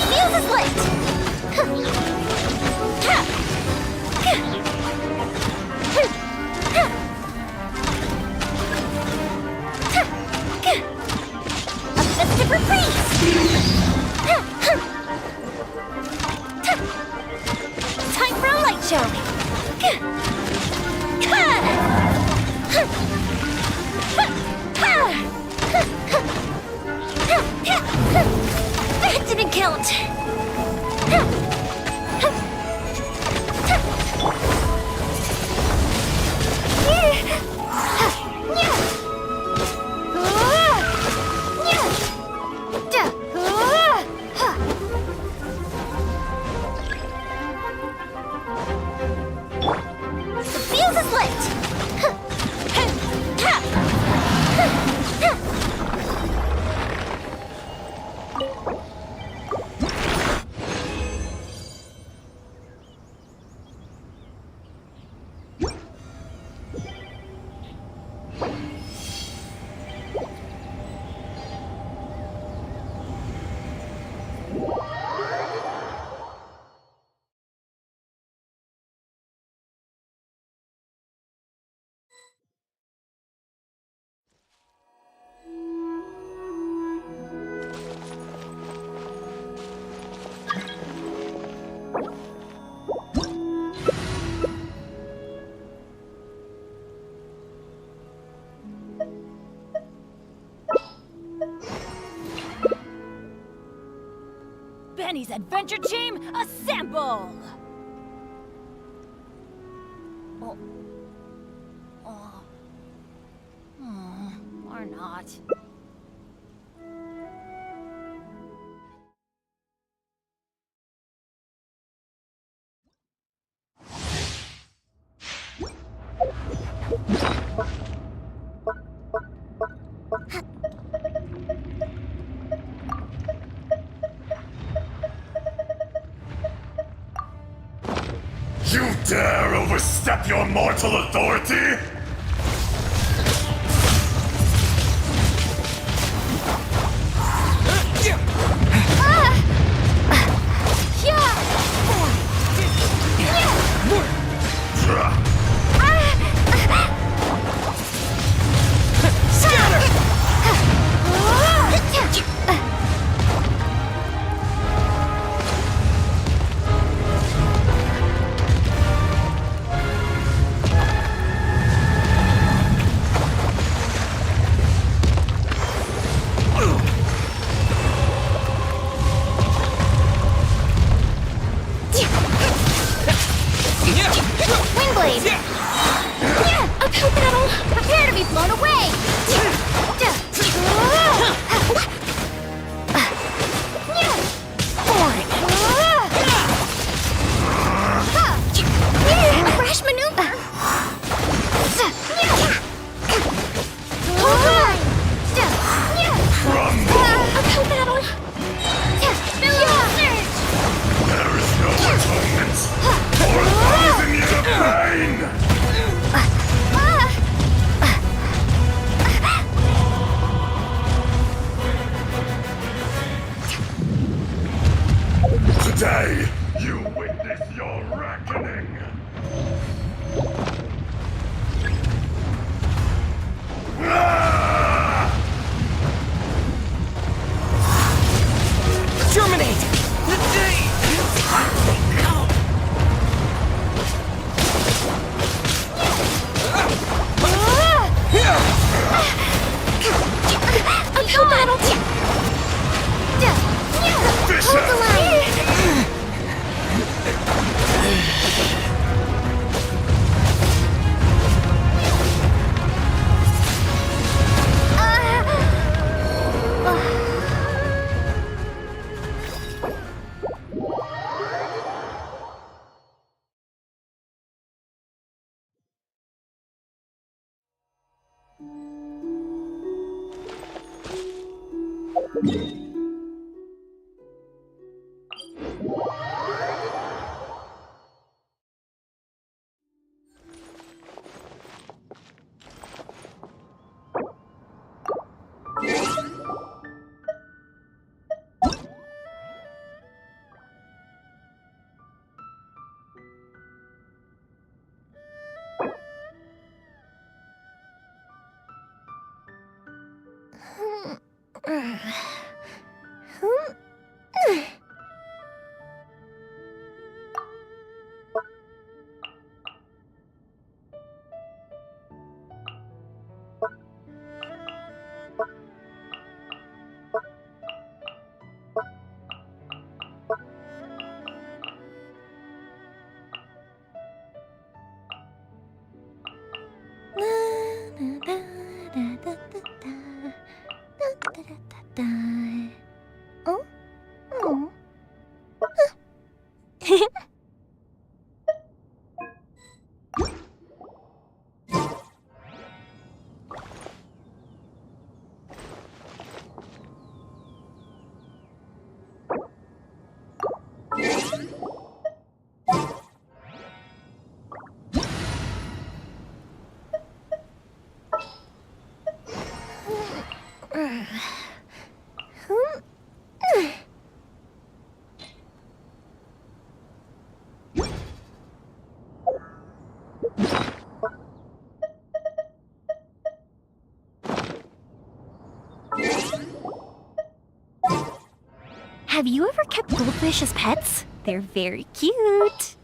Fuse is lit. A festive reprise. Time for a light show. That didn't count. The fuse is lit. Benny's Adventure Team, assemble! Or not. You dare overstep your mortal authority? Windblade! Uphill battle! Prepare to be blown away! Rash maneuver! Uphill battle! Billow surge! There is no atonement for 1,000-year pain! Today, you witness your reckoning! Terminate! Uphill battle! Hold the line! Have you ever kept goldfish as pets? They're very cute.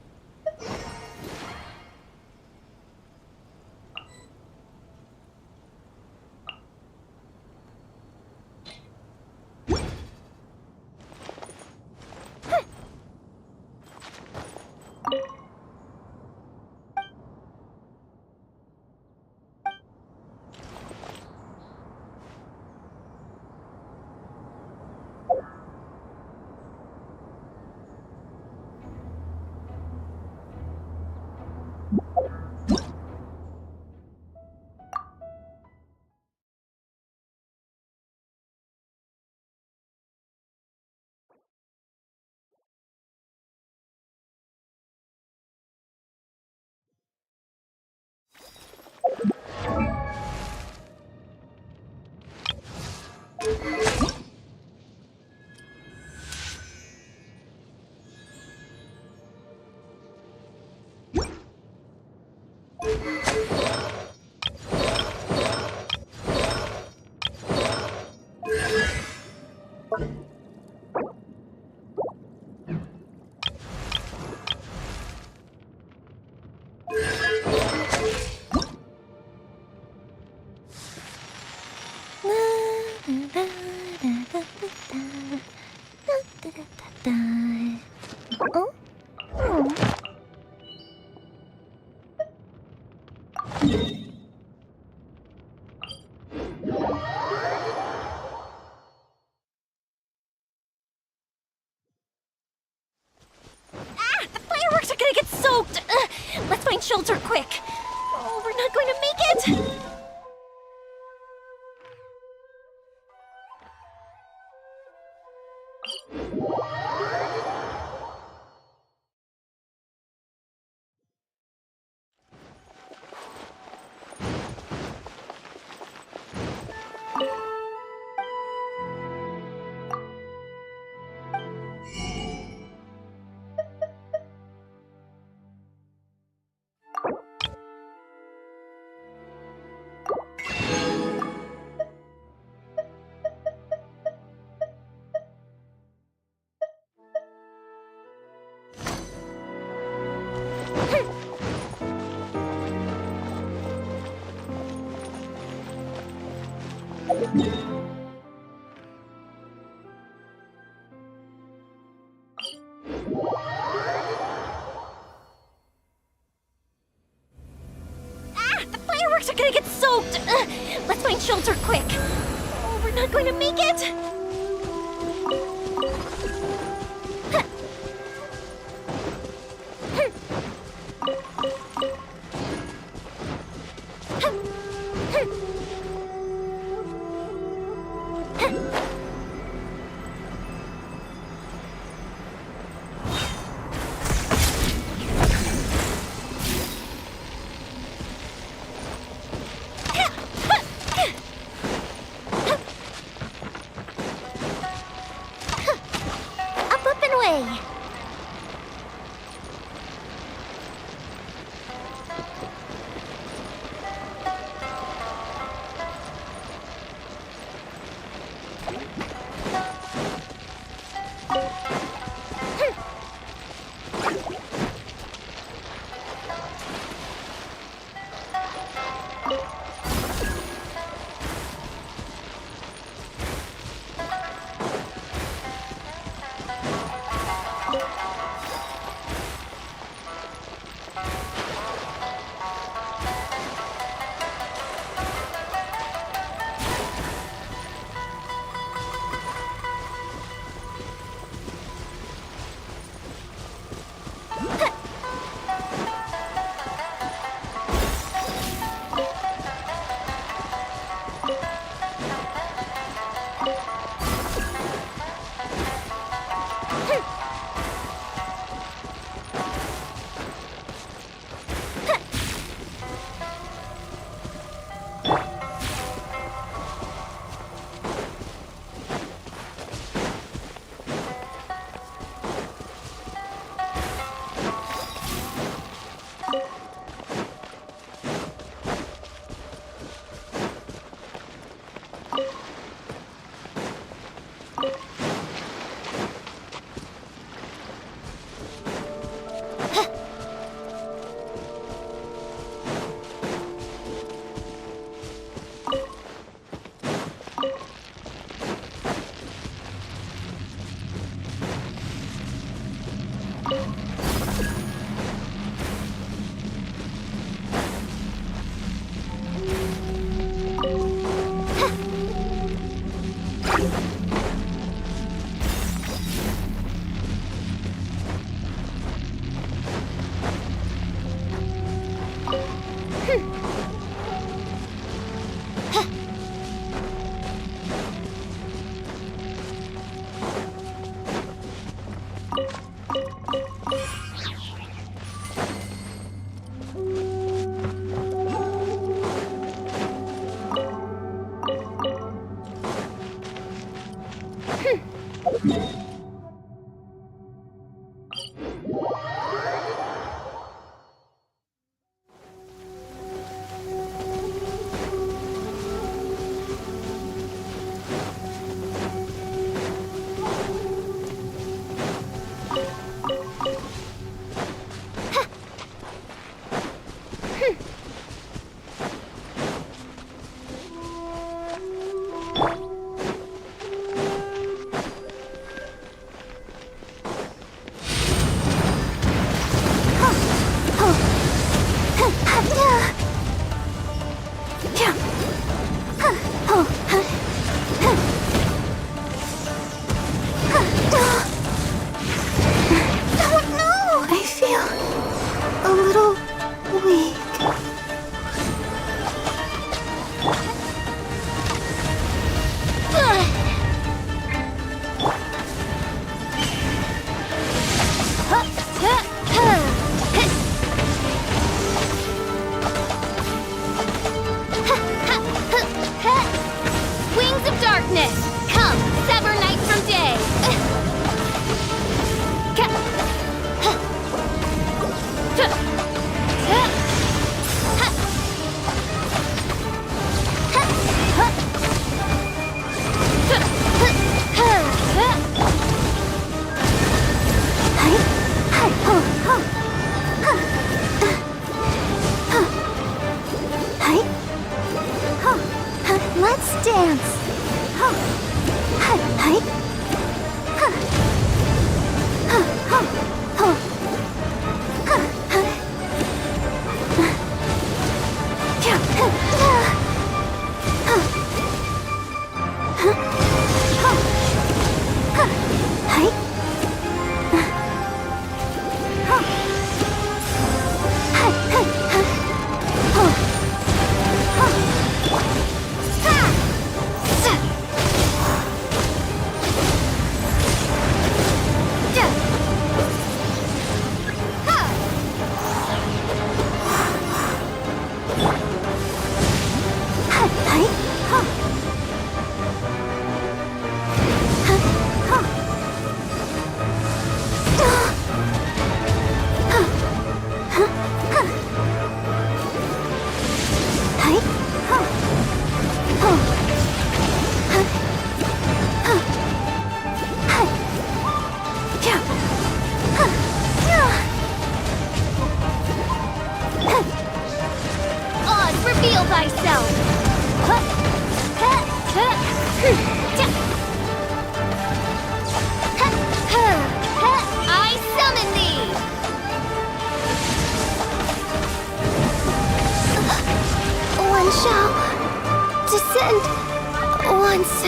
find shelter quick! Oh, we're not going to make it! The fireworks are gonna get soaked! Let's find shelter quick! Oh, we're not going to make it! Up and away.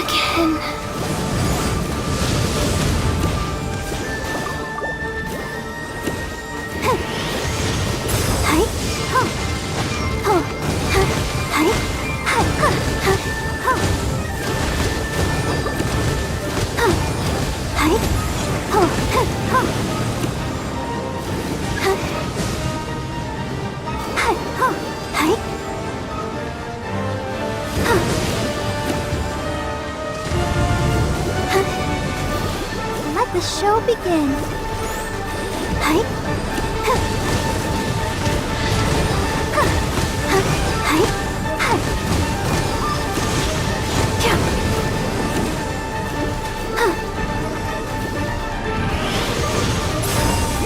again. Let the show begin.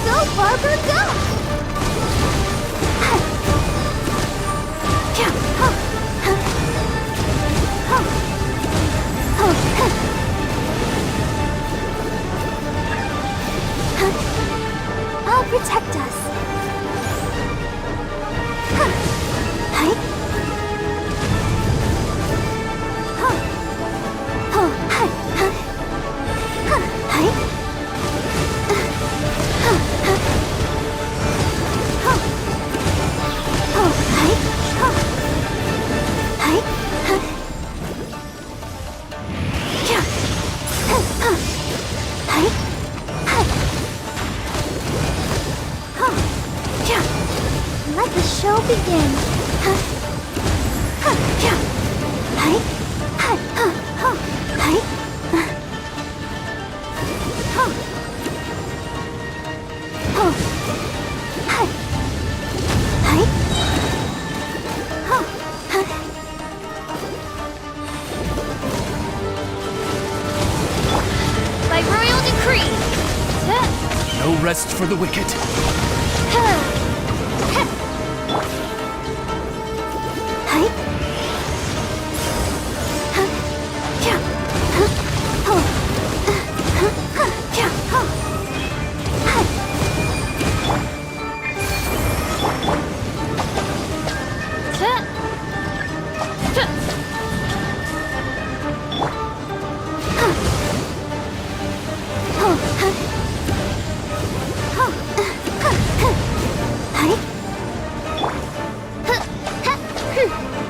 Go, Barber, go! I'll protect us. Let the show begin. By royal decree. No rest for the wicked.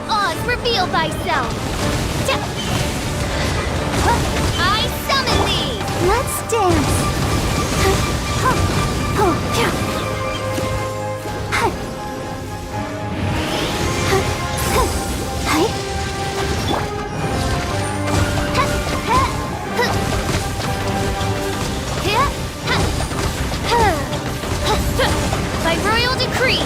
Oz, reveal thyself. I summon thee. Let's dance. By royal decree.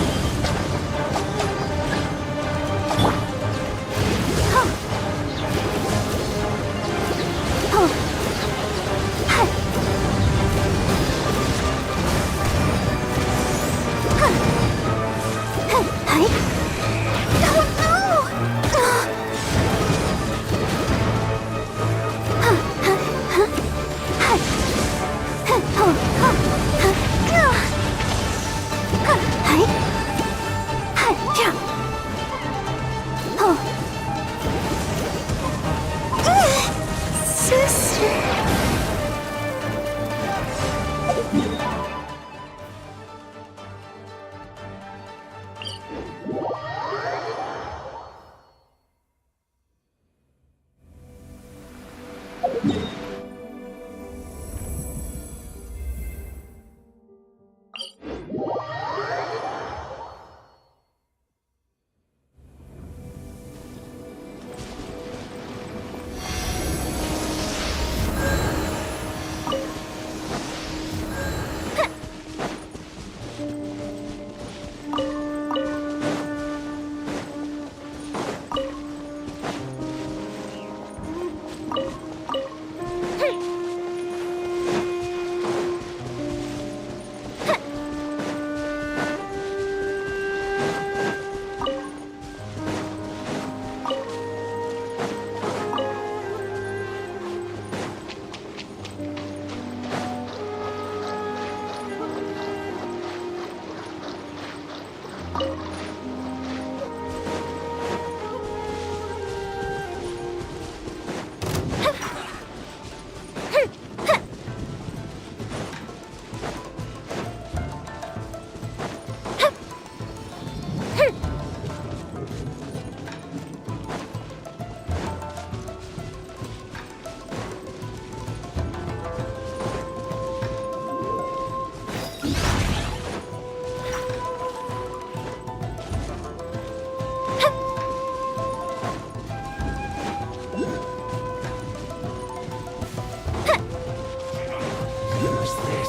What's this?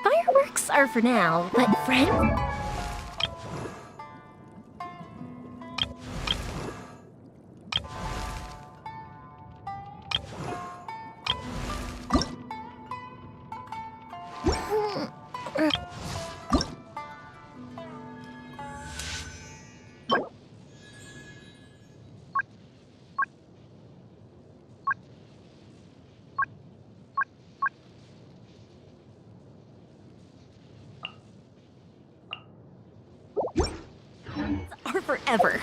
Fireworks are for now, but friends? Are forever.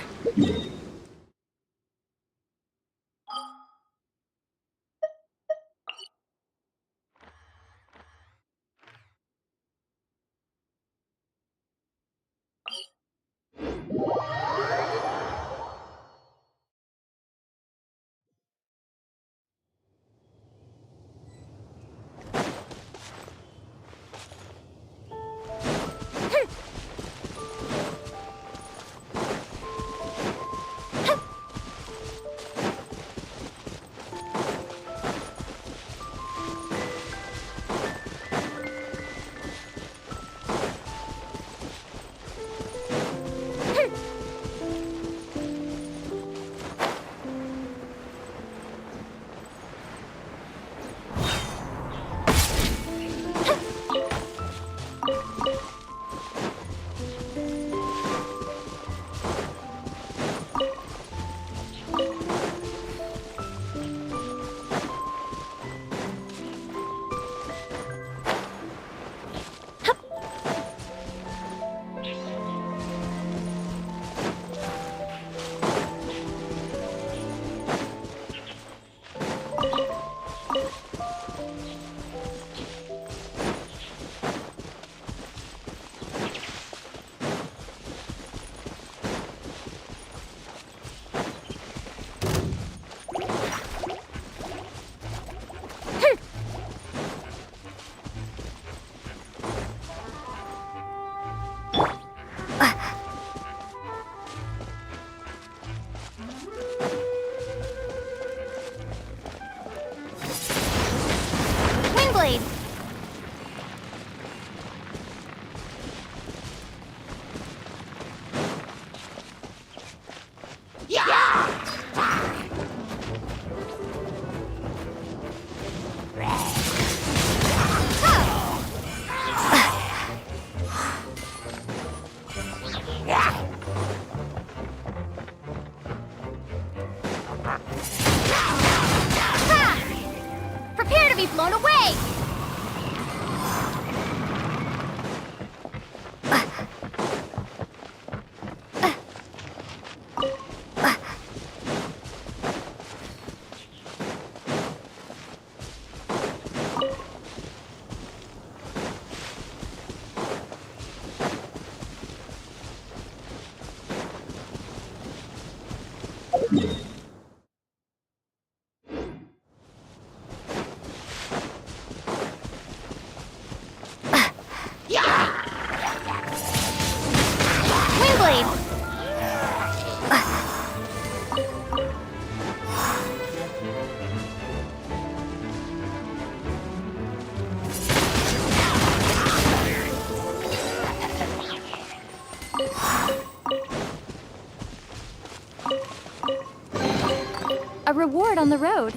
be blown away! Windblade! A reward on the road.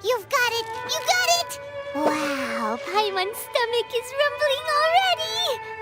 You've got it! You got it! Wow, Paimon's stomach is rumbling already!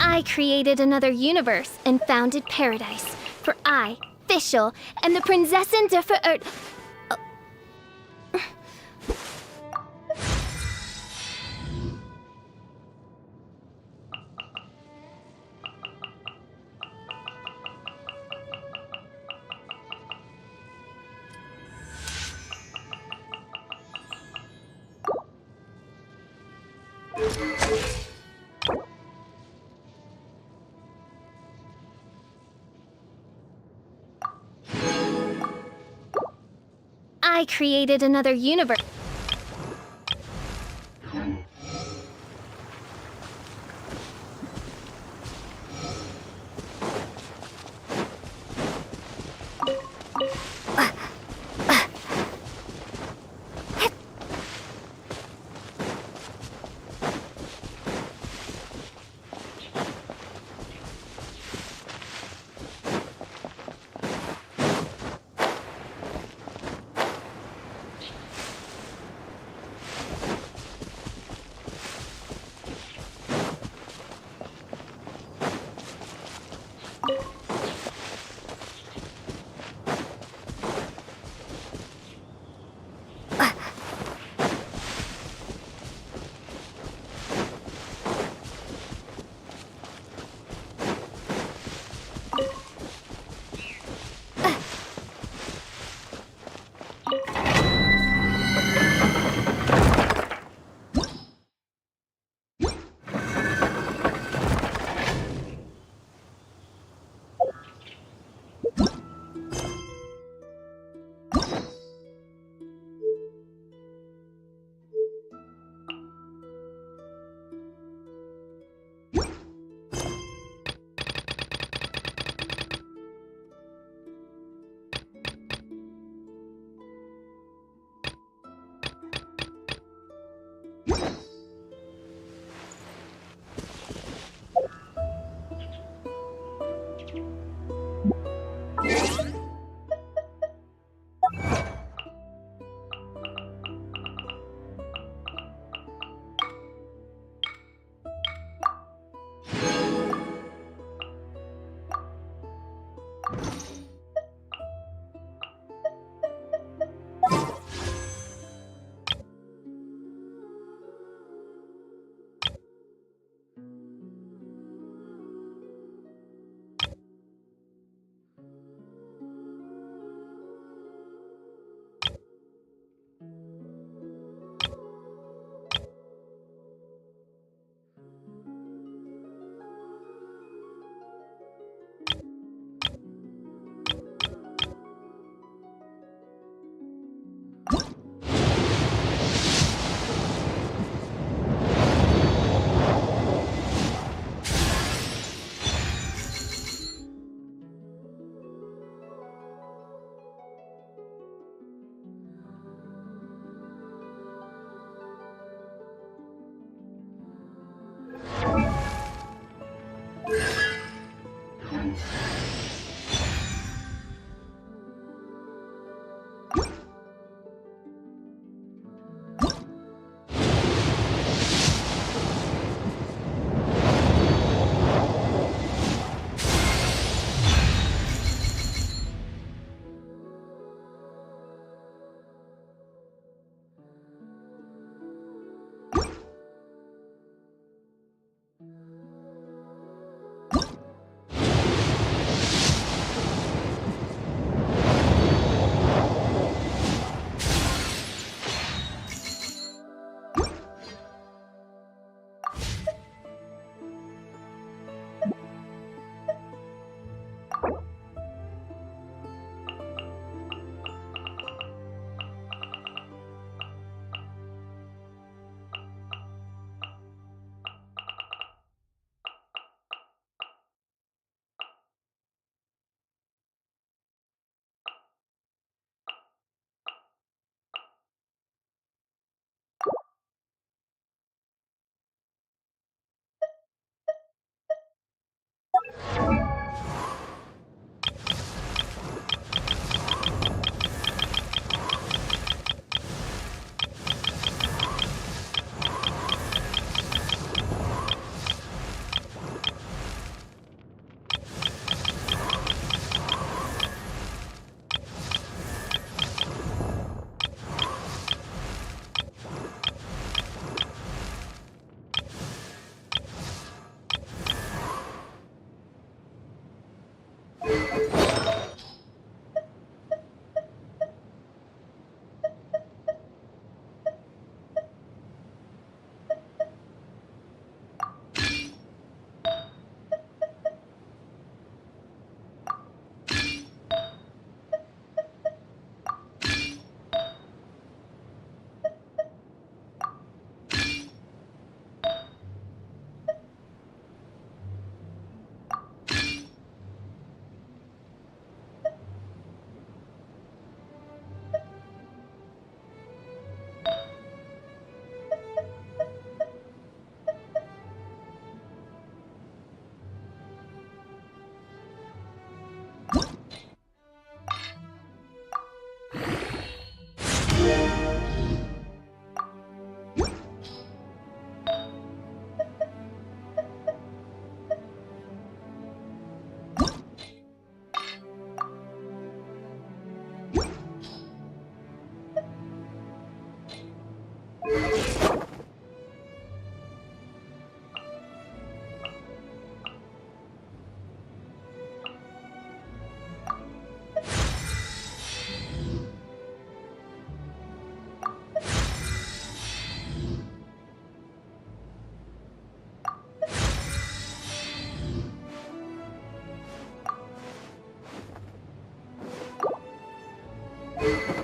I created another universe and founded paradise. For I, Fischl, am the Prinzessin der Verirrt. I created another universe. Hey!